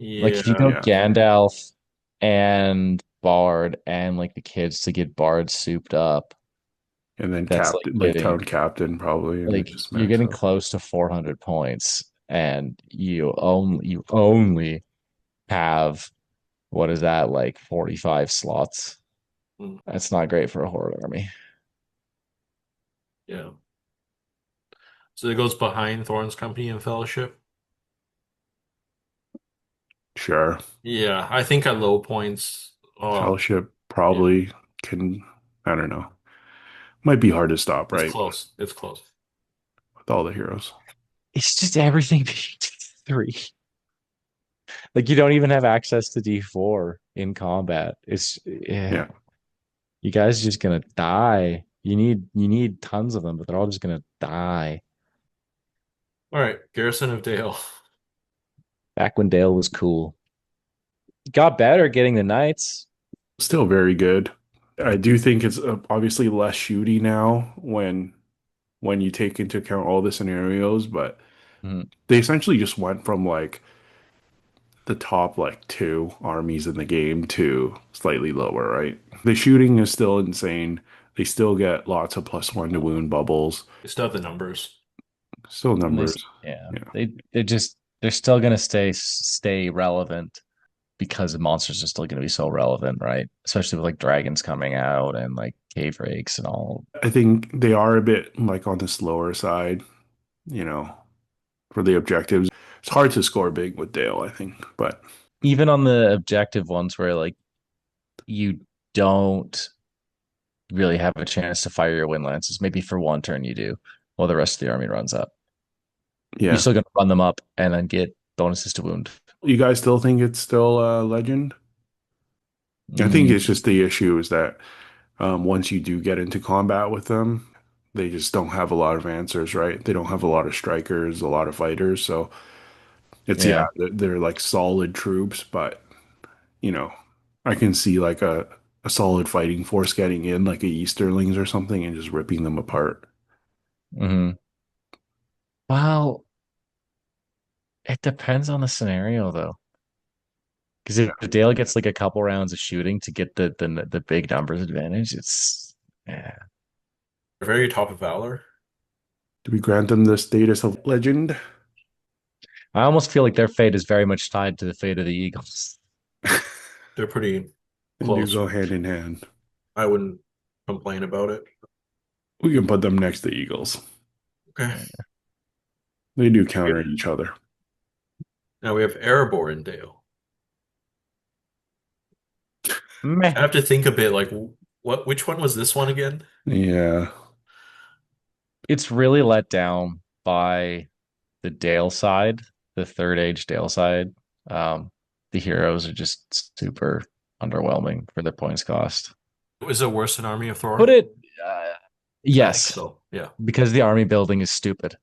Like if you Yeah. go Yeah, Gandalf and Bard and like the kids to get Bard souped up, and then that's like captain, like getting town captain, probably, and then like just you're max getting out. close to 400 points, and you only have what is that like 45 slots? Mm, That's not great for a horde army. yeah. So it goes behind Thorn's company and Fellowship. Sure, Yeah, I think at low points. Oh, Fellowship yeah. probably can. I don't know. Might be hard to stop, It's right? close. It's close. With all the heroes. It's just everything being D3. Like you don't even have access to D4 in combat. It's yeah, Yeah. you guys are just gonna die. You need tons of them, but they're all just gonna die. All right, Garrison of Dale. Back when Dale was cool. Got better getting the knights. Still very good. I do think it's obviously less shooty now when you take into account all the scenarios, but Mhm. they essentially just went from like the top like two armies in the game to slightly lower, right? The shooting is still insane. They still get lots of +1 to wound bubbles. You still have the numbers. Still And numbers. yeah, Yeah. they're still gonna stay relevant because the monsters are still gonna be so relevant, right? Especially with like dragons coming out and like cave rakes and all. I think they are a bit like on the slower side, you know, for the objectives. It's hard to score big with Dale, I think, but Even on the objective ones where like you don't really have a chance to fire your wind lances. Maybe for one turn you do, while the rest of the army runs up. You're yeah. still gonna run them up and then get bonuses to wound. You guys still think it's still legend? I think Mm, it's just the issue is that once you do get into combat with them, they just don't have a lot of answers, right? They don't have a lot of strikers, a lot of fighters. So it's, yeah, yeah. they're like solid troops, but, you know, I can see like a solid fighting force getting in, like a Easterlings or something, and just ripping them apart. Hmm. Well, it depends on the scenario though. Because Yeah. if Dale gets like a couple rounds of shooting to get the big numbers advantage, it's yeah. Very top of Valor. Do we grant them the status of legend? I almost feel like their fate is very much tied to the fate of the Eagles. They're pretty They do close. go hand in hand. I wouldn't complain about it. We can put them next to Eagles. Okay. They do counter each other. Now we have Erebor and Dale. Meh. I have to think a bit like Which one was this one again? Yeah. It's really let down by the Dale side, the third age Dale side. The heroes are just super underwhelming for their points cost. Is it worse than Army of Put Thor? it, I think yes, so. Yeah. because the army building is stupid.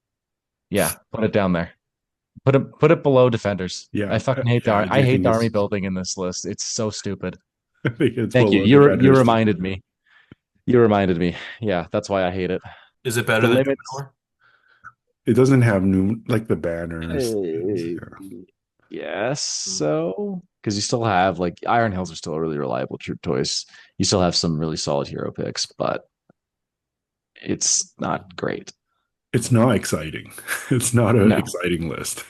Yeah, put it down there. Put it below defenders. Yeah. I fucking hate Yeah, I I do hate think the army it's building in this list. It's so stupid. I think it's Thank you. below You defenders. reminded me. You reminded me. Yeah, that's why I hate it. Is it better The than limits. Numenor? It doesn't have new like the banners. Yes, so because you still have like Iron Hills are still a really reliable troop choice. You still have some really solid hero picks, but it's not great. It's not exciting. It's not an No, exciting list.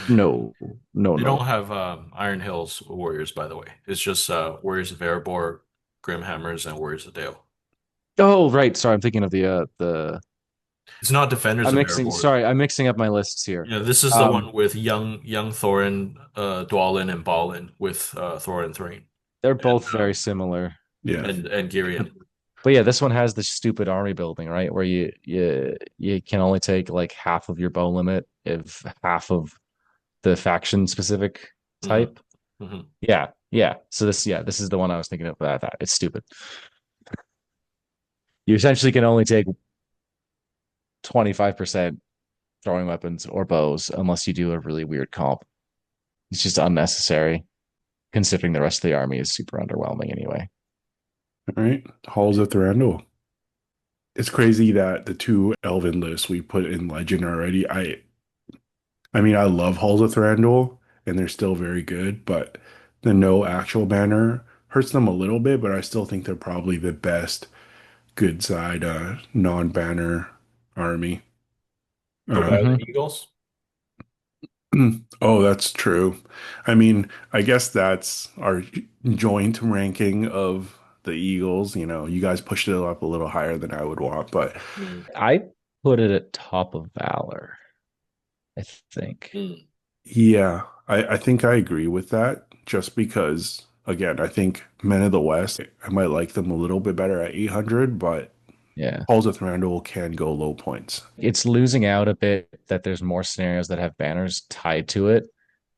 no, no, They no. don't have Iron Hills warriors, by the way. It's just warriors of Erebor, Grimhammers, and warriors of Dale. Oh, right. Sorry, I'm thinking of the. It's not defenders I'm of mixing. Erebor. Sorry, I'm mixing up my lists here. Yeah, this is the one with young Thorin, Dwalin, and Balin with Thor and Thrain, They're and both very similar. Yeah. and Girion. But yeah, this one has the stupid army building, right? Where you can only take like half of your bow limit if half of the faction specific type. Mhm. Yeah, yeah. So this is the one I was thinking of. That it's stupid. You essentially can only take 25% throwing weapons or bows unless you do a really weird comp. It's just unnecessary, considering the rest of the army is super underwhelming anyway. All right. Halls of Thranduil. It's crazy that the two Elven lists we put in Legend already. I mean, I love Halls of Thranduil, and they're still very good, but the no actual banner hurts them a little bit, but I still think they're probably the best good side non-banner army. So Uh, better than Mhm. Eagles. oh, that's true. I mean, I guess that's our joint ranking of the Eagles. You know, you guys pushed it up a little higher than I would want, but I put it at top of Valor, I think. yeah, I think I agree with that just because, again, I think Men of the West, I might like them a little bit better at 800, but Yeah. Halls of Thranduil can go low points. It's losing out a bit that there's more scenarios that have banners tied to it,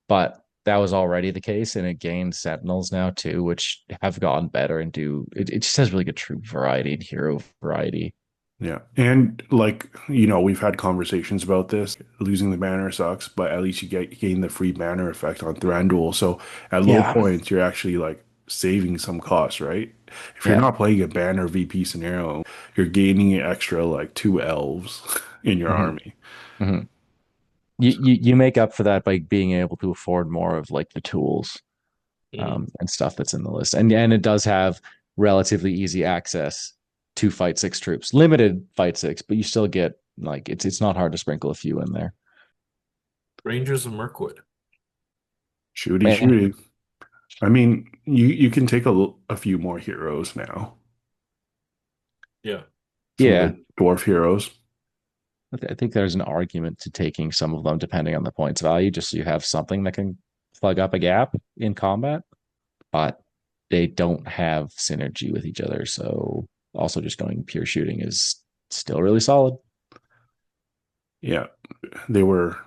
but that was already the case, and it gained Sentinels now too, which have gotten better and it just has really good troop variety and hero variety. Yeah. And like, you know, we've had conversations about this. Losing the banner sucks, but at least you gain the free banner effect on Thranduil. So at low Yeah. points, you're actually like saving some costs, right? If you're Yeah. not playing a banner VP scenario, you're gaining an extra like two elves in your Mhm. army. Mhm. You make up for that by being able to afford more of like the tools and stuff that's in the list. And it does have relatively easy access to fight six troops. Limited fight six, but you still get like it's not hard to sprinkle a few in there. Rangers of Mirkwood. Shooty, Man, shooty. I mean, you can take a few more heroes now. Yeah. Some of yeah. the dwarf heroes. I think there's an argument to taking some of them depending on the points value, just so you have something that can plug up a gap in combat, but they don't have synergy with each other. So also just going pure shooting is still really solid. Yeah. They were,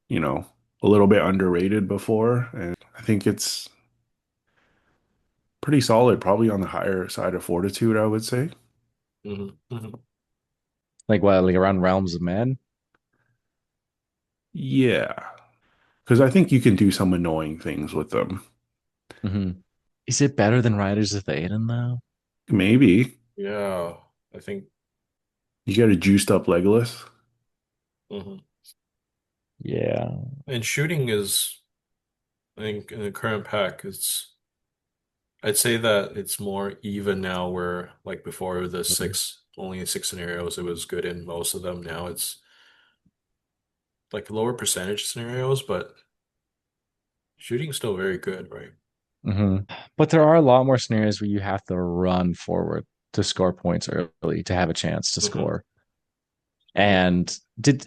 you know, a little bit underrated before, and I think it's pretty solid, probably on the higher side of fortitude, I would say. Like what, like around Realms of Men? Yeah. Because I think you can do some annoying things with them. Mm-hmm. Is it better than Riders of Theoden though? Maybe. Yeah. I think. You get a juiced up Legolas. Mhm. Yeah. And shooting is, I think, in the current pack, I'd say that it's more even now, where like before the only six scenarios, it was good in most of them. Now it's like lower percentage scenarios, but shooting's still very good, right? Mm-hmm. But there are a lot more scenarios where you have to run forward to score points early to have a chance to score. And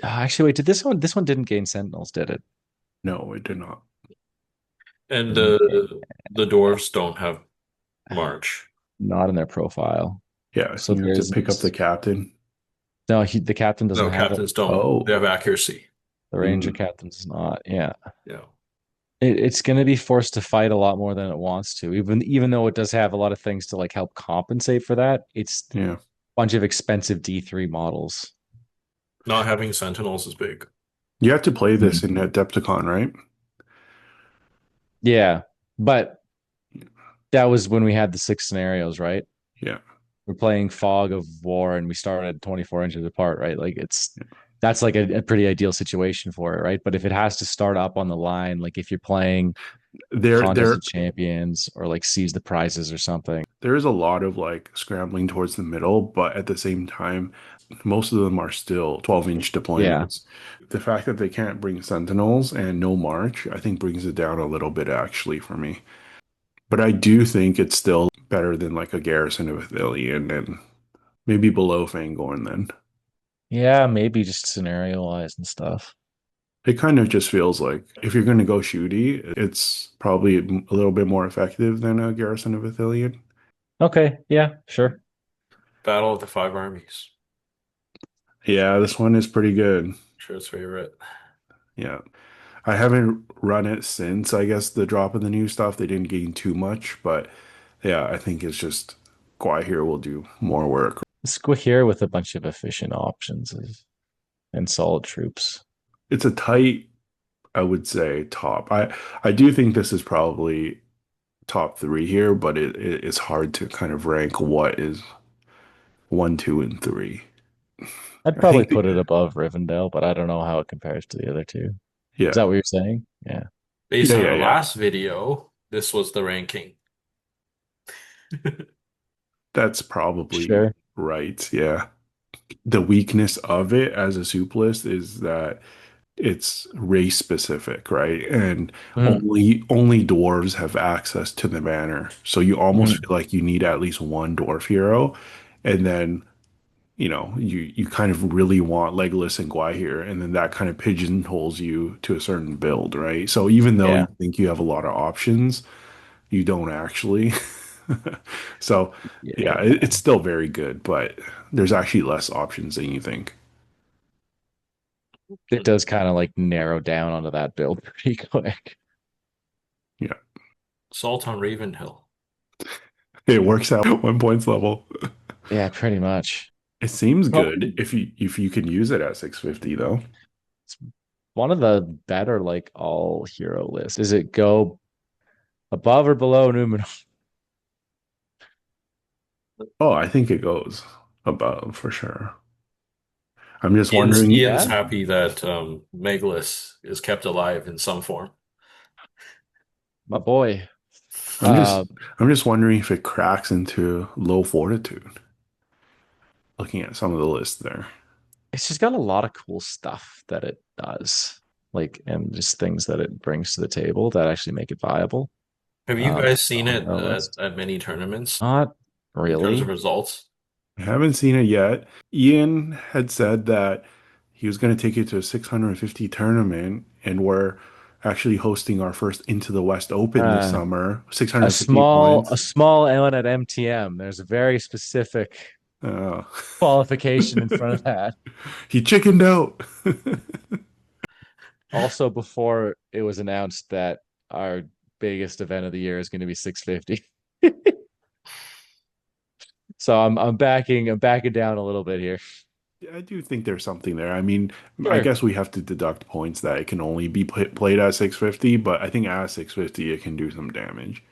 actually wait, did this one didn't gain Sentinels, did it? No, it did not. And Didn't gain- the dwarves don't have March. not in their profile. Yeah, So you have to there's pick up the captain. no, the captain doesn't No, have it. captains don't. They Oh, have accuracy. The ranger mm, captain does not. Yeah. Yeah. It's going to be forced to fight a lot more than it wants to, even though it does have a lot of things to like help compensate for that. It's a yeah. bunch of expensive D3 models. Not having sentinels is big. You have to play this Mm. in Adepticon, right? Yeah, but that was when we had the 6 scenarios, right? Yeah. We're playing Fog of War and we started 24 inches apart, right? Like that's like a pretty ideal situation for it, right? But if it has to start up on the line, like if you're playing There, Contest of there, Champions or like Seize the Prizes or something. there is a lot of like scrambling towards the middle, but at the same time, most of them are still 12-inch Yeah. deployments. The fact that they can't bring Sentinels and no March, I think brings it down a little bit actually for me. But I do think it's still better than like a Garrison of Ithilien and maybe below Fangorn then. Yeah, maybe just scenario wise and stuff. It kind of just feels like if you're going to go shooty, it's probably a little bit more effective than a Garrison of Ithilien. Okay, yeah, sure. Battle of the Five Armies. Yeah, this one is pretty good. Shirt's favorite. Yeah. I haven't run it since, I guess, the drop of the new stuff. They didn't gain too much, but yeah, I think it's just Quiet here will do more work. Squick here with a bunch of efficient options and solid troops. It's a tight, I would say, top. I do think this is probably top three here, but it's hard to kind of rank what is one, two, and three. I'd I probably think, put it above Rivendell, but I don't know how it compares to the other two. Is yeah, that what you're saying? Yeah. Based yeah, on yeah, our yeah. last video, this was the ranking. That's probably Sure. right. Yeah. The weakness of it as a soup list is that it's race specific, right? And Mm, only dwarves have access to the banner. So you almost mm, feel like you need at least one dwarf hero. And then, you kind of really want Legolas and Gwaihir, and then that kind of pigeonholes you to a certain build, right? So even though yeah. you think you have a lot of options, you don't actually. So yeah, Yeah. it's still very good, but there's actually less options than you think. It does kind of like narrow down onto that build pretty quick. Yeah. Salt on Ravenhill. It works out at 1 points level. Yeah, pretty much. It seems good Probably if you can use it at 650 though. it's one of the better like all hero lists. Does it go above or below Numenor? Oh, I think it goes above for sure. I'm just Ian's, wondering. Ian's Yeah. happy that Legolas is kept alive in some form. My boy. I'm Uh, just I'm just wondering if it cracks into low fortitude. Looking at some of the lists there. it's just got a lot of cool stuff that it does. Like and just things that it brings to the table that actually make it viable. Have you guys The seen whole it hero list. at many tournaments Not in terms of really. results? I haven't seen it yet. Ian had said that he was going to take it to a 650 tournament, and we're actually hosting our first Into the West Open this Uh, summer. a 650 small a points. small one at MTM. There's a very specific Uh, qualification in front of that. he chickened out. Also, before it was announced that our biggest event of the year is going to be 650. So I'm backing down a little bit here. I do think there's something there. I mean, I Sure. guess we have to deduct points that it can only be played at 650, but I think at 650 it can do some damage.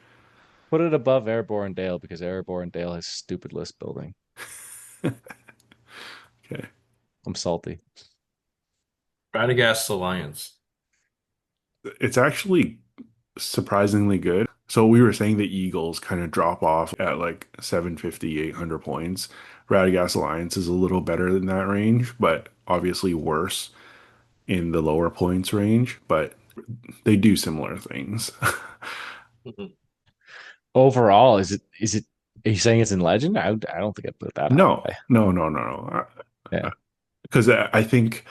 Put it above Erebor and Dale because Erebor and Dale has stupid list building. Okay. I'm salty. Radagast's Alliance. It's actually surprisingly good. So we were saying the Eagles kind of drop off at like 750, 800 points. Radagast Alliance is a little better than that range, but obviously worse in the lower points range, but they do similar things. Mhm. Overall, is it are you saying it's in legend? I don't think I'd put it that No, high. no, no, no, no. Yeah. Because I think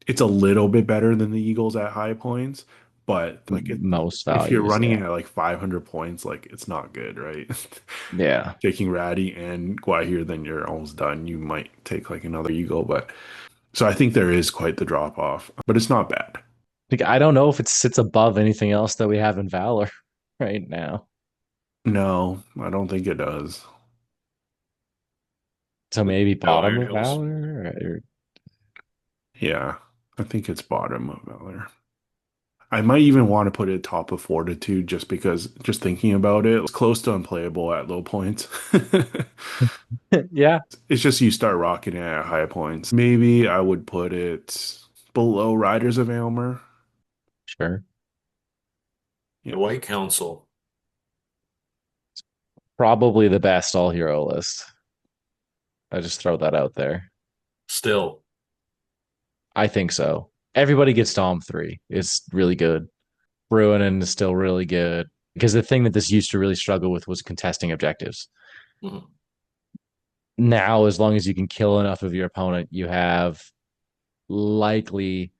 it's a little bit better than the Eagles at high points, but like most if you're values. running Yeah. it at like 500 points, like it's not good, right? Yeah. Taking Ratty and Gwahir, then you're almost done. You might take like another Eagle, but so I think there is quite the drop off, but it's not bad. Like, I don't know if it sits above anything else that we have in Valor right now. No, I don't think it does. So The maybe bottom Iron of Hills. Valor? Yeah, I think it's bottom of Valor. I might even want to put it top of Fortitude just because, just thinking about it, it's close to unplayable at low points. Yeah, It's just you start rocking it at high points. Maybe I would put it below Riders of Aylmer. sure. The White Council. Probably the best all hero list. I just throw that out there. Still. I think so. Everybody gets Dom 3. It's really good. Bruinen is still really good. Because the thing that this used to really struggle with was contesting objectives. Mhm. Now, as long as you can kill enough of your opponent, you have likely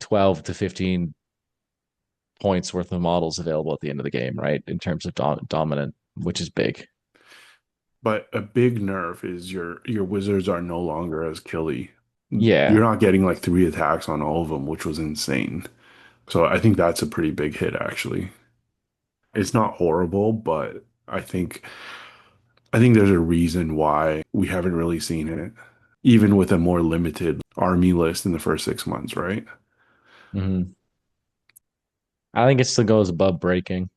12 to 15 points worth of models available at the end of the game, right? In terms of dominant, which is big. But a big nerf is your wizards are no longer as killy. Yeah. You're not getting like 3 attacks on all of them, which was insane. So I think that's a pretty big hit, actually. It's not horrible, but I think there's a reason why we haven't really seen it, even with a more limited army list in the first 6 months, right? Mm-hmm. I think it still goes above breaking.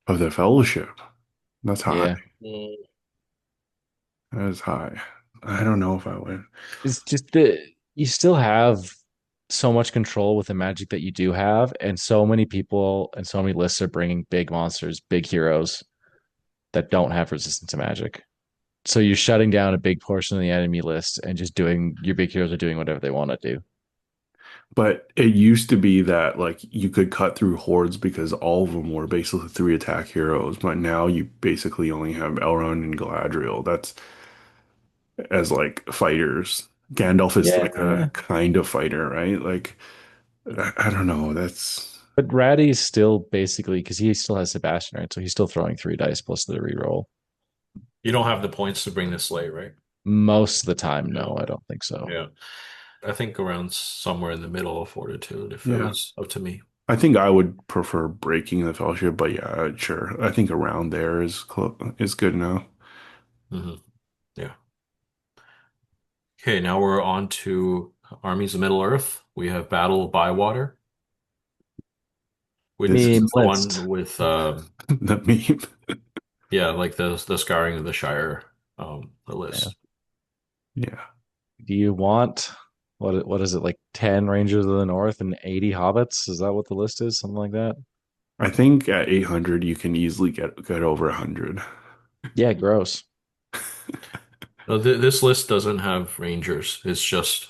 Of the fellowship. That's high. Yeah. Mm. That is high. I don't know if I would. It's just that you still have so much control with the magic that you do have, and so many people and so many lists are bringing big monsters, big heroes that don't have resistance to magic. So you're shutting down a big portion of the enemy list and just doing your big heroes are doing whatever they want to do. But it used to be that like you could cut through hordes because all of them were basically 3 attack heroes, but now you basically only have Elrond and Galadriel. That's as like fighters. Gandalf is like Yeah. a kind of fighter, right? Like I don't know. That's But Ratty is still basically because he still has Sebastian, right? So he's still throwing 3 dice plus the reroll. You don't have the points to bring the sleigh, right? Most of the time, no, No. I don't think so. Yeah. I think around somewhere in the middle of Fortitude, if it yeah. was up to me. I think I would prefer breaking the fellowship, but yeah, sure. I think around there is good now. Hmm. Yeah. Okay, now we're on to Armies of Middle-earth. We have Battle of Bywater, which This is Meme is the list. one with the meme. yeah, like the scouring of the Shire, the Yeah. list. Yeah. Do you want what is it like 10 Rangers of the North and 80 hobbits? Is that what the list is? Something like that? I think at 800 you can easily get over 100. Yeah, gross. No, this list doesn't have Rangers. It's just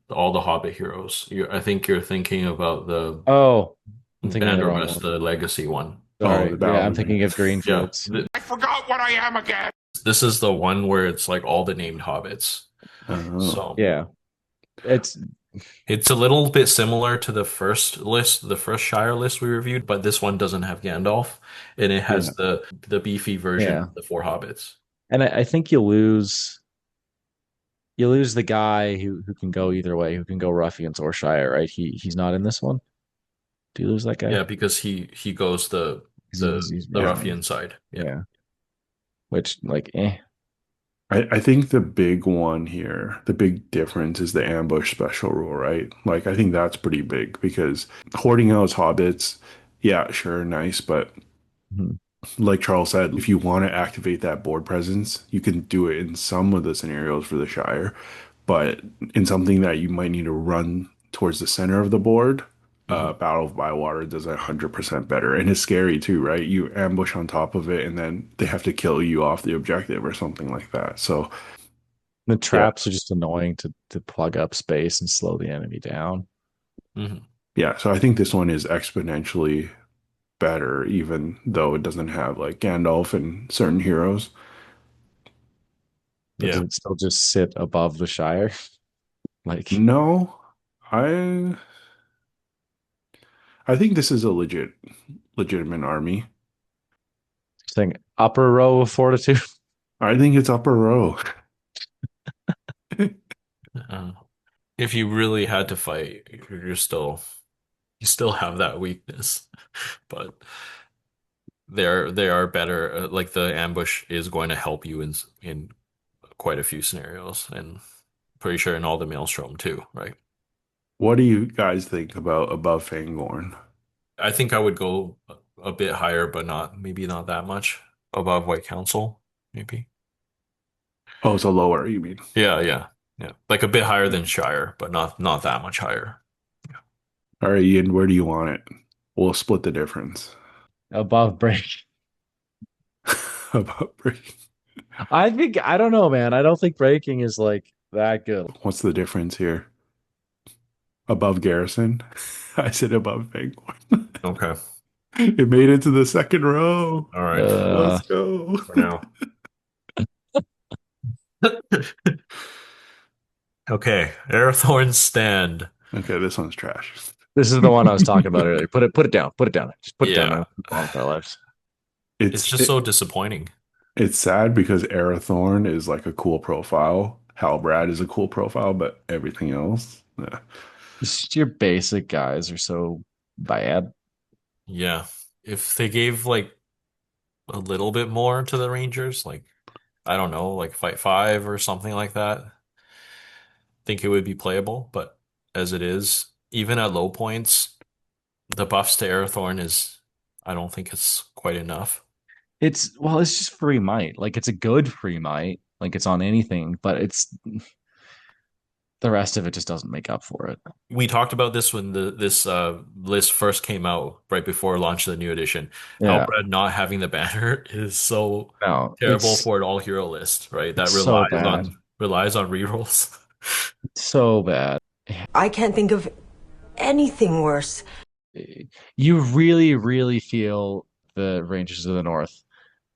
all the Hobbit heroes. I think you're thinking about the Oh, I'm thinking of the wrong Banderas, one. the legacy one. Oh, Sorry. the Yeah, Battle I'm of the thinking of Yeah, Greenfields. I forgot what I am again. this is the one where it's like all the named hobbits. Oh. So Yeah. It's it's a little bit similar to the first list, the first Shire list we reviewed, but this one doesn't have Gandalf, and it Yeah. has the beefy version yeah. of the four hobbits. And I think you lose the guy who can go either way, who can go ruffians or Shire, right? He's not in this one. Do you lose that guy? Yeah, because he goes 'Cause he's the Yeah. ruffian side. Yeah. yeah. Which like I think the big one here, the big difference is the ambush special rule, right? Like, I think that's pretty big because hoarding out hobbits, yeah, sure, nice. But Mhm. like Charles said, if you want to activate that board presence, you can do it in some of the scenarios for the Shire. But in something that you might need to run towards the center of the board, Mhm. Battle of Bywater does 100% better. And it's scary too, right? You ambush on top of it and then they have to kill you off the objective or something like that. So, The yeah. traps are just annoying to plug up space and slow the enemy down. Mhm. Yeah, so I think this one is exponentially better, even though it doesn't have like Gandalf and certain heroes. But does Yeah. it still just sit above the Shire? Like No, I I think this is a legitimate army. Saying upper row of fortitude. I think it's upper row. Uh, if you really had to fight, you still have that weakness, but they are better. Like the ambush is going to help you in quite a few scenarios, and pretty sure in all the Maelstrom too, right? What do you guys think about above Fangorn? I think I would go a bit higher, but maybe not that much above White Council, maybe. Oh, so lower, you mean? Yeah, yeah, yeah. Like a bit higher than Shire, but not that much higher. All right, Ian, where do you want it? We'll split the difference. Above break. About breaking. I don't know, man. I don't think breaking is like that good. What's the difference here? Above Garrison? I said above Fangorn. Okay. It made it to the second row. All right. Let's go. For now. Okay. Arathorn's stand. Okay, this one's trash. This is the one I was talking about earlier. Put it down. Put it down. Just put it down. Yeah. Man. Move on with our lives. It's just so disappointing. It's sad because Arathorn is like a cool profile. Halbrad is a cool profile, but everything else, Just your basic guys are so bad. Yeah. If they gave like a little bit more to the Rangers, like I don't know, like fight five or something like that, I think it would be playable. But as it is, even at low points, the buffs to Arathorn I don't think it's quite enough. It's just free might. Like it's a good free might. Like it's on anything, but it's the rest of it just doesn't make up for it. We talked about this when this list first came out right before launch of the new edition. Yeah. Halbrad not having the banner is so No, terrible it's for an all hero list, right? That so bad. relies on rerolls. So bad. I can't think of anything worse. You really, really feel the Rangers of the North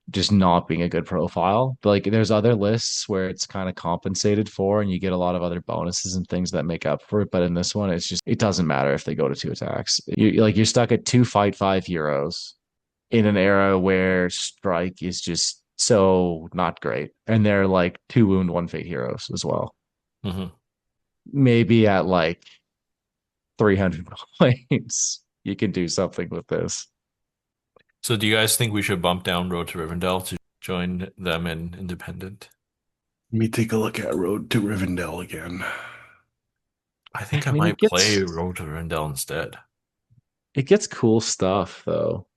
just not being a good profile. Like there's other lists where it's kind of compensated for and you get a lot of other bonuses and things that make up for it. But in this one, it doesn't matter if they go to 2 attacks. You're stuck at 2 fight 5 heroes in an era where strike is just so not great. And they're like 2 wound, 1 fate heroes as well. Mhm. Maybe at like 300 points, you can do something with this. So do you guys think we should bump down Road to Rivendell to join them in Independent? Let me take a look at Road to Rivendell again. I think I mean, might play Road to Rivendell instead. It gets cool stuff though,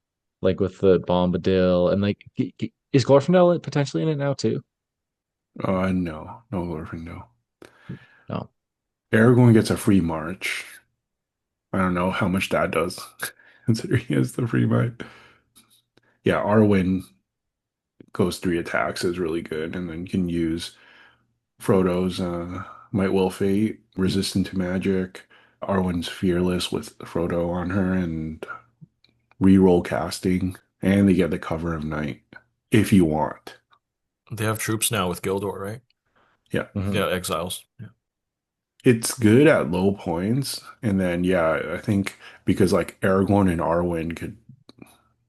like with the Bombadil and like is Glorfindel potentially in it now too? No Rivendell. No. Aragorn gets a free march. I don't know how much that does, considering he has the free might. Yeah, Arwen goes 3 attacks is really good, and then you can use Frodo's Might Will Fate, resistant to magic. Arwen's fearless with Frodo on her, and reroll casting, and they get the cover of night if you want. They have troops now with Gildor, right? Yeah. Mhm. Yeah, exiles. Yeah. It's good at low points, and then yeah, I think because like Aragorn and Arwen could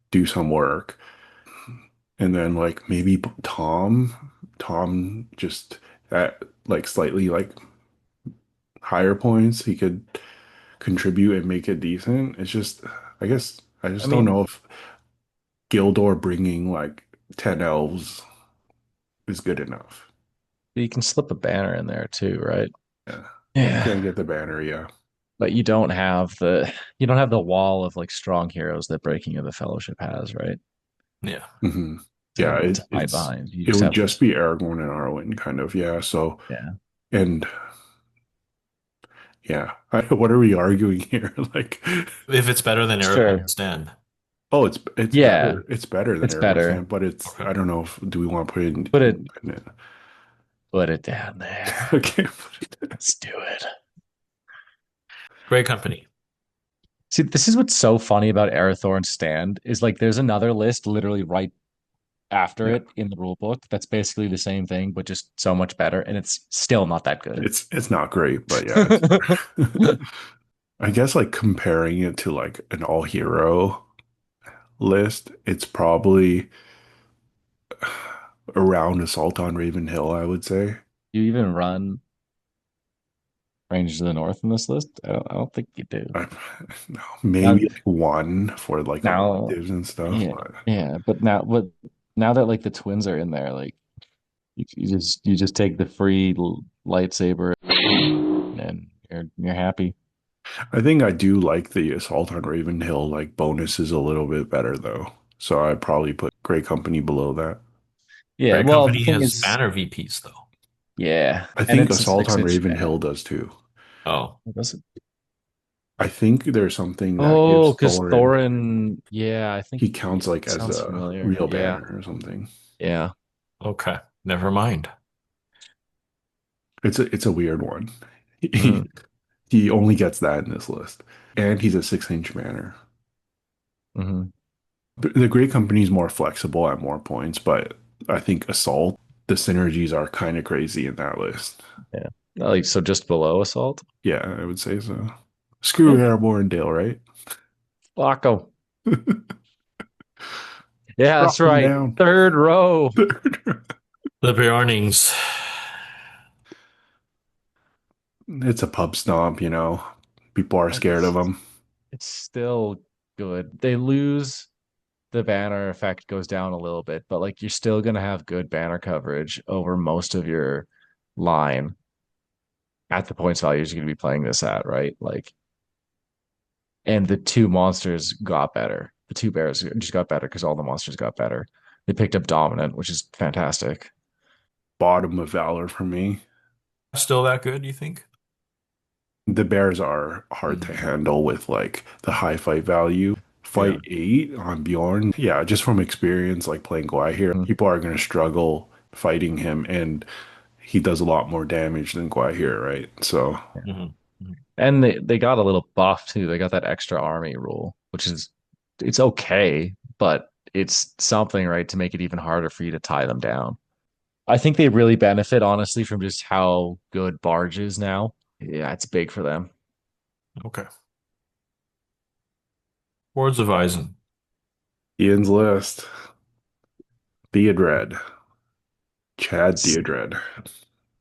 do some work, and then like maybe Tom just at like slightly like higher points, he could contribute and make it decent. It's just, I guess, I just don't know if Gildor bringing like 10 elves is good enough. You can slip a banner in there too, right? Yeah. Yeah. Can't get the banner, yeah. But you don't have the wall of like strong heroes that Breaking of the Fellowship has, right? Yeah. Mm-hmm. Yeah, to hide behind. It would just be Aragorn and Arwen, kind of, yeah. So, yeah. And yeah, what are we arguing here? Like, if it's better than Arathorn's stand. Oh, it's yeah, better. It's better than it's better, stand, but it's Okay. I don't know if do we want to put it in put it down there. Okay, Let's do it. Great company. See, this is what's so funny about Arathorn's stand is like there's another list literally right after it in the rule book that's basically the same thing but just so much better, and it's still not that good. It's not great, but yeah. I guess like comparing it to like an all hero list, it's probably around Assault on Ravenhill, I would say. You even run Rangers of the North in this list? I don't think you do. I, no, Now, maybe like one for like now, electives and stuff, yeah, but yeah, but now that like the twins are in there, like you just take the free lightsaber and you're happy. I think I do like the Assault on Ravenhill like bonuses a little bit better though. So I'd probably put Grey Company below that. Yeah, Great well, the Company thing has is, banner VPs though. yeah, I and think it's a Assault on 6-inch Ravenhill banner. does too. Oh, Does it? I think there's something that Oh, gives because Thorin, Thorin, yeah, I think he counts like as sounds a familiar. real Yeah, banner or something. yeah. okay. Never mind. It's a weird one. Mm, He only gets that in this list. And he's a 6-inch banner. hmm The Great Company is more flexible at more points, but I think Assault, the synergies are kind of crazy in that list. yeah. Like so, just below Assault. Yeah, I would say so. Screw Erebor and Dale, right? Flacco. Yeah, that's Drop them right. down. Third row. The Bjarnings. It's a pub stomp, you know. People are scared of It's them. it's still good. They lose the banner effect goes down a little bit, but like you're still gonna have good banner coverage over most of your line at the points values you're gonna be playing this at, right? Like, and the two monsters got better. The two bears just got better because all the monsters got better. They picked up dominant, which is fantastic. Bottom of Valor for me. Still that good, you think? The bears are hard to handle with like the high fight value. Yeah. Fight 8 on Bjorn. Yeah, just from experience, like playing Gwahir, Mhm. people are going to struggle fighting him, and he does a lot more damage than Gwahir, right? So Mhm. And they got a little buff too. They got that extra army rule, which is it's okay, but it's something, right, to make it even harder for you to tie them down. I think they really benefit, honestly, from just how good Barge is now. Yeah, it's big for them. Okay. Hordes of Eisen. Ian's list. Theodred. Chad It's, Theodred.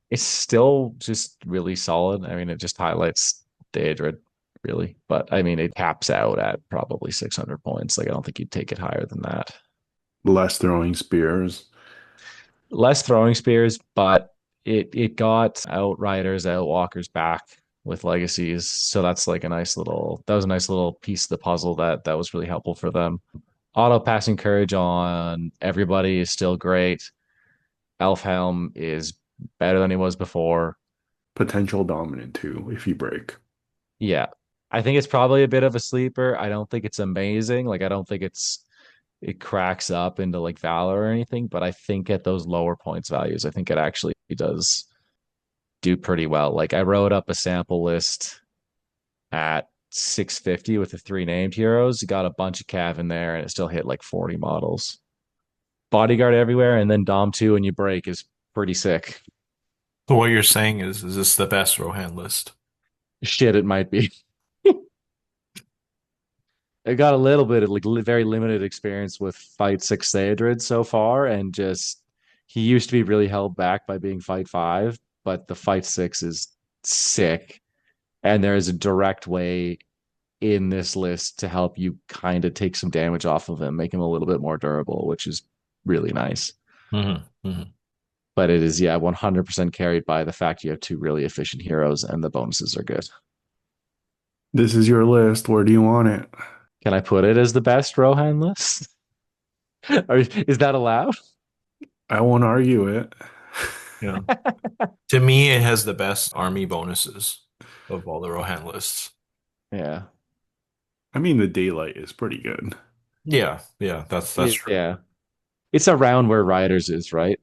it's still just really solid. I mean, it just highlights Daedra, really. But I mean, it caps out at probably 600 points. Like, I don't think you'd take it higher than that. Less throwing spears. Less throwing spears, but it got outriders, outwalkers back with legacies. So that's like that was a nice little piece of the puzzle that was really helpful for them. Auto passing courage on everybody is still great. Elf Helm is better than he was before. Potential dominant too, if you break. Yeah. I think it's probably a bit of a sleeper. I don't think it's amazing. Like I don't think it cracks up into like Valor or anything, but I think at those lower points values, I think it actually does do pretty well. Like I wrote up a sample list at 650 with the three named heroes, got a bunch of cav in there, and it still hit like 40 models. Bodyguard everywhere, and then Dom 2 and you break is pretty sick. So what you're saying is this the best Rohan list? Shit, it might be. I got a little bit of like very limited experience with Fight 6 Theodred so far, and just he used to be really held back by being Fight 5, but the Fight 6 is sick. And there is a direct way in this list to help you kind of take some damage off of him, make him a little bit more durable, which is really nice. Mm-hmm. Mm-hmm. But it is, yeah, 100% carried by the fact you have two really efficient heroes and the bonuses are good. This is your list. Where do you want it? Can I put it as the best Rohan list? Is that allowed? I won't argue it. Yeah. To me, it has the best army bonuses of all the Rohan lists. Yeah. I mean, the daylight is pretty good. Yeah, yeah, that's true. Yeah. It's around where Riders is, right?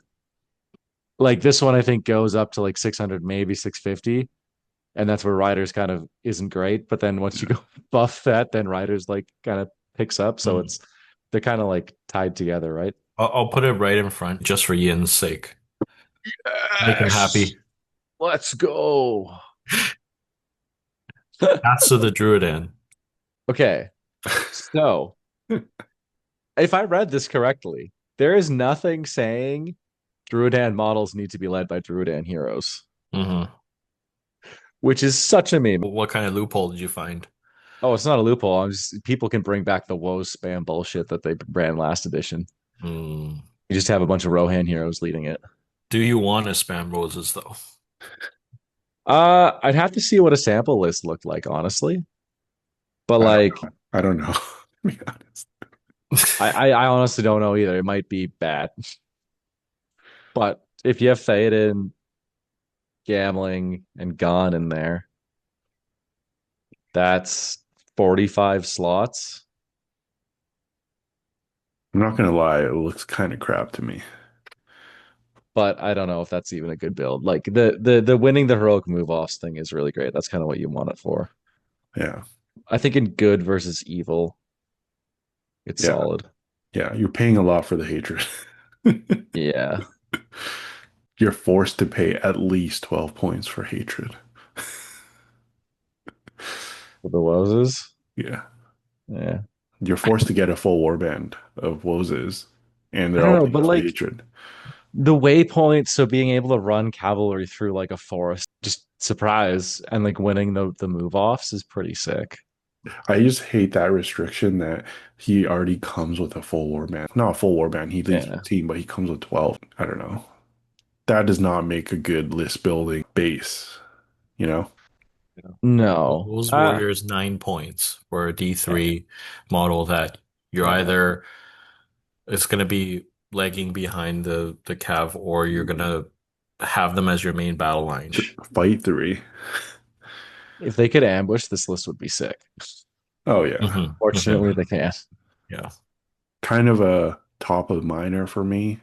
Like this one, I think goes up to like 600, maybe 650. And that's where Riders kind of isn't great. But then once you go buff that, then Riders like kind of picks up. So Mhm. they're kind of like tied together, right? I'll put it right in front just for Yin's sake. Make him happy. Let's go. Paths of the Druidan. Okay, so if I read this correctly, there is nothing saying Druidan models need to be led by Druidan heroes, Hmm. which is such a meme. What kind of loophole did you find? Oh, it's not a loophole. People can bring back the woes spam bullshit that they ran last edition. Hmm. You just have a bunch of Rohan heroes leading it. Do you want to spam roses though? I'd have to see what a sample list looked like, honestly. But I like, don't, I don't know, to be honest. I honestly don't know either. It might be bad. But if you have Theoden, Gambling, and Gone in there, that's 45 slots. I'm not gonna lie, it looks kind of crap to me. But I don't know if that's even a good build. Like the winning the heroic move offs thing is really great. That's kind of what you want it for. Yeah, I think in good versus evil, it's yeah, solid. yeah. You're paying a lot for the hatred. Yeah. You're forced to pay at least 12 points for hatred. For the Woses. Yeah. Yeah. You're forced to get a full warband of Woses, and I they're don't all know, paying but for like hatred. the waypoint, so being able to run cavalry through like a forest, just surprise, and like winning the move offs is pretty sick. I just hate that restriction that he already comes with a full warband. Not a full warband, he leads Yeah. 15, but he comes with 12. I don't know. That does not make a good list building base, you know? No. Those Warriors 9 points for a D3 model that you're Yeah. either it's gonna be lagging behind the Cav or you're gonna have them as your main battle line. Fight 3. If they could ambush, this list would be sick. Oh, yeah. Mhm, Fortunately, mhm. they can't. Yeah. Kind of a top of minor for me.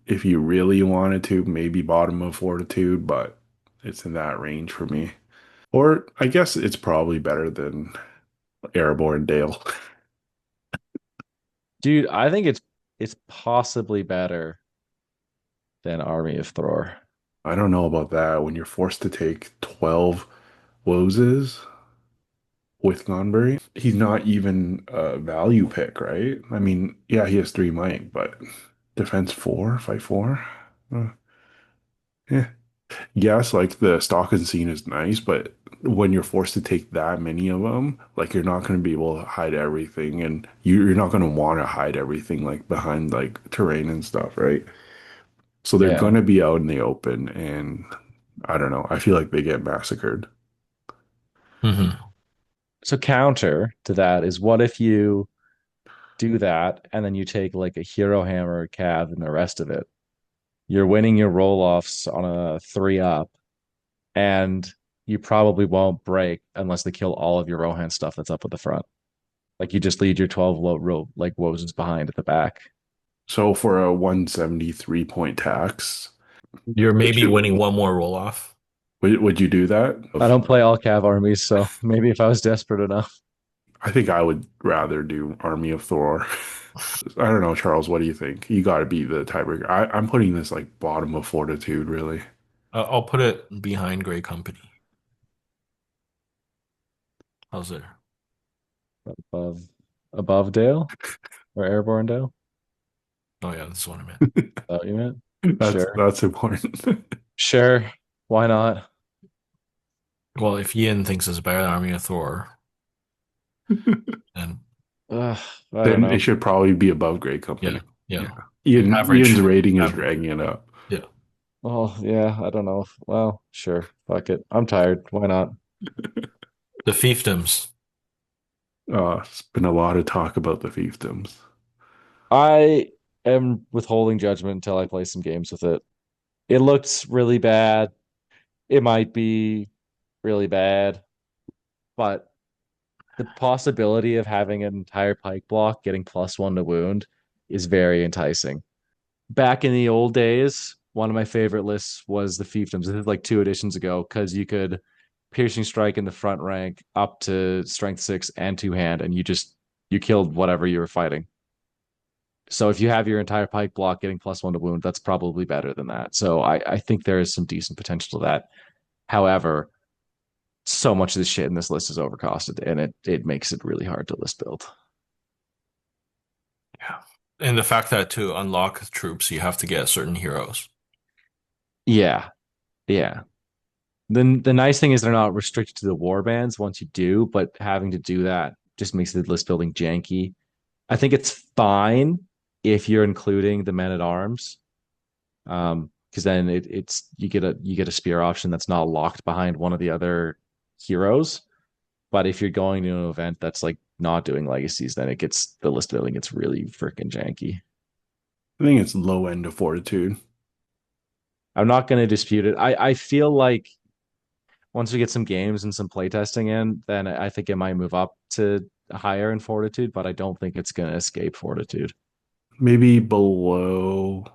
If you really wanted to, maybe bottom of fortitude, but it's in that range for me. Or I guess it's probably better than Erebor Dale. Dude, I think it's possibly better than Army of Thror. I don't know about that. When you're forced to take 12 Woses with Gonbury, he's not even a value pick, right? I mean, yeah, he has 3 might, but defense 4, fight 4. Yeah. Yes, like the stock and scene is nice, but when you're forced to take that many of them, like you're not going to be able to hide everything, and you're not going to want to hide everything like behind like terrain and stuff, right? So they're Yeah. going to be out in the open, and I don't know. I feel like they get massacred. Mhm. So counter to that is what if you do that and then you take like a hero hammer, cav, and the rest of it? You're winning your roll offs on a 3-up, and you probably won't break unless they kill all of your Rohan stuff that's up at the front. Like you just lead your 12 like Wosens behind at the back. So for a 173 point tax, You're would maybe you winning one more roll off. would you do that? I don't play all cav armies, so maybe if I was desperate enough. I think I would rather do Army of Thor. I don't know, Charles. What do you think? You got to be the tiebreaker. I'm putting this like bottom of fortitude, really. I'll put it behind Gray Company. How's it? Above Dale or Airborne Dale? Oh yeah, that's what I meant. Oh, you meant? That's Sure. that's important. Sure. Why not? Well, if Ian thinks it's better than Army of Thor, then Ugh, I don't Then know. it should probably be above Great yeah, Company. yeah. Average. Ian's rating is Average. dragging it up. Yeah. Oh, yeah, I don't know. Well, sure. Fuck it. I'm tired. Why not? The fiefdoms. It's been a lot of talk about the fiefdoms. I am withholding judgment until I play some games with it. It looks really bad. It might be really bad, but the possibility of having an entire pike block getting +1 to wound is very enticing. Back in the old days, one of my favorite lists was the fiefdoms. This is like 2 editions ago because you could piercing strike in the front rank up to strength 6 and 2-hand, and you killed whatever you were fighting. So if you have your entire pike block getting +1 to wound, that's probably better than that. So I think there is some decent potential to that. However, so much of the shit in this list is overcosted, and it makes it really hard to list build. Yeah. And the fact that to unlock troops, you have to get certain heroes. Yeah, yeah. Then the nice thing is they're not restricted to the war bands once you do, but having to do that just makes the list building janky. I think it's fine if you're including the men at arms, because then it's you get a spear option that's not locked behind one of the other heroes. But if you're going to an event that's like not doing legacies, then the list building gets really freaking janky. I think it's low end of fortitude. I'm not going to dispute it. I feel like once we get some games and some playtesting in, then I think it might move up to higher in fortitude, but I don't think it's going to escape fortitude. Maybe below.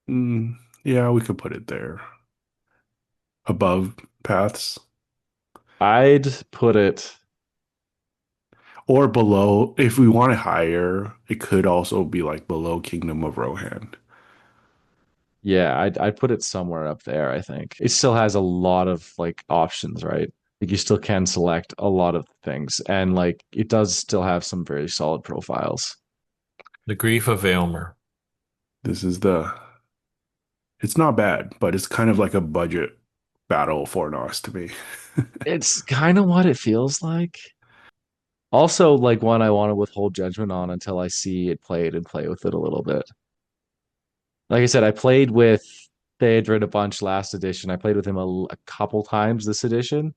Yeah, we could put it there. Above paths. I'd put it. Or below. If we want it higher, it could also be like below Kingdom of Rohan. Yeah, I'd put it somewhere up there, I think. It still has a lot of like options, right? Like you still can select a lot of things, and like it does still have some very solid profiles. The Grief of Eomer. This is it's not bad, but it's kind of like a budget battle for Nos to me. It's kind of what it feels like. Also, like one I want to withhold judgment on until I see it played and play with it a little bit. Like I said, I played with Theoden a bunch last edition. I played with him a couple times this edition.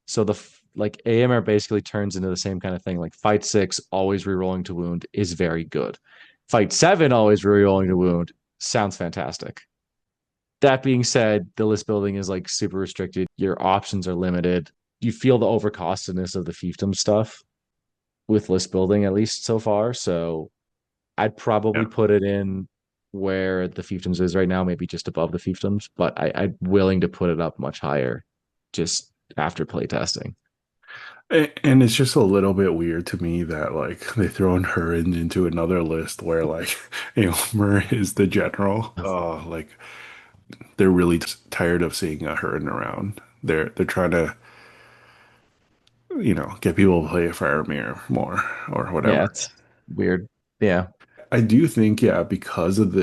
So like AMR basically turns into the same kind of thing. Like fight 6, always rerolling to wound is very good. Fight 7, always rerolling to wound sounds fantastic. That being said, the list building is like super restricted. Your options are limited. You feel the overcostedness of the fiefdom stuff with list building, at least so far. So I'd probably put it in where the fiefdoms is right now, maybe just above the fiefdoms, but I'm willing to put it up much higher just after playtesting. And it's just a little bit weird to me that like they thrown her into another list where like Aylmer is the general. Oh, like they're really tired of seeing a Hurin around. They're trying to get people to play Faramir more or Yeah, whatever. it's weird. Yeah. I do think, yeah, because of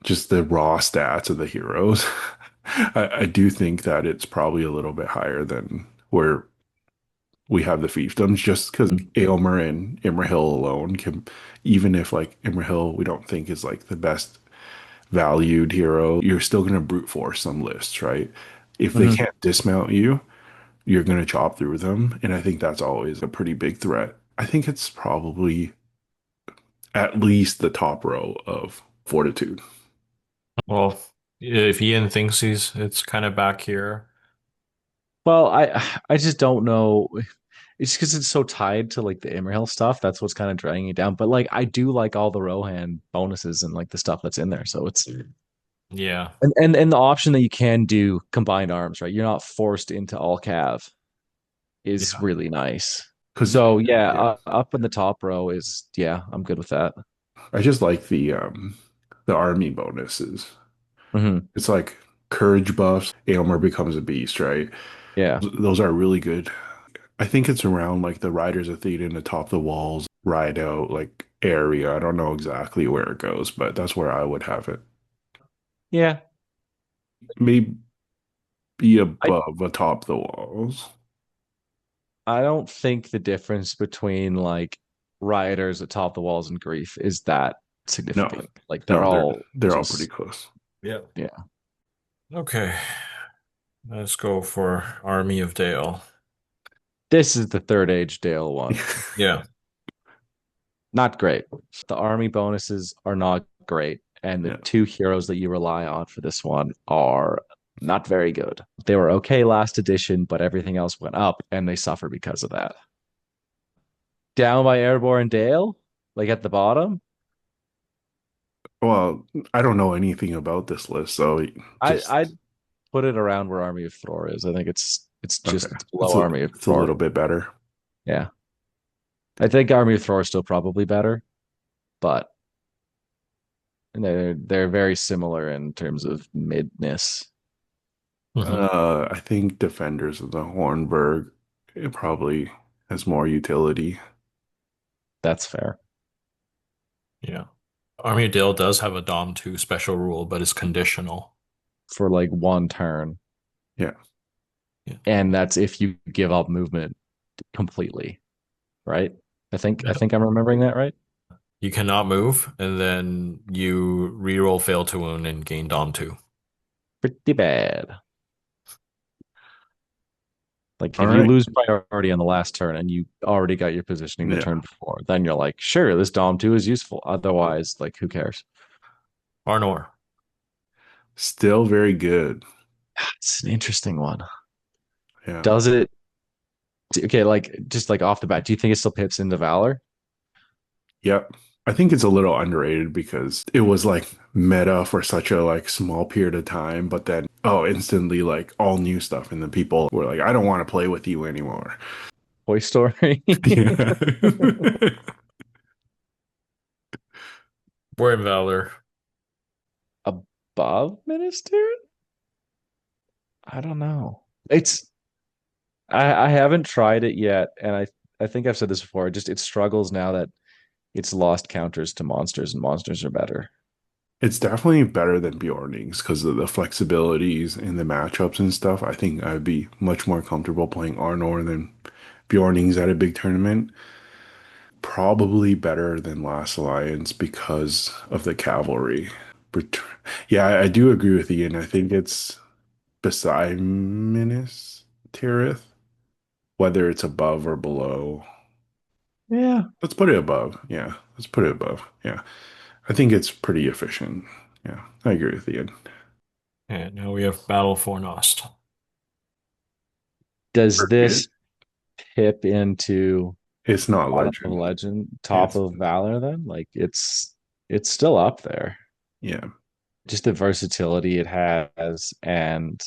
just the raw stats of the heroes, I do think that it's probably a little bit higher than where we have the fiefdoms, just because Aylmer and Imrahil alone can, even if like Imrahil we don't think is like the best valued hero, you're still going to brute force some lists, right? If they can't dismount you, you're going to chop through them. And I think that's always a pretty big threat. I think it's probably at least the top row of fortitude. Well, if Ian thinks it's kind of back here. Well, I just don't know. It's because it's so tied to like the Imrahil stuff. That's what's kind of dragging it down. But like I do like all the Rohan bonuses and like the stuff that's in there. So it's Yeah. and the option that you can do combined arms, right? You're not forced into all cav is Yeah. really nice. 'Cause, So yeah, yeah, up in the top row is I'm good with that. I just like the army bonuses. Hmm. It's like courage buffs. Aylmer becomes a beast, right? Yeah. Those are really good. I think it's around like the Riders of Theoden, Atop the Walls, ride out like area. I don't know exactly where it goes, but that's where I would have it. Yeah. Maybe I above Atop the Walls. I don't think the difference between like rioters atop the walls and grief is that No, significant. Like they're no, all they're all pretty just close. Yeah. yeah. Okay. Let's go for Army of Dale. This is the third age Dale one. Yeah. Not great. The army bonuses are not great. And the Yeah. two heroes that you rely on for this one are not very good. They were okay last edition, but everything else went up and they suffer because of that. Down by Erebor and Dale, like at the bottom. Well, I don't know anything about this list, so just I'd put it around where Army of Thror is. I think it's just okay. below Army of It's a little Thror. bit better. Yeah. I think Army of Thor is still probably better, but they're very similar in terms of midness. I think Defenders of the Hornburg, it probably has more utility. That's fair. Yeah. Army of Dale does have a Dom 2 special rule, but it's conditional. For like one turn. Yeah. Yeah. And that's if you give up movement completely, right? I think I'm remembering that right. You cannot move, and then you reroll fail to wound and gain Dom 2. Pretty bad. Like All if you right. lose priority on the last turn and you already got your positioning the Yeah. turn before, then you're like, sure, this Dom 2 is useful. Otherwise, like who cares? Arnor. Still very good. It's an interesting one. Yeah. Does it okay, like just like off the bat, do you think it still pips into Valor? Yep. I think it's a little underrated because it was like meta for such a like small period of time, but then instantly like all new stuff and the people were like, I don't want to play with you anymore. Toy Story. Yeah. We're in Valor. Above Minister? I don't know. I haven't tried it yet, and I think I've said this before. It struggles now that it's lost counters to monsters, and monsters are better. It's definitely better than Bjornings because of the flexibilities in the matchups and stuff. I think I'd be much more comfortable playing Arnor than Bjornings at a big tournament. Probably better than Last Alliance because of the cavalry. But yeah, I do agree with Ian. I think it's beside Minas Tirith, whether it's above or below. Yeah. Let's put it above. Yeah, let's put it above. Yeah, I think it's pretty efficient. Yeah, I agree with Ian. And now we have Battle for Nost. Does this tip into It's not Top of legend. Legend, Top It's of Valor then? Like it's still up there. yeah. Just the versatility it has and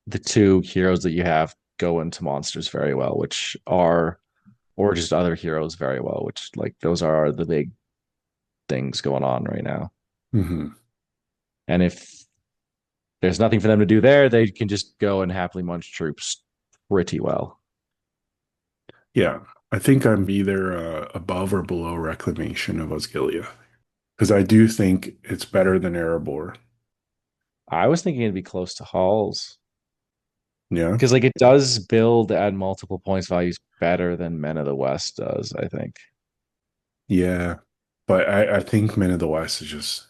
the two heroes that you have go into monsters very well, which are or just other heroes very well, which like those are the big things going on right now. Hmm. And if there's nothing for them to do there, they can just go and happily munch troops pretty well. Yeah, I think I'm either above or below Reclamation of Osgiliath because I do think it's better than Erebor. I was thinking it'd be close to Halls Yeah, because like it does build at multiple points values better than Men of the West does, I think. yeah, but I think Men of the West is just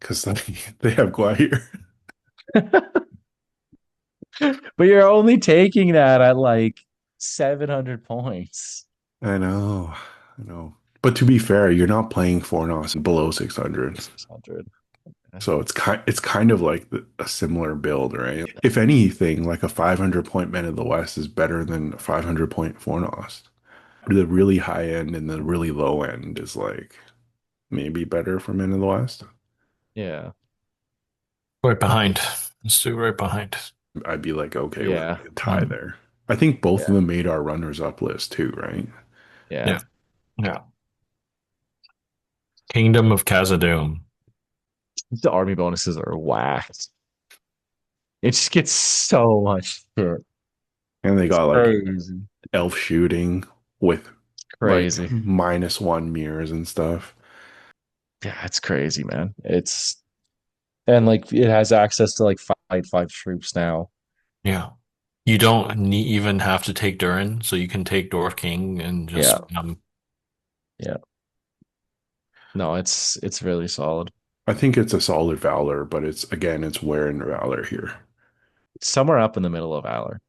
because they have Gwyer. But you're only taking that at like 700 points. I know. But to be fair, you're not playing Fornos below 600. 600. So it's kind of like a similar build, right? If anything, like a 500 point Men of the West is better than a 500 point Fornos. The really high end and the really low end is like maybe better for Men of the West. Yeah. Right behind. Let's do right behind. I'd be like, okay, with Yeah. a tie Mhm. there. I think both Yeah. of them made our runners up list too, right? Yeah. Yeah. Yeah. Kingdom of Khazad-Dum. The army bonuses are whacked. It just gets so much shit. And they got like Crazy. elf shooting with Crazy. like -1 mirrors and stuff. Yeah, it's crazy, man. It's and like it has access to like five troops now. Yeah. You don't even have to take Durin, so you can take Dwarf King and just Yeah. No, it's really solid. I think it's a solid Valor, but it's wear and Valor here. It's somewhere up in the middle of Valor.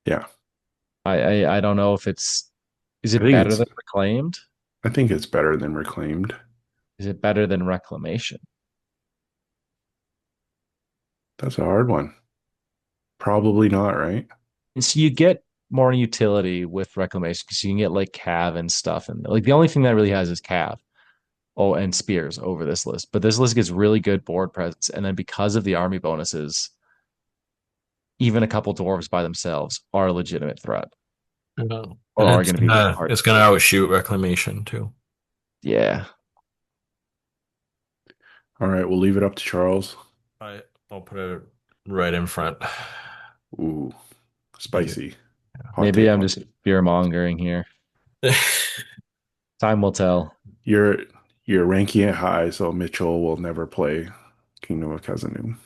Yeah. I don't know if is I it think better it's than Reclaimed? I think it's better than Reclaimed. Is it better than Reclamation? That's a hard one. Probably not, right? And so you get more utility with Reclamation because you can get like Cav and stuff, and like the only thing that really has is Cav. Oh, and spears over this list. But this list gets really good board presence. And then because of the army bonuses, even a couple dwarves by themselves are a legitimate threat. Yeah. Or And are going to be really hard. it's gonna outshoot Reclamation too. Yeah. All right, we'll leave it up to Charles. I'll put it right in front. Ooh, spicy. Hot Maybe take. I'm just fear mongering here. Time will tell. You're you're ranking it high, so Mitchell will never play Kingdom of Khazad-Dum.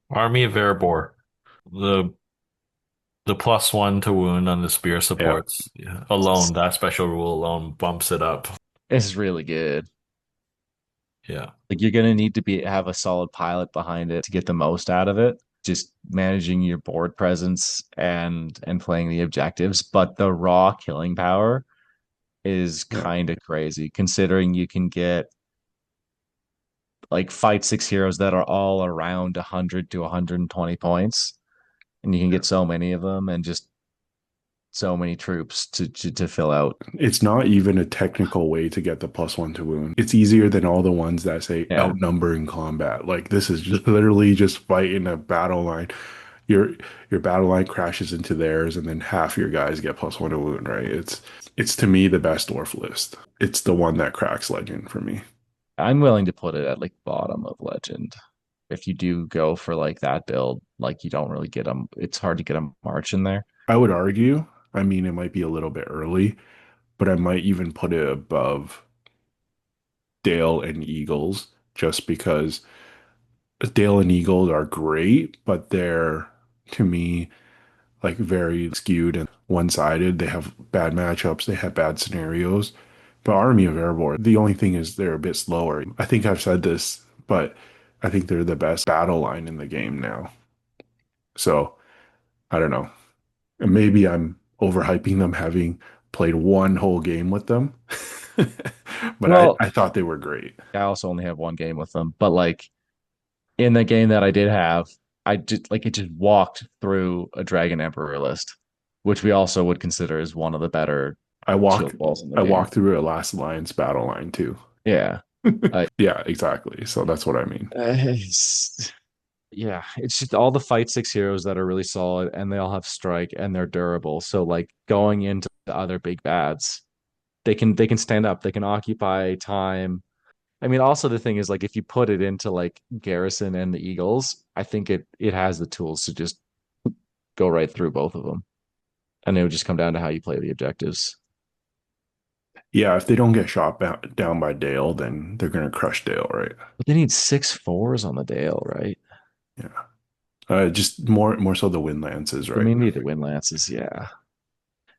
Army of Erebor. The the +1 to wound on the spear Yeah, supports. Yeah. Alone, that special rule alone bumps it up. It's really good. Yeah. Like you're gonna need to have a solid pilot behind it to get the most out of it. Just managing your board presence and playing the objectives, but the raw killing power is yeah. kind of crazy considering you can get like fight six heroes that are all around 100 to 120 points, and you can get so many of them and just so many troops to fill out. It's not even a technical way to get the +1 to wound. It's easier than all the ones that say Yeah. outnumber in combat. Like this is just literally just fighting a battle line. Your your battle line crashes into theirs, and then half your guys get +1 to wound. Right? It's to me the best dwarf list. It's the one that cracks legend for me. I'm willing to put it at like bottom of legend. If you do go for like that build, like you don't really get them. It's hard to get a march in there. I would argue. I mean, it might be a little bit early, but I might even put it above Dale and Eagles just because Dale and Eagles are great, but they're to me like very skewed and one-sided. They have bad matchups, they have bad scenarios. But Army of Erebor, the only thing is they're a bit slower. I think I've said this, but I think they're the best battle line in the game now. So I don't know. And maybe I'm overhyping them having played one whole game with them. But Well, I thought they were great. I also only have one game with them, but like in the game that I did have, I just like it just walked through a Dragon Emperor list, which we also would consider as one of the better I walked shield walls in the I game. walked through a Last Alliance battle line too. Yeah. I, Yeah, exactly. So that's what I mean. yeah, it's just all the fight six heroes that are really solid and they all have strike and they're durable. So like going into the other big bads, they can stand up, they can occupy time. I mean, also the thing is like if you put it into like Garrison and the Eagles, I think it has the tools to just go right through both of them. And it would just come down to how you play the objectives. Yeah, if they don't get shot down by Dale, then they're gonna crush Dale, right? But they need 6/4s on the Dale, right? Yeah. Just more so the wind lances, I right? mean, need the Wind Lances, yeah.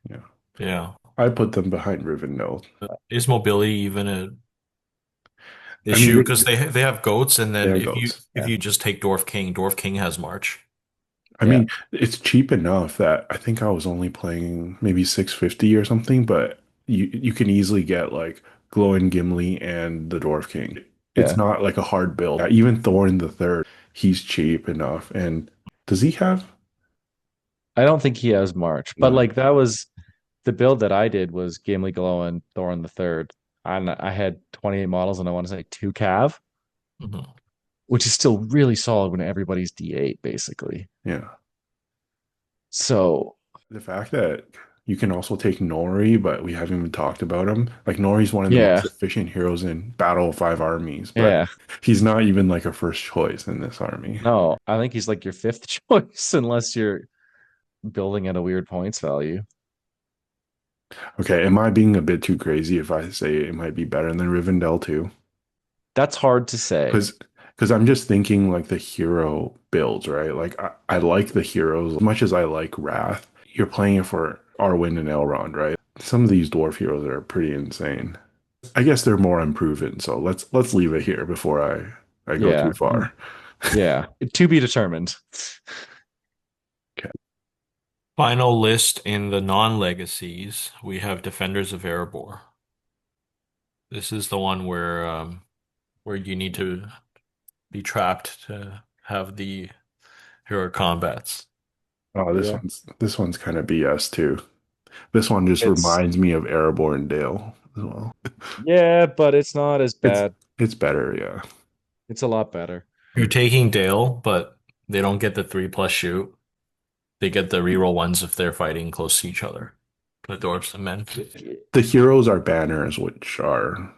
Yeah. Yeah. I put them behind Rivendell. Is mobility even a I mean, issue? Because they have goats, and then there if you goes. if you just take Dwarf King has March. I Yeah. mean, it's cheap enough that I think I was only playing maybe 650 or something, but you can easily get like Glowing Gimli and the Dwarf King. It's Yeah. not like a hard build. Even Thorin the Third, he's cheap enough. And does he have? I don't think he has March, but No. like that was the build that I did was Gimli Glow and Thorin the Third. And I had 28 models and I want to say 2 cav, Mhm. which is still really solid when everybody's D8, basically. Yeah. So The fact that you can also take Nori, but we haven't even talked about him. Like Nori's one of the yeah, most efficient heroes in Battle of Five Armies, but yeah. he's not even like a first choice in this army. No, I think he's like your fifth choice unless you're building at a weird points value. Okay, am I being a bit too crazy if I say it might be better than Rivendell too? That's hard to say. Because I'm just thinking like the hero builds, right? Like I like the heroes as much as I like Wrath. You're playing it for Arwen and Elrond, right? Some of these dwarf heroes are pretty insane. I guess they're more unproven, so let's leave it here before I go Yeah. too far. Yeah. To be determined. Okay. Final list in the non-legacies, we have Defenders of Erebor. This is the one where you need to be trapped to have the hero combats. Oh, Yeah. this one's kind of BS too. This one just It's reminds me of Erebor and Dale as well. yeah, but it's not as It's bad. it's better, yeah. It's a lot better. You're taking Dale, but they don't get the 3+ shoot. They get the reroll ones if they're fighting close to each other. The dwarves and men. The heroes are banners, which are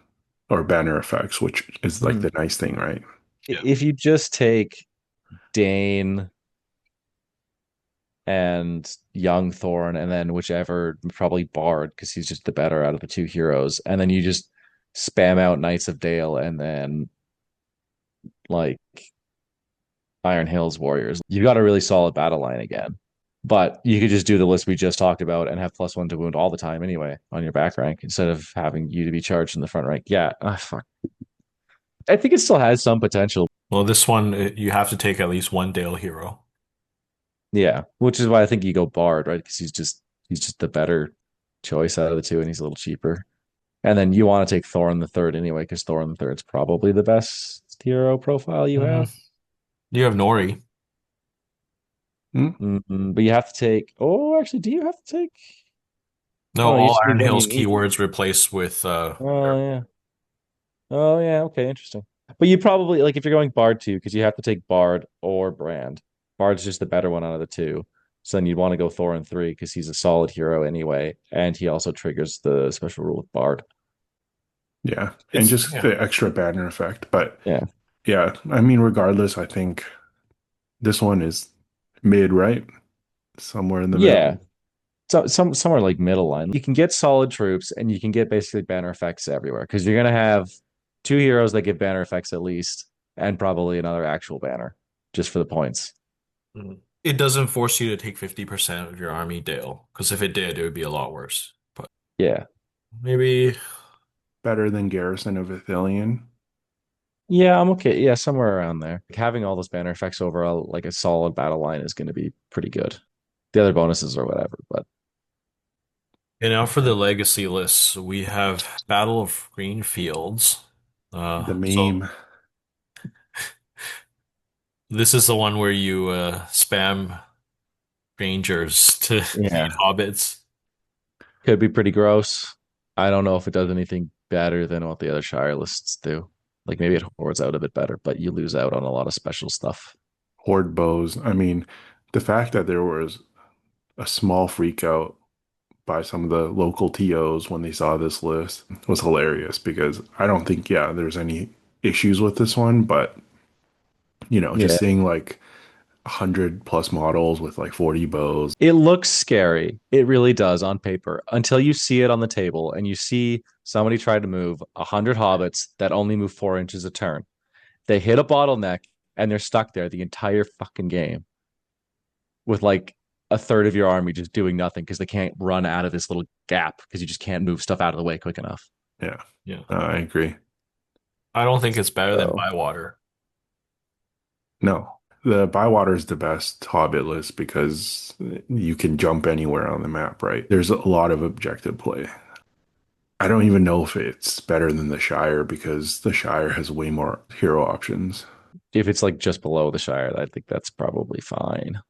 or banner effects, which is like Mhm. the nice thing, right? Yeah. If you just take Dane and young Thorn, and then whichever, probably Bard, because he's just the better out of the two heroes, and then you just spam out Knights of Dale and then like Iron Hills Warriors, you've got a really solid battle line again. But you could just do the list we just talked about and have +1 to wound all the time anyway on your back rank instead of having you to be charged in the front rank. Yeah, fuck. I think it still has some potential. Well, this one you have to take at least one Dale hero. Yeah, which is why I think you go Bard, right? Because he's just the better choice out of the two, and he's a little cheaper. And then you want to take Thorin the third anyway, because Thorin the third's probably the best hero profile you have. You have Nori. But you have to take. Oh, actually, do you have to take? No, Oh, you all just need Iron one Hills unique. keywords replaced with Oh yeah. Oh yeah. Okay, interesting. But you probably like if you're going Bard too, because you have to take Bard or Brand. Bard's just the better one out of the two. So then you'd want to go Thorin 3 because he's a solid hero anyway, and he also triggers the special rule with Bard. Yeah, and just the extra banner effect. But yeah, I mean, regardless, I think this one is mid, right? Somewhere in the middle. So somewhere like middle line. You can get solid troops and you can get basically banner effects everywhere because you're gonna have two heroes that give banner effects at least, and probably another actual banner just for the points. It doesn't force you to take 50% of your army Dale, because if it did, it would be a lot worse. But yeah, maybe better than Garrison of Ithilien. Yeah, I'm okay. Yeah, somewhere around there. Like, having all those banner effects over like a solid battle line is going to be pretty good. The other bonuses or whatever, but And now for the legacy lists, we have Battle of Green Fields. The So meme. this is the one where you spam rangers to yeah, feed hobbits. could be pretty gross. I don't know if it does anything better than what the other Shire lists do. Like maybe it hoards out a bit better, but you lose out on a lot of special stuff. Horde bows. I mean, the fact that there was a small freak out by some of the local TOs when they saw this list was hilarious because I don't think, there's any issues with this one, but just seeing like 100+ models with like 40 bows. It looks scary. It really does on paper until you see it on the table and you see somebody try to move 100 hobbits that only move 4 inches a turn. They hit a bottleneck and they're stuck there the entire fucking game with like a third of your army just doing nothing because they can't run out of this little gap because you just can't move stuff out of the way quick enough. Yeah. I agree. I don't think it's better than Bywater. No. The Bywater is the best Hobbit list because you can jump anywhere on the map, right? There's a lot of objective play. I don't even know if it's better than the Shire because the Shire has way more hero options. If it's like just below the Shire, I think that's probably fine.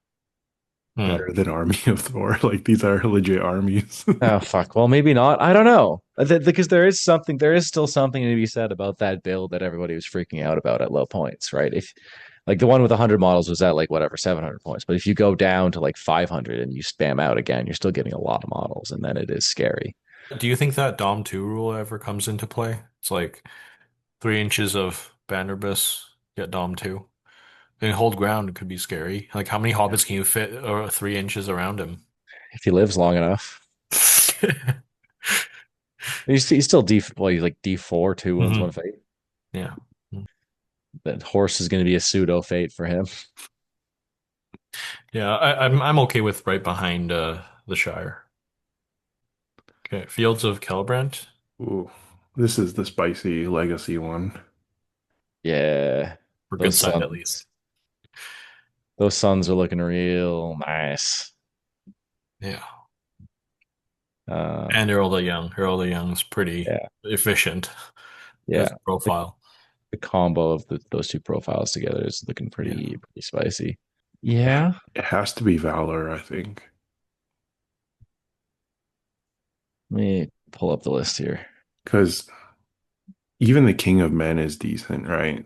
Better than Army of Thor. Like these are legit armies. Oh fuck. Well, maybe not. I don't know. Because there is still something to be said about that build that everybody was freaking out about at low points, right? If like the one with 100 models was at like whatever 700 points, but if you go down to like 500 and you spam out again, you're still getting a lot of models, and then it is scary. Do you think that Dom 2 rule ever comes into play? It's like 3 inches of Banderbus, get Dom 2. And hold ground could be scary. Like how many hobbits can you fit 3 inches around him? If he lives long enough. He's still he's like D4, 2 wounds, 1 fate. Yeah. That horse is going to be a pseudo fate for him. Yeah, I'm okay with right behind the Shire. Okay, Fields of Kelbrant. Ooh, this is the spicy legacy one. Yeah. For good side at least. Those suns are looking real nice. Yeah. And Earl the Young. Earl the Young's pretty efficient. Yeah. Profile. The combo of those two profiles together is looking pretty spicy. Yeah. It has to be Valor, I think. Let me pull up the list here. Because even the King of Men is decent, right?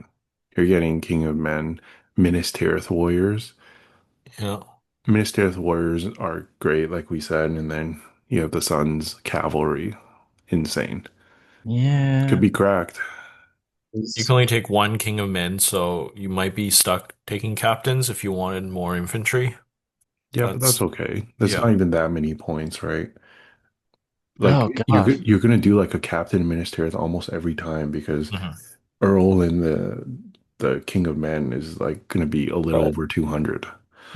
You're getting King of Men, Minas Tirith Warriors. Yeah. Minas Tirith Warriors are great, like we said, and then you have the Sun's Cavalry. Insane. Yeah. Could be cracked. You can only take one King of Men, so you might be stuck taking captains if you wanted more infantry. Yeah, but that's That's okay. That's yeah. not even that many points, right? Like Oh gosh. you're gonna do like a captain Minas Tirith almost every time because Mhm. Earl and the King of Men is like gonna be a little But over 200.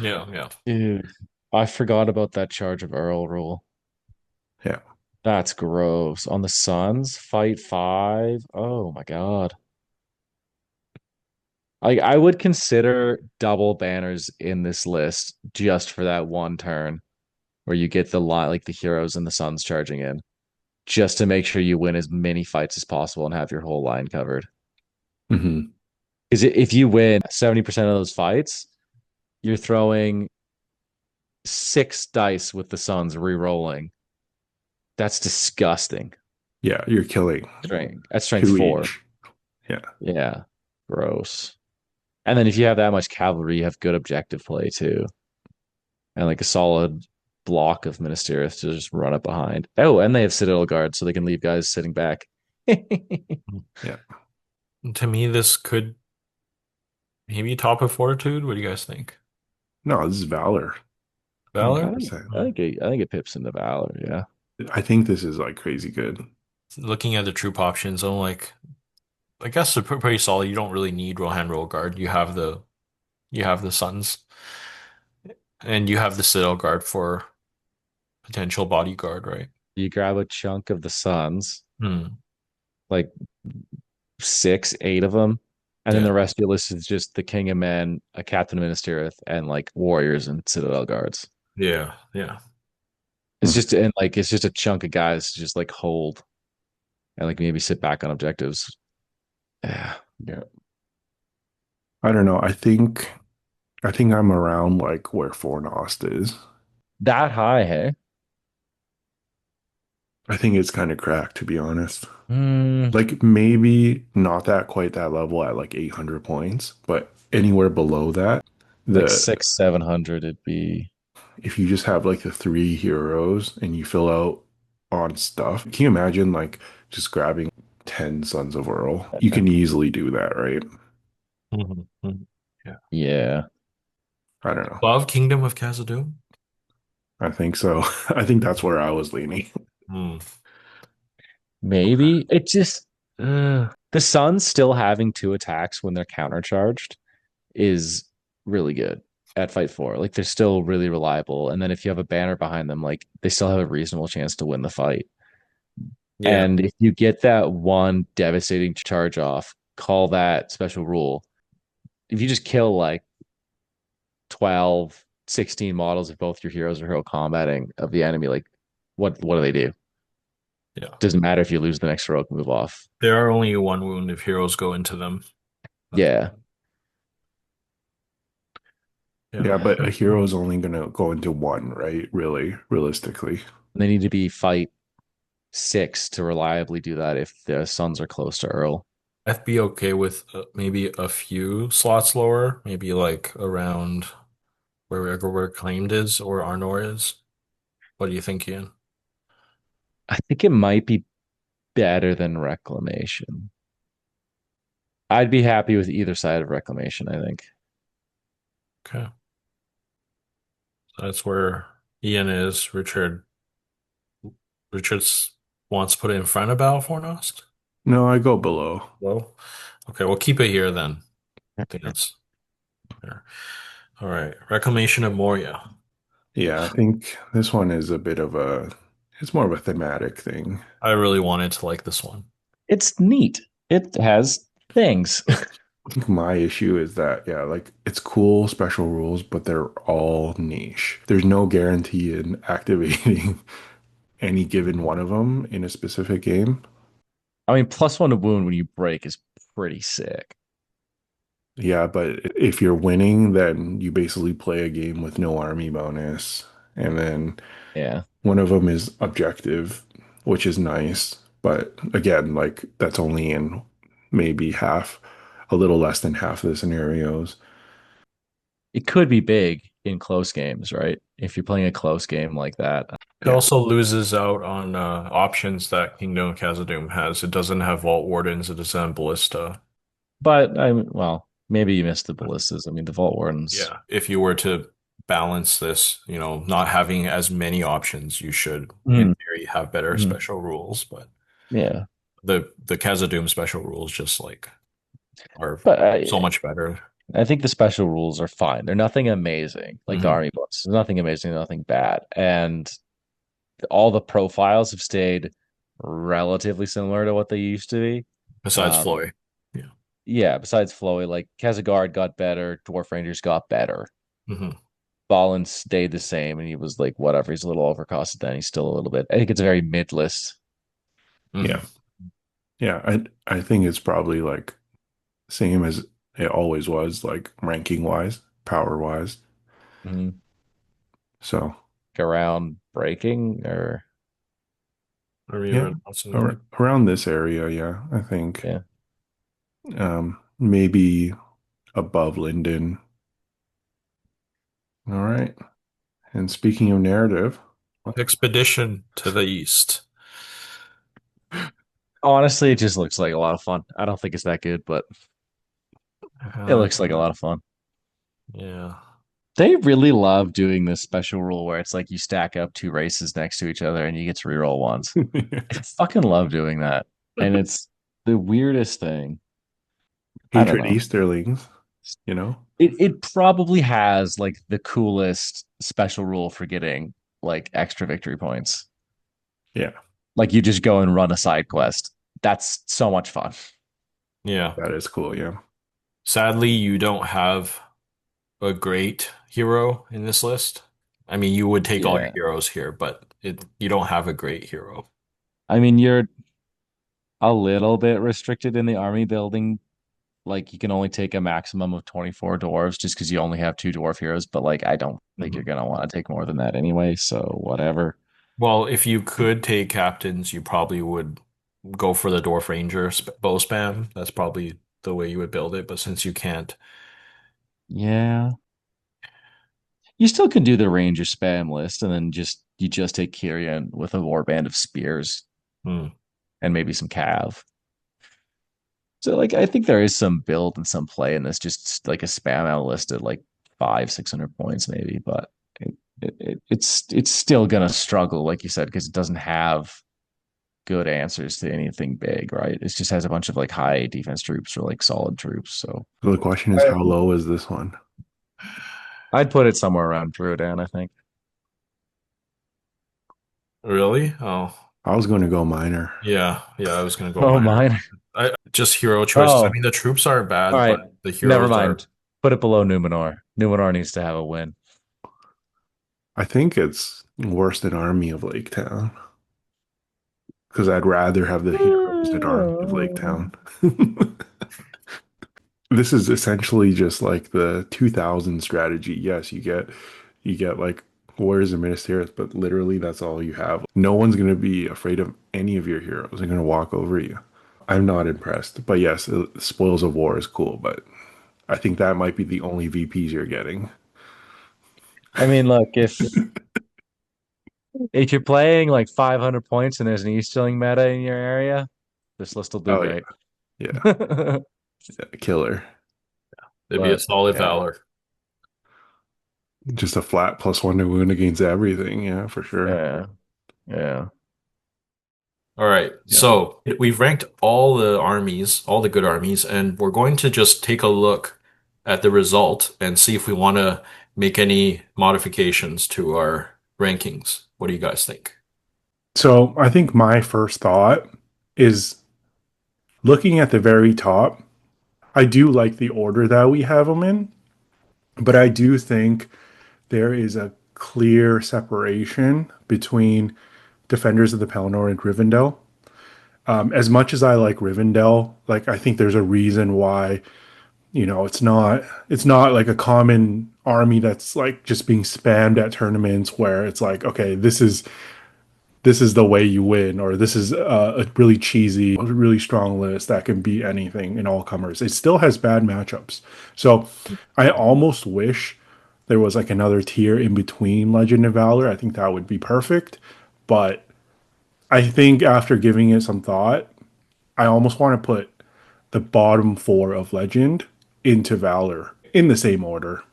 Yeah, yeah. dude, I forgot about that charge of Earl rule. Yeah. That's gross. On the Suns, fight 5. Oh my God. Like I would consider double banners in this list just for that one turn where you get the line like the heroes and the Suns charging in, just to make sure you win as many fights as possible and have your whole line covered. Hmm. Because if you win 70% of those fights, you're throwing 6 dice with the Suns re-rolling. That's disgusting. Yeah, you're killing Strength. That's strength two 4. each. Yeah. Yeah. Gross. And then if you have that much cavalry, you have good objective play too. And like a solid block of Minas Tirith to just run up behind. Oh, and they have Citadel Guard, so they can leave guys sitting back. Yeah. To me, this could maybe top of Fortitude. What do you guys think? No, this is Valor. Valor? 100%. I think it pips into Valor, yeah. I think this is like crazy good. Looking at the troop options, I'm like, I guess they're pretty solid. You don't really need Rohan Roll Guard. You have the Suns, and you have the Citadel Guard for potential bodyguard, right? You grab a chunk of the Suns, Hmm. like 6, 8 of them, and then Yeah. the rest of your list is just the King of Men, a Captain of Minas Tirith, and like warriors and Citadel Guards. Yeah. Yeah. It's just and like it's just a chunk of guys to just like hold and like maybe sit back on objectives. Yeah. Yeah. I don't know. I think I'm around like where Fornost is. That high, hey? I think it's kind of cracked to be honest. Hmm. Like maybe not that quite that level at like 800 points, but anywhere below that, Like the 6, 700 it'd be. if you just have like the three heroes and you fill out on stuff, can you imagine like just grabbing 10 Sons of Earl? You can easily do that, right? Mhm. Mhm. Yeah. Yeah. I don't know. Above Kingdom of Khazad-Dum? I think so. I think that's where I was leaning. Hmm. Maybe. It just the Suns still having 2 attacks when they're countercharged is really good at fight 4. Like they're still really reliable. And then if you have a banner behind them, like they still have a reasonable chance to win the fight. Yeah. And if you get that one devastating charge off, call that special rule. If you just kill like 12, 16 models of both your heroes or hero combating of the enemy, like what do they do? Yeah. Doesn't matter if you lose the next heroic move off. There are only one wound if heroes go into them. Yeah. Yeah, Yeah. but a hero is only gonna go into one, right? Really, realistically. They need to be fight 6 to reliably do that if the Suns are close to Earl. I'd be okay with maybe a few slots lower, maybe like around where Erebor Reclaimed is or Arnor is. What do you think, Ian? I think it might be better than Reclamation. I'd be happy with either side of Reclamation, I think. Okay. That's where Ian is. Richard's wants to put it in front of Battle for Nost. No, I go below. Well, okay, we'll keep it here then. I think that's fair. All right. Reclamation of Moria. Yeah, I think this one is a bit of it's more of a thematic thing. I really wanted to like this one. It's neat. It has things. I think my issue is that, yeah, like it's cool special rules, but they're all niche. There's no guarantee in activating any given one of them in a specific game. I mean, +1 to wound when you break is pretty sick. Yeah, but if you're winning, then you basically play a game with no army bonus. And then Yeah. one of them is objective, which is nice. But again, like that's only in maybe half, a little less than half of the scenarios. It could be big in close games, right? If you're playing a close game like that. It also loses out on options that Kingdom of Khazad-Dum has. It doesn't have Vault Wardens. It doesn't have Ballista. But well, maybe you missed the ballistas. I mean, the Vault Wardens. Yeah. If you were to balance this, not having as many options, you should, in Mm, theory, have better mhm. special rules. But Yeah, the Khazad-Dum special rules just like are but so much better. I think the special rules are fine. They're nothing amazing, like the Mhm. army books. There's nothing amazing, nothing bad, and all the profiles have stayed relatively similar to what they used to be. Besides Um, Floy. Yeah. yeah, besides Flowy, like Kazagard got better, Dwarf Rangers got better. Hmm. Balin stayed the same, and he was like whatever. He's a little overcosted. Then he's still a little bit. I think it's a very mid list. Yeah. Hmm. Yeah. I think it's probably like same as it always was, like ranking wise, power wise. Mm-hmm. So Around breaking or Are you yeah, announcing it? around this area, yeah, I think yeah. maybe above Lindon. All right. And speaking of narrative, Expedition to the east. Honestly, it just looks like a lot of fun. I don't think it's that good, but it Uh, looks like a lot of fun. yeah. They really love doing this special rule where it's like you stack up two races next to each other and you get to reroll ones. I fucking love doing that. And it's the weirdest thing. I don't hatred know. Easterlings, you know? It probably has like the coolest special rule for getting like extra victory points. Yeah, Like you just go and run a side quest. That's so much fun. Yeah. that is cool. Yeah. Sadly, you don't have a great hero in this list. I mean, you would take all your Yeah. heroes here, but you don't have a great hero. I mean, you're a little bit restricted in the army building. Like you can only take a maximum of 24 dwarves just because you only have two dwarf heroes. But like, I don't think you're Mhm. gonna want to take more than that anyway. So whatever. Well, if you could take captains, you probably would go for the Dwarf Ranger bow spam. That's probably the way you would build it. But since you can't, Yeah. You still can do the ranger spam list and then you just take Kyrian with a warband of spears hmm. and maybe some cav. So like I think there is some build and some play in this, just like a spam out list at like 500-600 points maybe, but it's still gonna struggle, like you said, because it doesn't have good answers to anything big, right? It just has a bunch of like high defense troops or like solid troops. So So the question is, how low is this one? I'd put it somewhere around Druidan, I think. Really? Oh, I was going to go minor. yeah. Yeah, I was gonna go Oh, minor. mine. Just hero choices. I Oh, mean, the troops aren't all bad, right. but the Never heroes are. mind. Put it below Numenor. Numenor needs to have a win. I think it's worse than Army of Lake Town because I'd rather have the heroes than Army of Lake Town. This is essentially just like the 2000 strategy. Yes, you get like Warriors of Minas Tirith, but literally that's all you have. No one's going to be afraid of any of your heroes. They're going to walk over you. I'm not impressed. But yes, Spoils of War is cool, but I think that might be the only VPs you're getting. I mean, look, if you're playing like 500 points and there's an Easterling meta in your area, this list will do Oh yeah, great. yeah, yeah, killer. It'd be a But solid Yeah, valor. just a flat +1 to wound against everything. Yeah, for sure. yeah, yeah. All right. Yeah. So we've ranked all the armies, all the good armies, and we're going to just take a look at the result and see if we want to make any modifications to our rankings. What do you guys think? So I think my first thought is looking at the very top. I do like the order that we have them in, but I do think there is a clear separation between Defenders of the Pelennor and Rivendell. As much as I like Rivendell, like I think there's a reason why it's not like a common army that's like just being spammed at tournaments where it's like, okay, this is the way you win, or this is a really cheesy, really strong list that can beat anything in all comers. It still has bad matchups. So I almost wish there was like another tier in between Legend and Valor. I think that would be perfect. But I think after giving it some thought, I almost want to put the bottom four of Legend into Valor in the same order.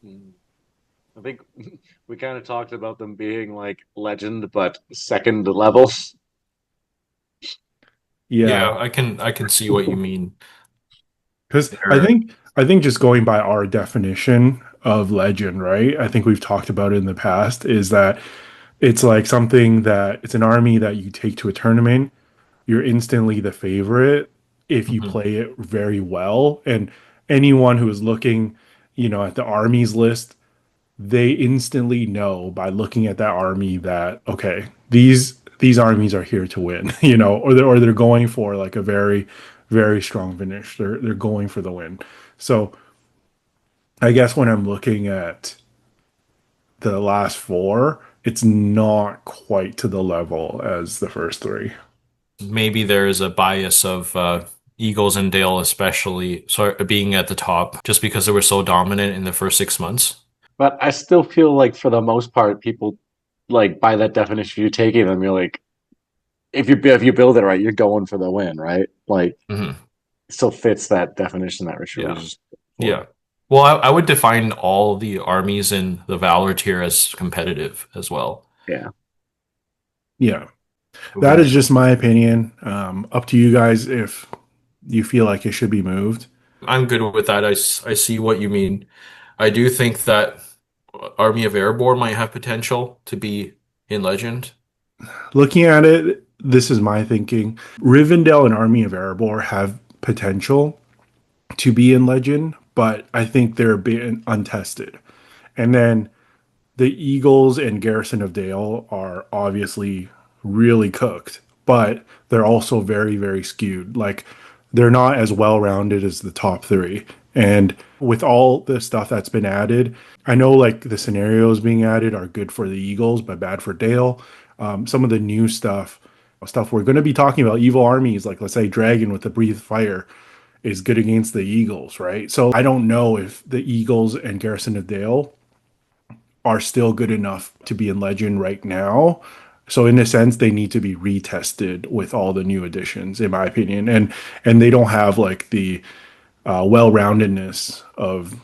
I think we kind of talked about them being like legend, but second level. Yeah, Yeah, I can see what you mean. because They're I think just going by our definition of legend, right? I think we've talked about it in the past, is that it's like something that it's an army that you take to a tournament. You're instantly the favorite if you Mhm. play it very well. And anyone who is looking, at the armies list, they instantly know by looking at that army that okay, these armies are here to win, or they're going for like a very very strong finish. They're going for the win. So I guess when I'm looking at the last four, it's not quite to the level as the first three. Maybe there is a bias of Eagles and Dale, especially, so being at the top, just because they were so dominant in the first 6 months. But I still feel like for the most part, people like by that definition you're taking them, you're like if you build it right, you're going for the win, right? Like Hmm. it still fits that definition that Richard was Yeah. just for. Yeah. Well, I would define all the armies in the Valor tier as competitive as well. Yeah. Yeah, that Moving. is just my opinion. Up to you guys if you feel like it should be moved. I'm good with that. I see what you mean. I do think that Army of Erebor might have potential to be in Legend. Looking at it, this is my thinking. Rivendell and Army of Erebor have potential to be in Legend, but I think they're being untested. And then the Eagles and Garrison of Dale are obviously really cooked, but they're also very, very skewed. Like they're not as well rounded as the top three. And with all the stuff that's been added, I know like the scenarios being added are good for the Eagles, but bad for Dale. Some of the new stuff we're going to be talking about, evil armies, like let's say Dragon with the Breathe Fire, is good against the Eagles, right? So I don't know if the Eagles and Garrison of Dale are still good enough to be in Legend right now. So in a sense, they need to be retested with all the new additions, in my opinion, and they don't have like the well-roundedness of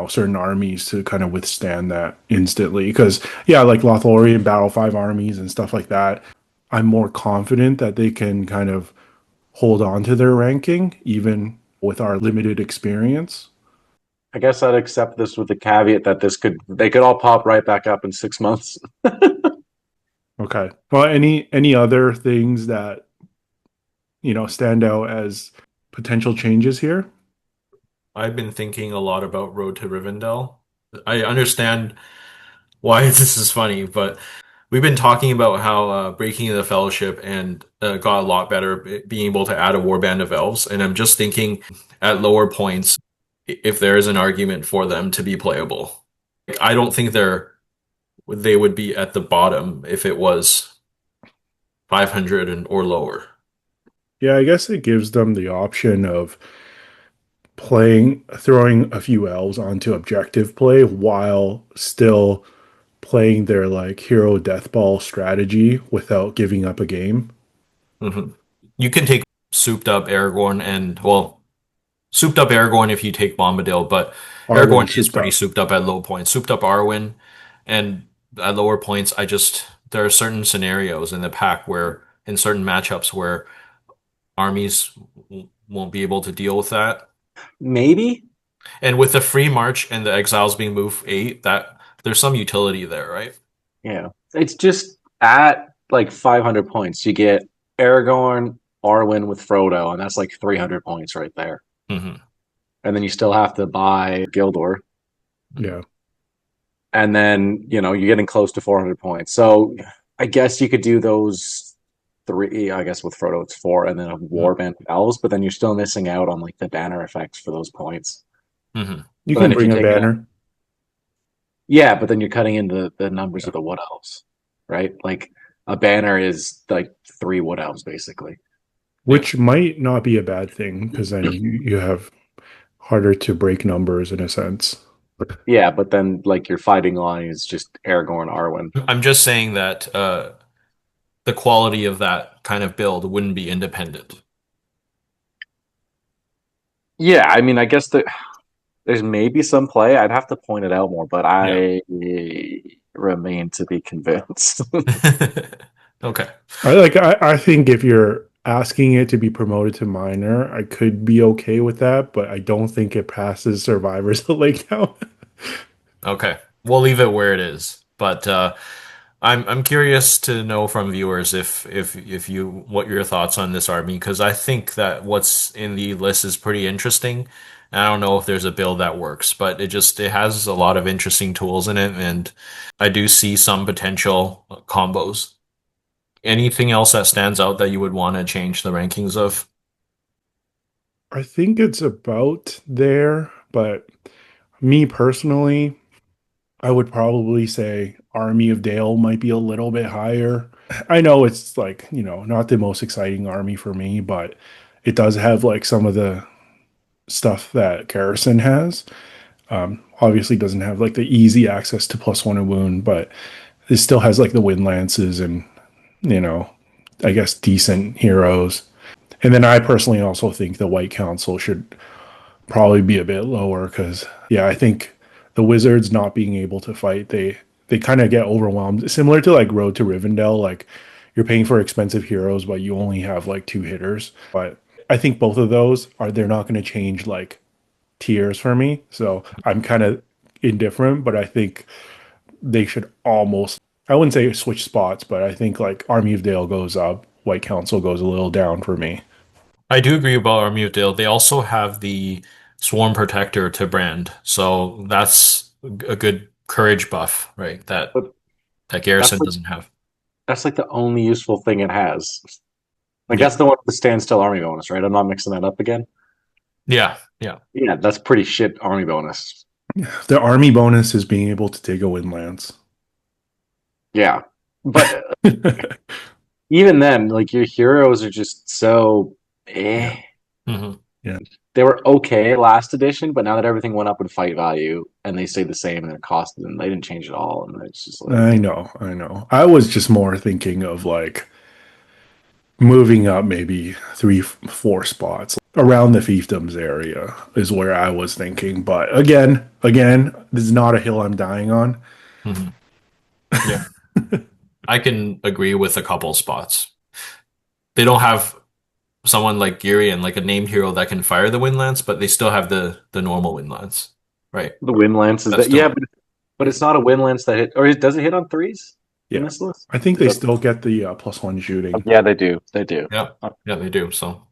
certain armies to kind of withstand that instantly. Because yeah, like Lothlorien Battle 5 armies and stuff like that, I'm more confident that they can kind of hold on to their ranking even with our limited experience. I guess I'd accept this with the caveat that they could all pop right back up in 6 months. Okay. Well, any other things that stand out as potential changes here? I've been thinking a lot about Road to Rivendell. I understand why this is funny, but we've been talking about how Breaking the Fellowship and got a lot better being able to add a warband of elves, and I'm just thinking at lower points if there is an argument for them to be playable. Like, I don't think they would be at the bottom if it was 500 or lower. Yeah, I guess it gives them the option of throwing a few elves onto objective play while still playing their like hero death ball strategy without giving up a game. Hmm. You can take souped up Aragorn and, well, souped up Aragorn if you take Bombadil, but Arwen Aragorn is souped pretty up. souped up at low points. Souped up Arwen, and at lower points, there are certain scenarios in the pack where, in certain matchups, where armies won't be able to deal with that. Maybe. And with the free march and the exiles being moved 8, that there's some utility there, right? Yeah. It's just at like 500 points, you get Aragorn, Arwen with Frodo, and that's like 300 points right there. Hmm. And then you still have to buy Gildor. Yeah. And then, you're getting close to 400 points. So I guess you could do those three. I guess with Frodo, it's four, and then a Warband of Elves, but then you're still missing out on like the banner effects for those points. Hmm. You But can then if you bring a take it, banner. yeah, but then you're cutting into the numbers of the Wood Elves, right? Like a banner is like three Wood Elves basically. Yeah. Which might not be a bad thing because then you have harder to break numbers in a sense. Yeah, but then like your fighting line is just Aragorn, Arwen. I'm just saying that the quality of that kind of build wouldn't be independent. Yeah, I mean, I guess there's maybe some play. I'd have to point it out more, but Yeah. I remain to be convinced. Okay. I think if you're asking it to be promoted to minor, I could be okay with that, but I don't think it passes Survivors of Lake now. Okay. We'll leave it where it is. But I'm curious to know from viewers if you what your thoughts on this army, because I think that what's in the list is pretty interesting. And I don't know if there's a build that works, but it has a lot of interesting tools in it, and I do see some potential combos. Anything else that stands out that you would want to change the rankings of? I think it's about there, but me personally, I would probably say Army of Dale might be a little bit higher. I know it's like, not the most exciting army for me, but it does have like some of the stuff that Garrison has. Obviously doesn't have like the easy access to +1 a wound, but it still has like the wind lances and, you know, I guess decent heroes. And then I personally also think the White Council should probably be a bit lower because, yeah, I think the Wizards not being able to fight, they kind of get overwhelmed. Similar to like Road to Rivendell, like you're paying for expensive heroes, but you only have like two hitters. But I think both of those they're not going to change like tiers for me. So I'm kind of indifferent, but I think they should almost, I wouldn't say switch spots, but I think like Army of Dale goes up, White Council goes a little down for me. I do agree about Army of Dale. They also have the Swarm Protector to brand, so that's a good courage buff, right? That But that that's Garrison like doesn't have. that's like the only useful thing it has. Like Yeah, that's the one with the standstill army bonus, right? I'm not mixing that up again. yeah, yeah. Yeah, that's pretty shit army bonus. The army bonus is being able to take a wind lance. Yeah. But even then, like your heroes are just so Yeah. hmm Yeah. They were okay last edition, but now that everything went up in fight value and they stayed the same and their cost, and they didn't change at all, and it's just like I know. I was just more thinking of like moving up maybe three, four spots around the fiefdoms area is where I was thinking. But again, this is not a hill I'm dying on. hmm Yeah, I can agree with a couple spots. They don't have someone like Girion, like a named hero that can fire the wind lance, but they still have the normal wind lance, right? the wind lance is That's that. Yeah, still but it's not a wind lance that hit, or does it hit on threes in Yeah. this list? I think Is they that- still get the +1 shooting. yeah, they do. They do. yeah, yeah, they do. So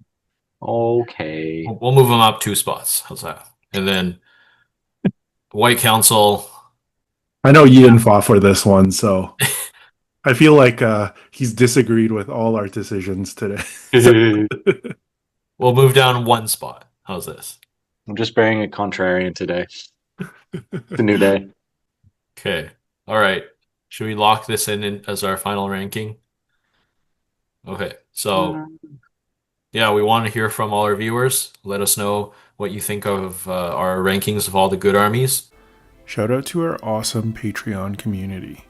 Okay. we'll move them up two spots. How's that? And then White Council. I know Ian fought for this one, so I feel like he's disagreed with all our decisions today. I'm We'll move down one spot. How's this? just bearing a contrarian today. It's a new day. Okay. All right. Should we lock this as our final ranking? Okay. So, yeah, we want to hear from all our viewers. Let us know what you think of our rankings of all the good armies. Shout out to our awesome Patreon community.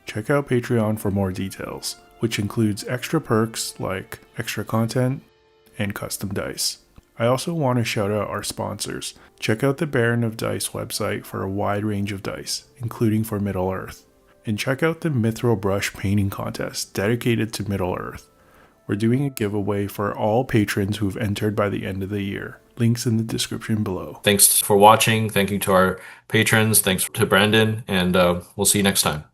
Check out Patreon for more details, which includes extra perks like extra content and custom dice. I also want to shout out our sponsors. Check out the Baron of Dice website for a wide range of dice, including for Middle-earth. And check out the Mithril Brush painting contest dedicated to Middle-earth. We're doing a giveaway for all patrons who've entered by the end of the year. Links in the description below. Thanks for watching. Thank you to our patrons. Thanks to Brandon, and we'll see you next time.